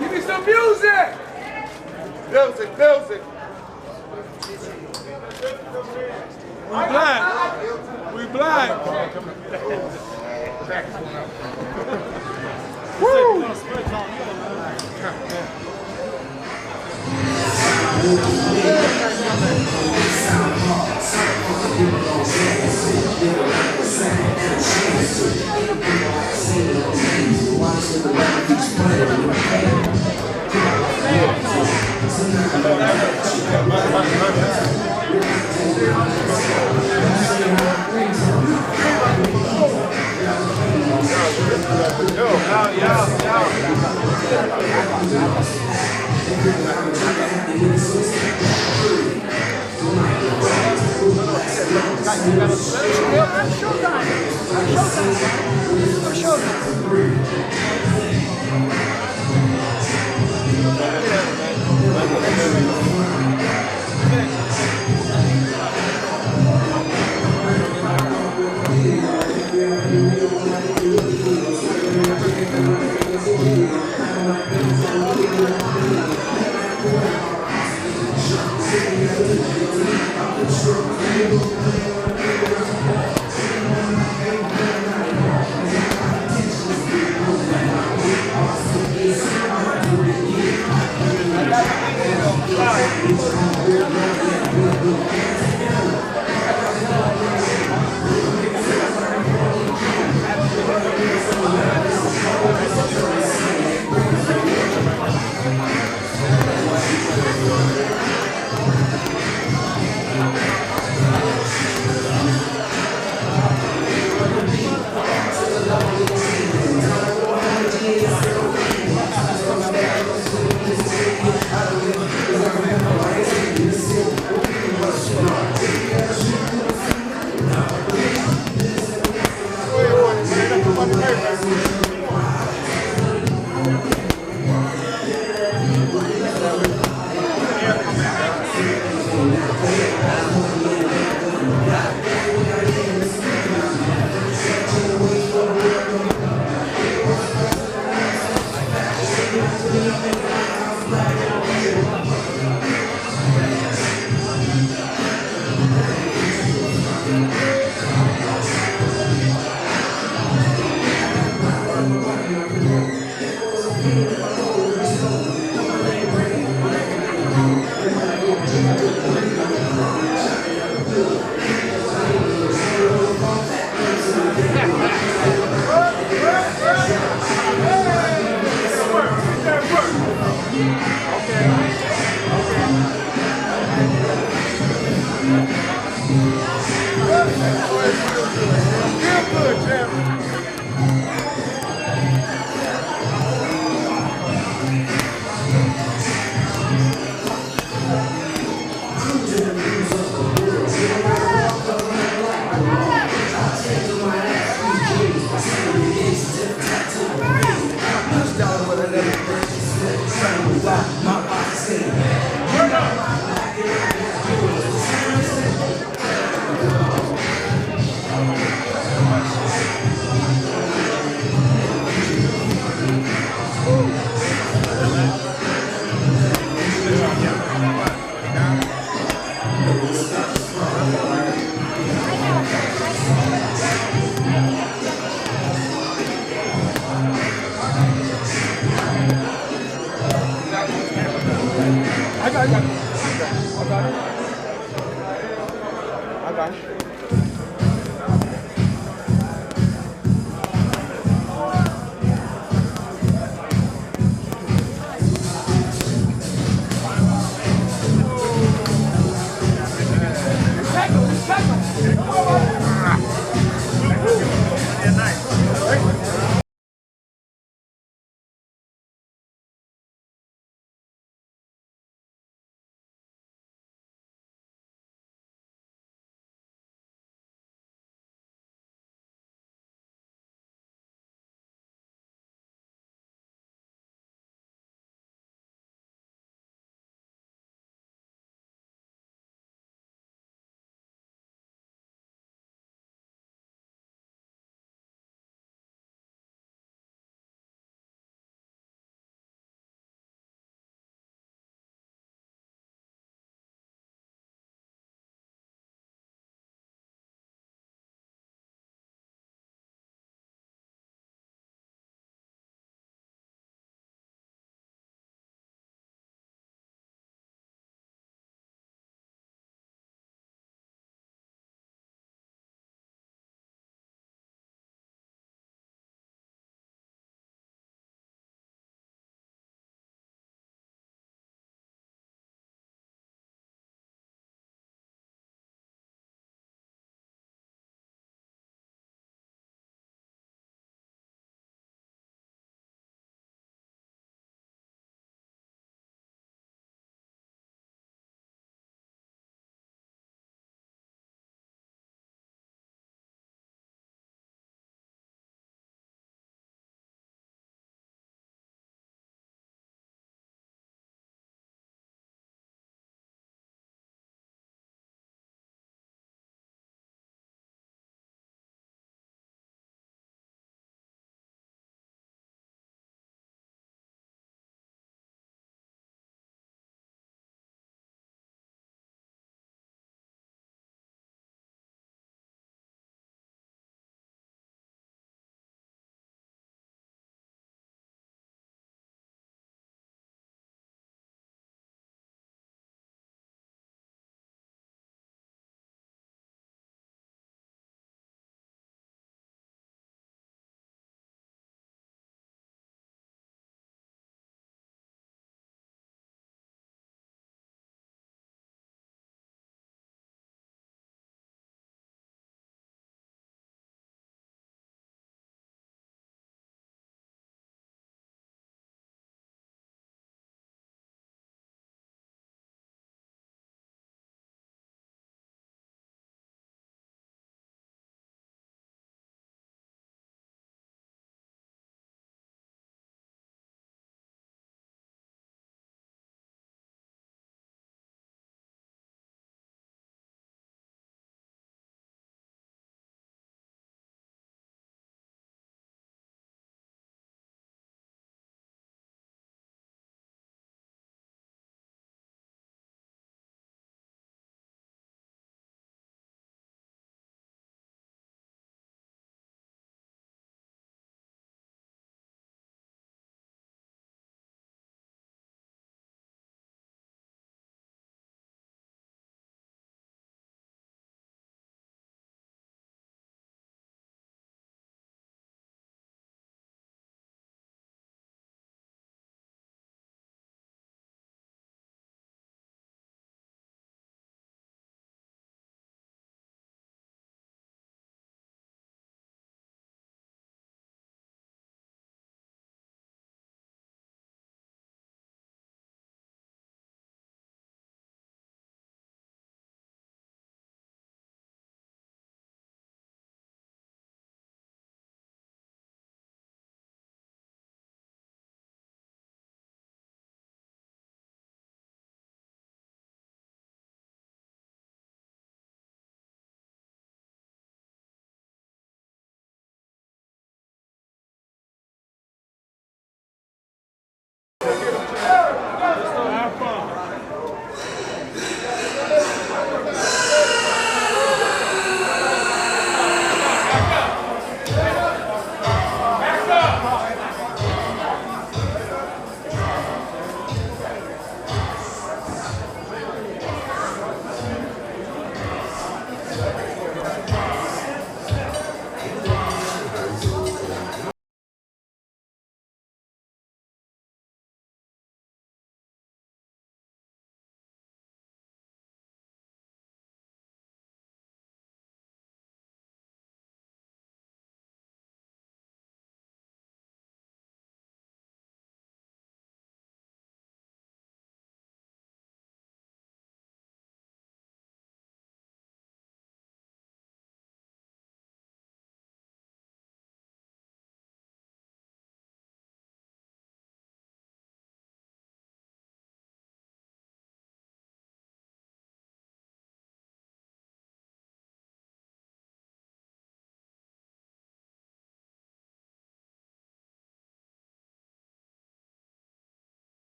Give me some music. Music, music. We black. We black. Woo!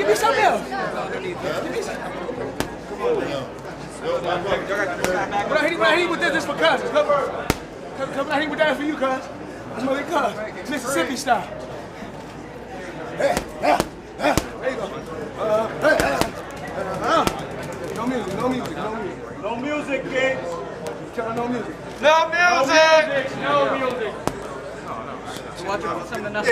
me something else. Give me something. When I hit with this for cousins. Come when I hit with that for you, cuz. That's what they cuz. Mississippi style. Hey, there you go. No music, no music, no music. No music, kids. Tell no music. No music. No music. Watch out for something else.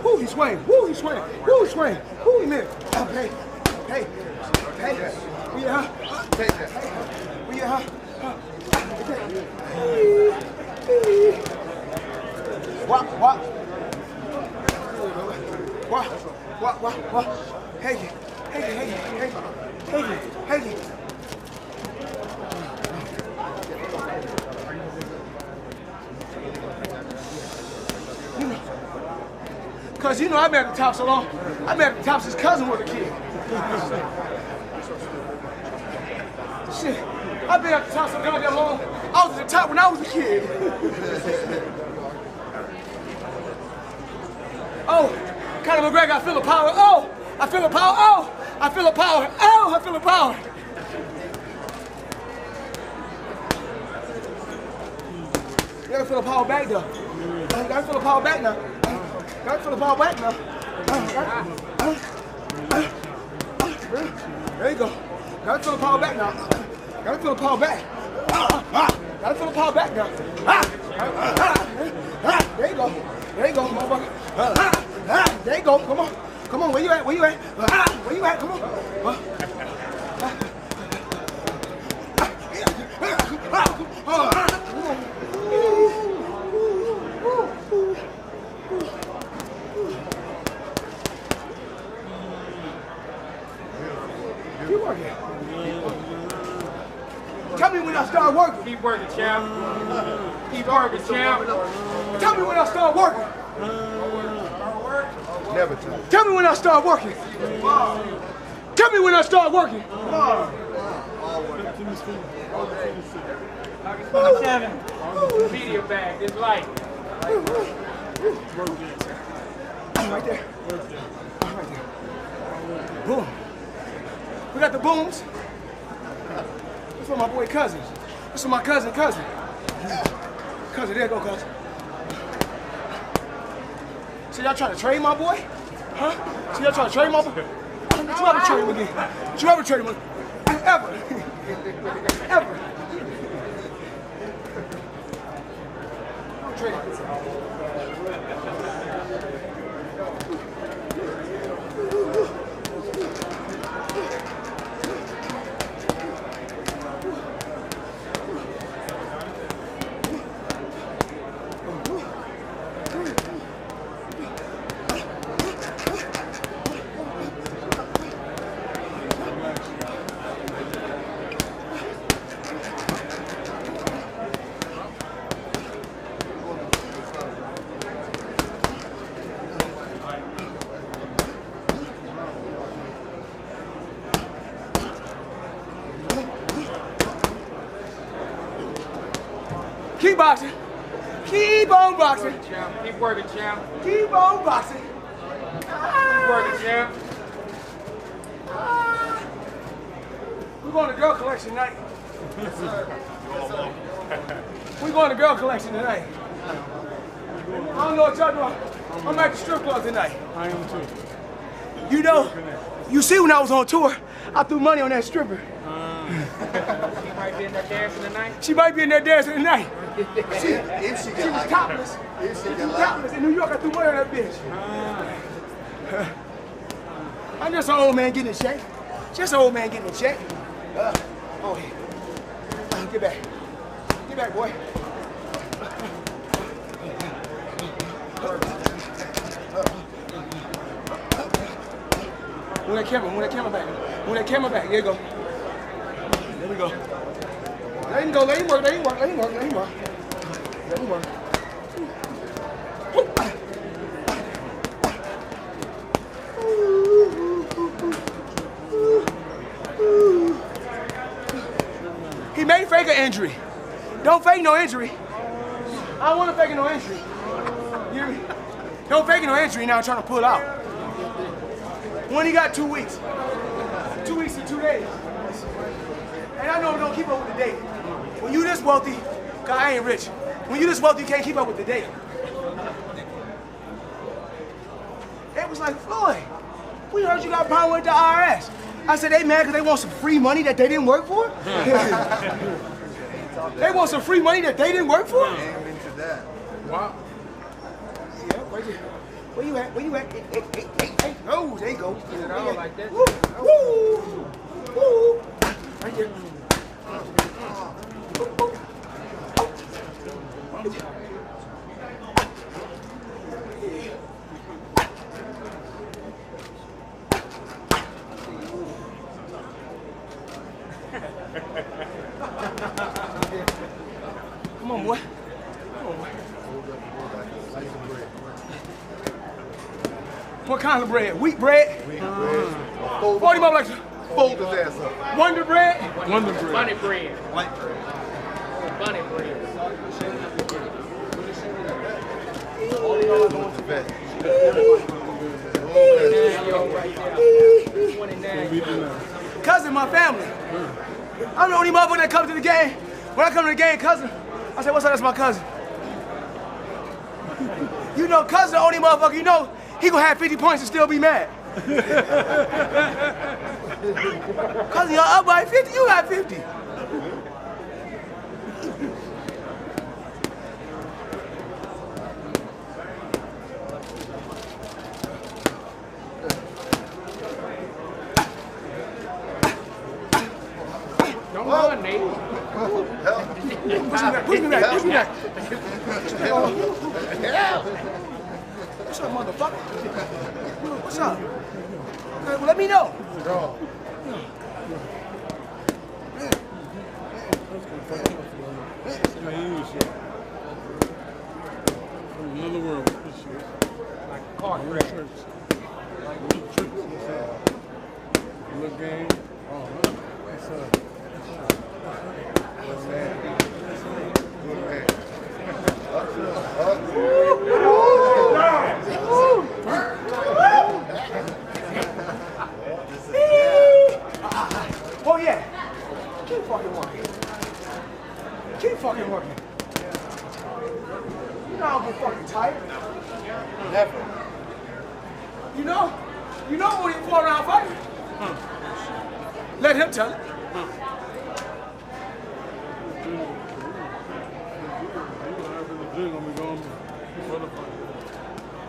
Woo, he's swaying. Woo, he's swaying. Woo, he's swaying. Woo, he missed. Hey. Yeah. Take that. Yeah. What? Hey. Cause you know I've been at the top so long. I've been at the top since cousin was a kid. Shit, I've been at the top so goddamn long. I was at the top when I was a kid. Oh, Conor McGregor, I feel the power. Oh, I feel the power. Oh, I feel the power. Oh, I feel the power. You gotta feel the power back though. You gotta feel the power back now. Gotta feel the power back now. There you go. Gotta feel the power back now. Gotta feel the power back. Gotta feel the power back now. There you go. There you go, motherfucker. There you go. Come on. Come on. Where you at? Where you at? Where you at? Come on. Keep working. Tell me when I start working. Keep working, champ. Keep working, champ. Tell me when I start working. Never tell. Tell me when I start working. Tell me when I start working. 7. Media bag, this light. Right there. Boom. We got the booms. That's for my boy cousins. That's for my cousin. Cousin, there you go, cousin. See y'all trying to trade my boy? Huh? See y'all trying to trade my boy? Don't you ever trade him again? Don't you ever trade him again? Ever. Ever. Don't trade him. Keep boxing. Keep on boxing. Keep working, champ. Keep on boxing. Keep working, champ. We're going to girl collection tonight. We're going to girl collection tonight. I don't know what y'all doing. I'm at the strip club tonight. I am too. You know, you see when I was on tour, I threw money on that stripper. She might be in there dancing tonight. She might be in there dancing tonight. If she was topless. She was topless. In New York, I threw money on that bitch. I'm just an old man getting in shape. Just an old man getting in shape. Oh, yeah. Get back. Get back, boy. Move that camera back. Move that camera back. There you go. There we go. Let him go. Let him work. Let him work. Let him work. Let him work. Let him work. He may fake an injury. Don't fake no injury. I don't want to fake no injury. hear me? Don't fake no injury now trying to pull out. When he got 2 weeks. 2 weeks and 2 days. And I know we don't keep up with the date. When you this wealthy, God, I ain't rich. When you this wealthy, you can't keep up with the date. It was like, Floyd, we heard you got a problem with the IRS. I said, they mad because they want some free money that they didn't work for? They want some free money that they didn't work for? Amen to that. Wow. Yeah, where you at? Where you at? Hey. Oh, there you go. Is it all like that? Woo, woo, woo. Right there. Come on, boy. Come on, boy. What kind of bread? Wheat bread? Wheat bread. Fold him up like fold his ass up. Wonder bread? Wonder bread. Bunny bread. White bread. Bunny bread. Cousin, my family. I'm the only motherfucker that comes to the game. When I come to the game, cousin, I say, what's up, that's my cousin. You know, cousin the only motherfucker you know, he gonna have 50 points and still be mad. Cousin, you're up by 50, you got 50. Don't run, Nate. Push me back. What's up, motherfucker? What's up? Okay, well, let me know. Another world. Like a car Like look game. Oh, what's up? Good man. Good man. Oh yeah. Keep fucking working. Keep fucking working. You know I don't get fucking tired. Never. You know when you 4-round fight. Let him tell it.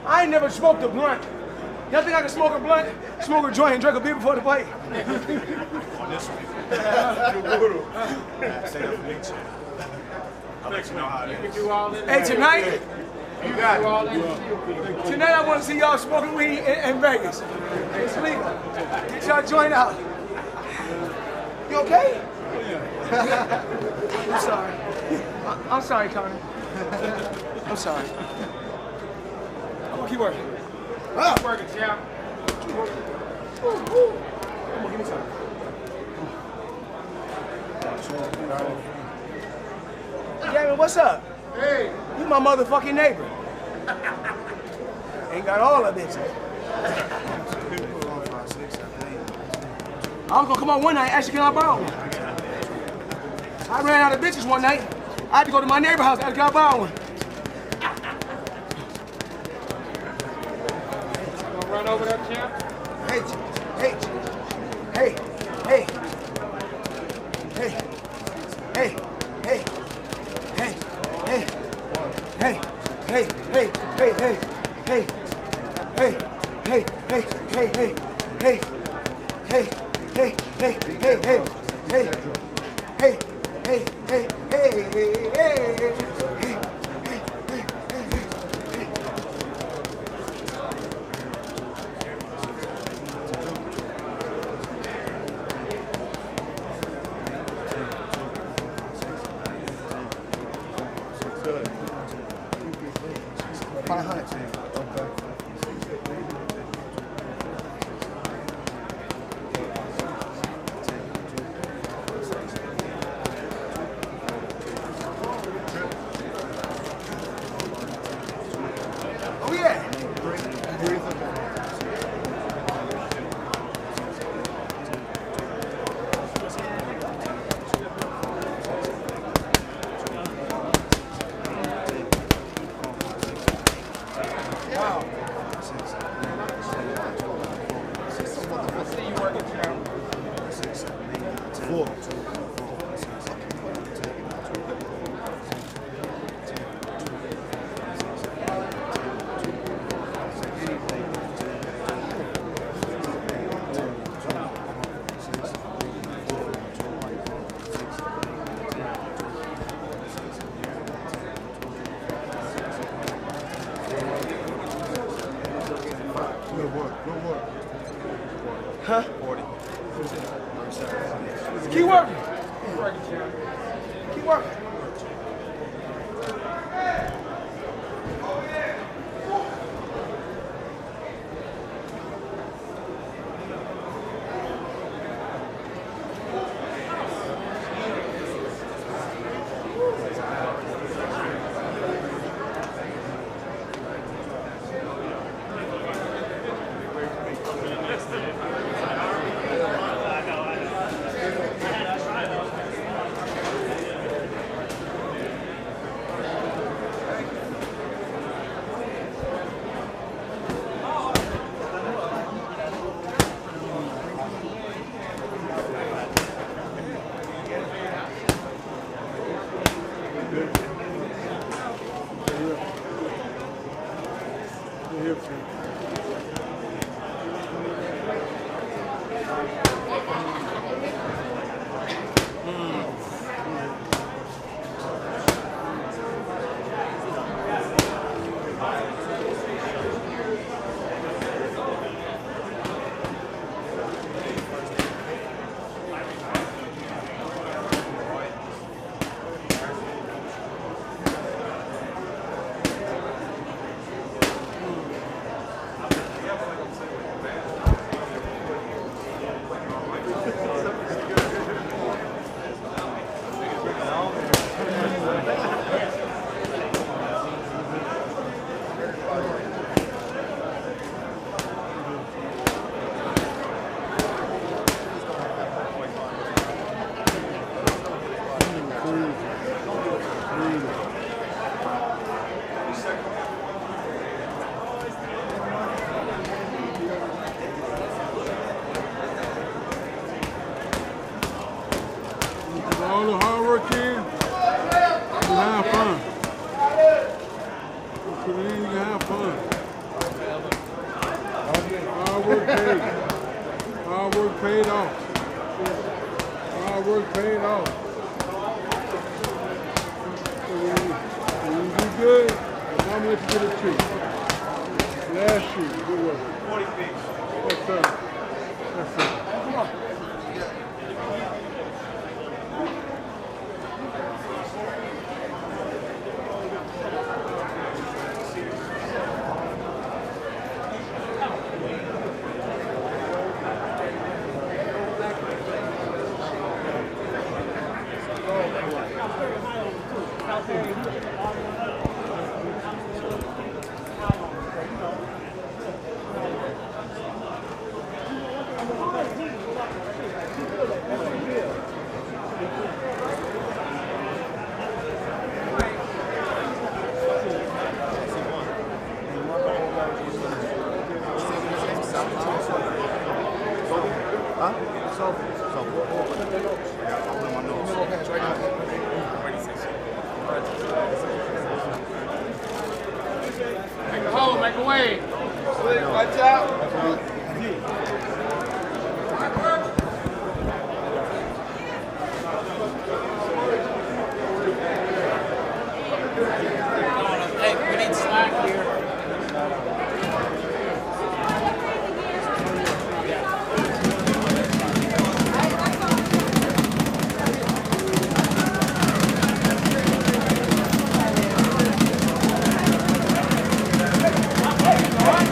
I ain't never smoked a blunt. Y'all think I can smoke a blunt, smoke a joint, and drink a beer before the fight? On this one. Say that for me, champ. I'll let you know how it is. Hey, tonight, You got it. tonight I want to see y'all smoking weed in Vegas. It's legal. Get y'all joint out. You okay? I'm sorry. I'm sorry, Conor. I'm sorry. I'm gonna keep working. Keep working, champ. Come on, give me some. Gavin, what's up? Hey. You my motherfucking neighbor. Ain't got all the bitches. I was gonna come on one night, actually, can I borrow one? I ran out of bitches one night. I had to go to my neighbor's house, I got borrow one. Gonna run over that, champ? Hey. Huh? 40. Keep working. Keep working. All the hard work in, you have fun. Put it in, you can have fun. Hard work paid. Hard work paid off. Hard work paid off. So when you do good, I'm going to let you get a treat. Last shoot, good work. What's up? That's it. Come on. Make a hole, make a wave. Watch out. Hey, we need slack here.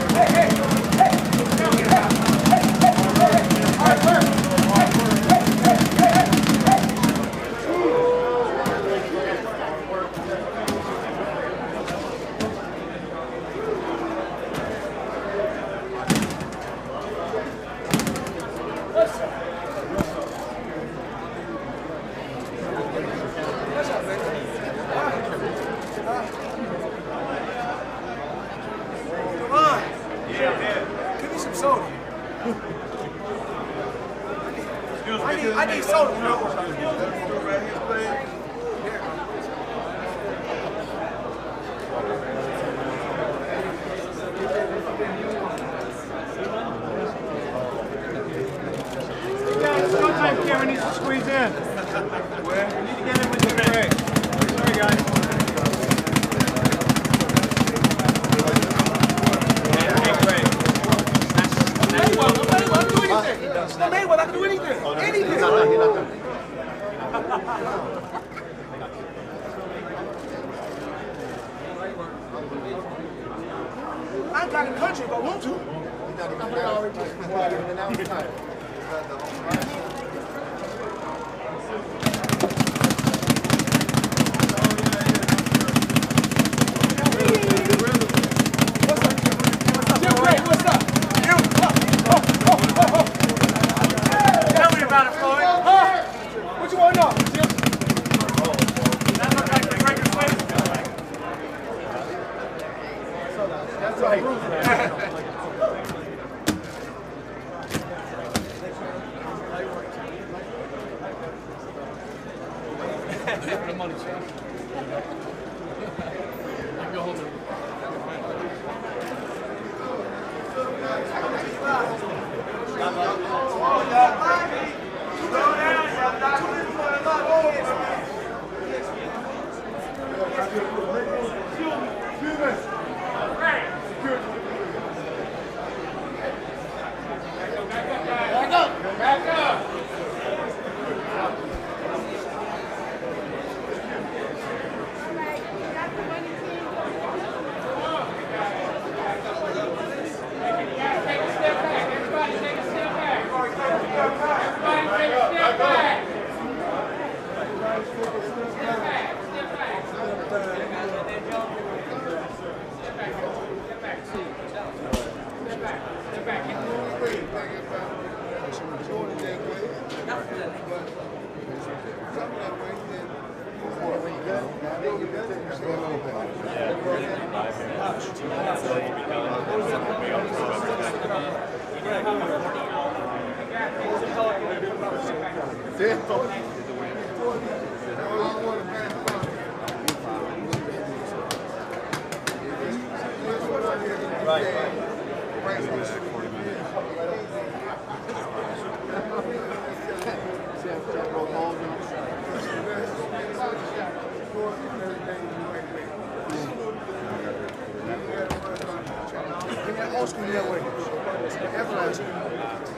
Hey, hey, hey, hey. I need soda. Sometimes Cameron needs to squeeze in. We need to get in with the break. Sorry, guys. Mayweather, I can do anything. Anything. I'm back in the country if I want to. Tell me about it, Floyd. Huh? What you want to know? That look like McGregor's way? That's right. The money shot. Go home. Back up.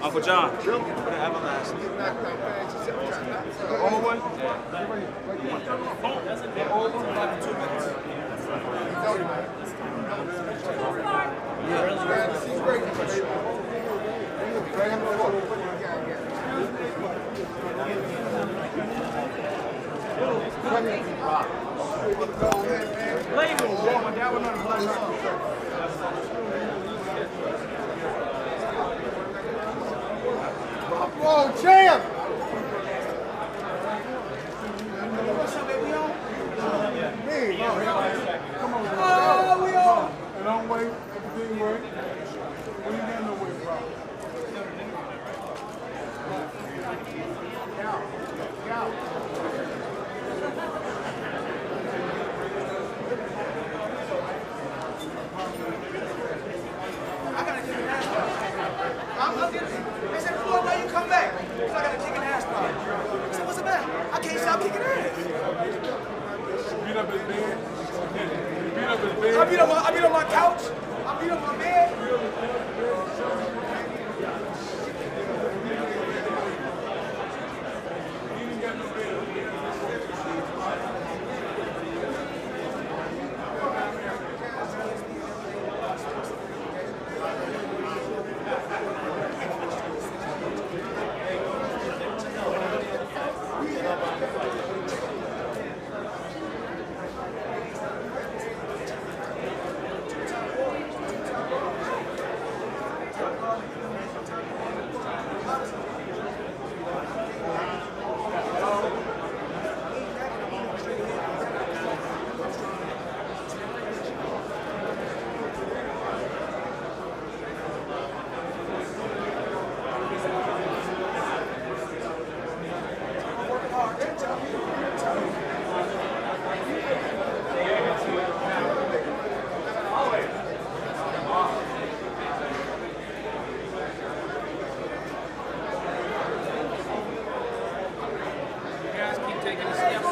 Uncle John. Everlasting. The old one? Whoa, champ! Me. Come on, oh, we on. And don't wait. Everything work. When you got no weight problem. taking a step forward.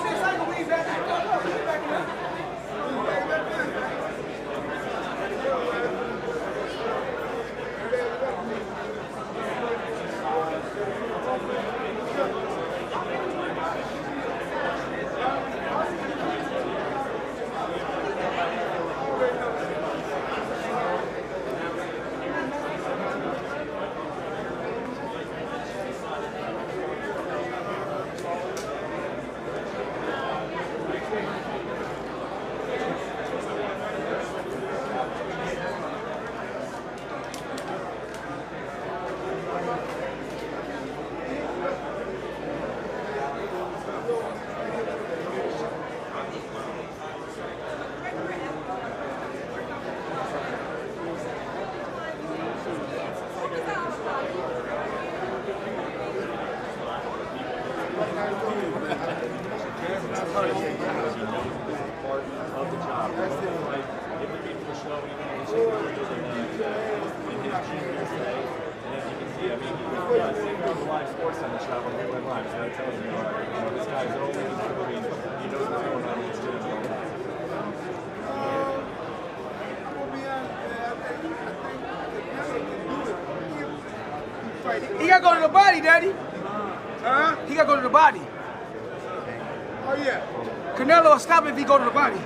He got to go to the body, Daddy. Huh? He got to go to the body. Oh, yeah. Canelo will stop if he go to the body.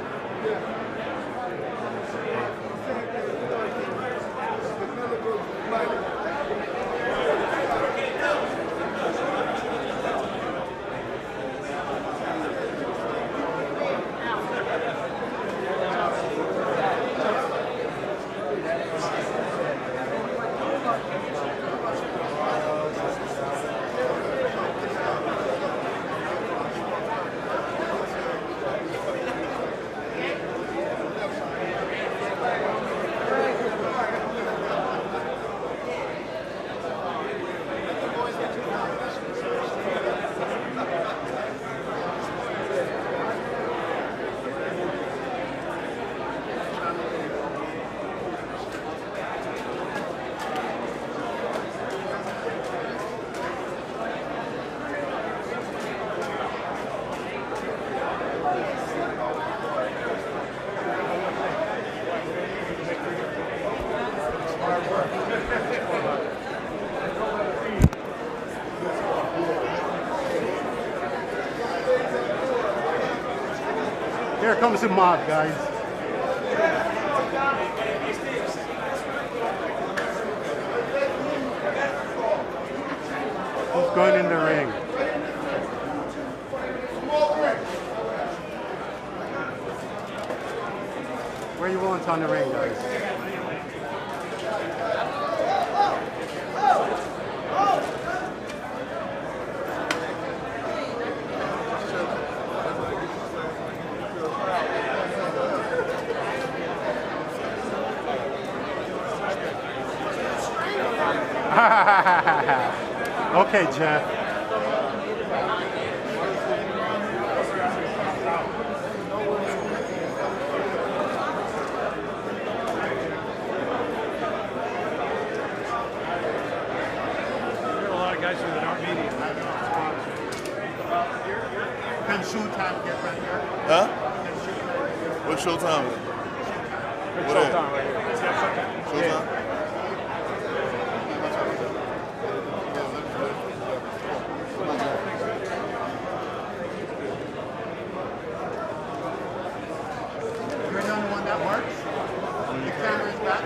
Here comes the mob, guys. Who's going in the ring? Where you want on the ring, guys? Okay, Jeff. Can Showtime get right here? Huh? What Showtime is it? What Showtime right here. Showtime? You're the only one that works? The camera's back?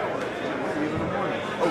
Even in the morning. Oh,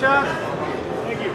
Josh. Thank you.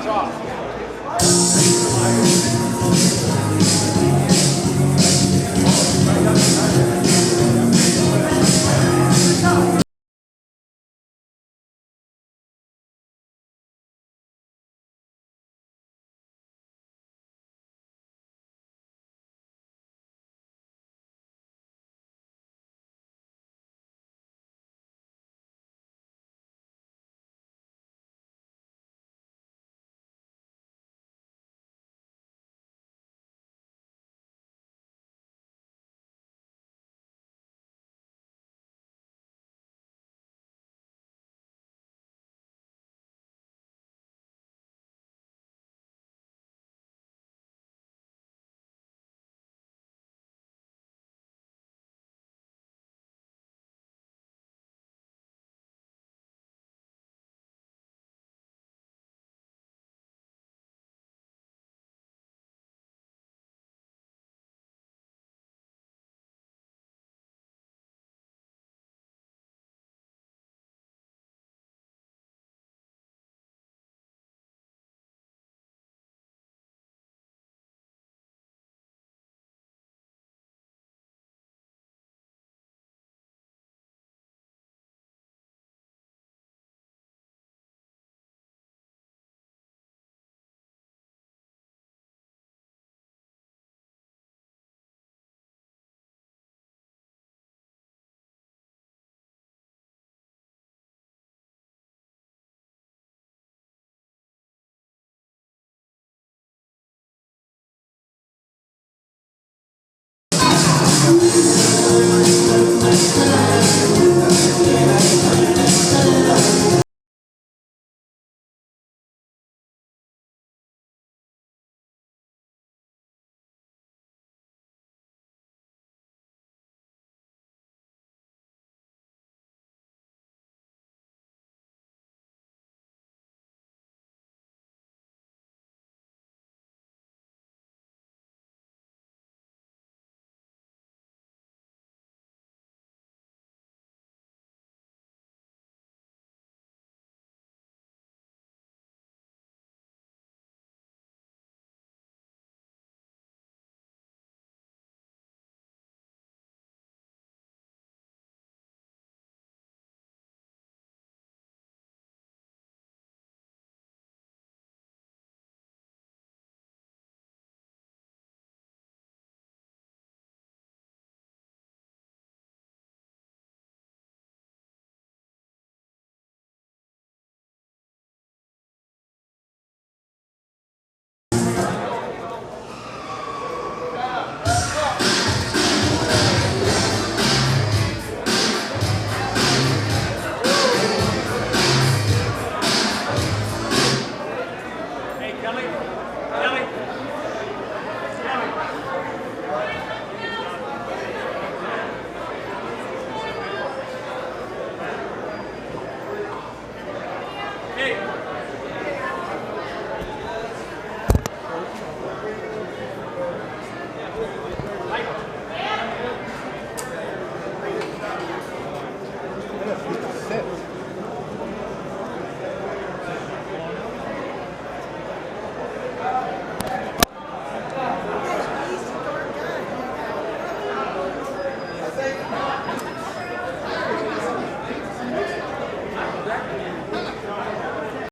Hands off.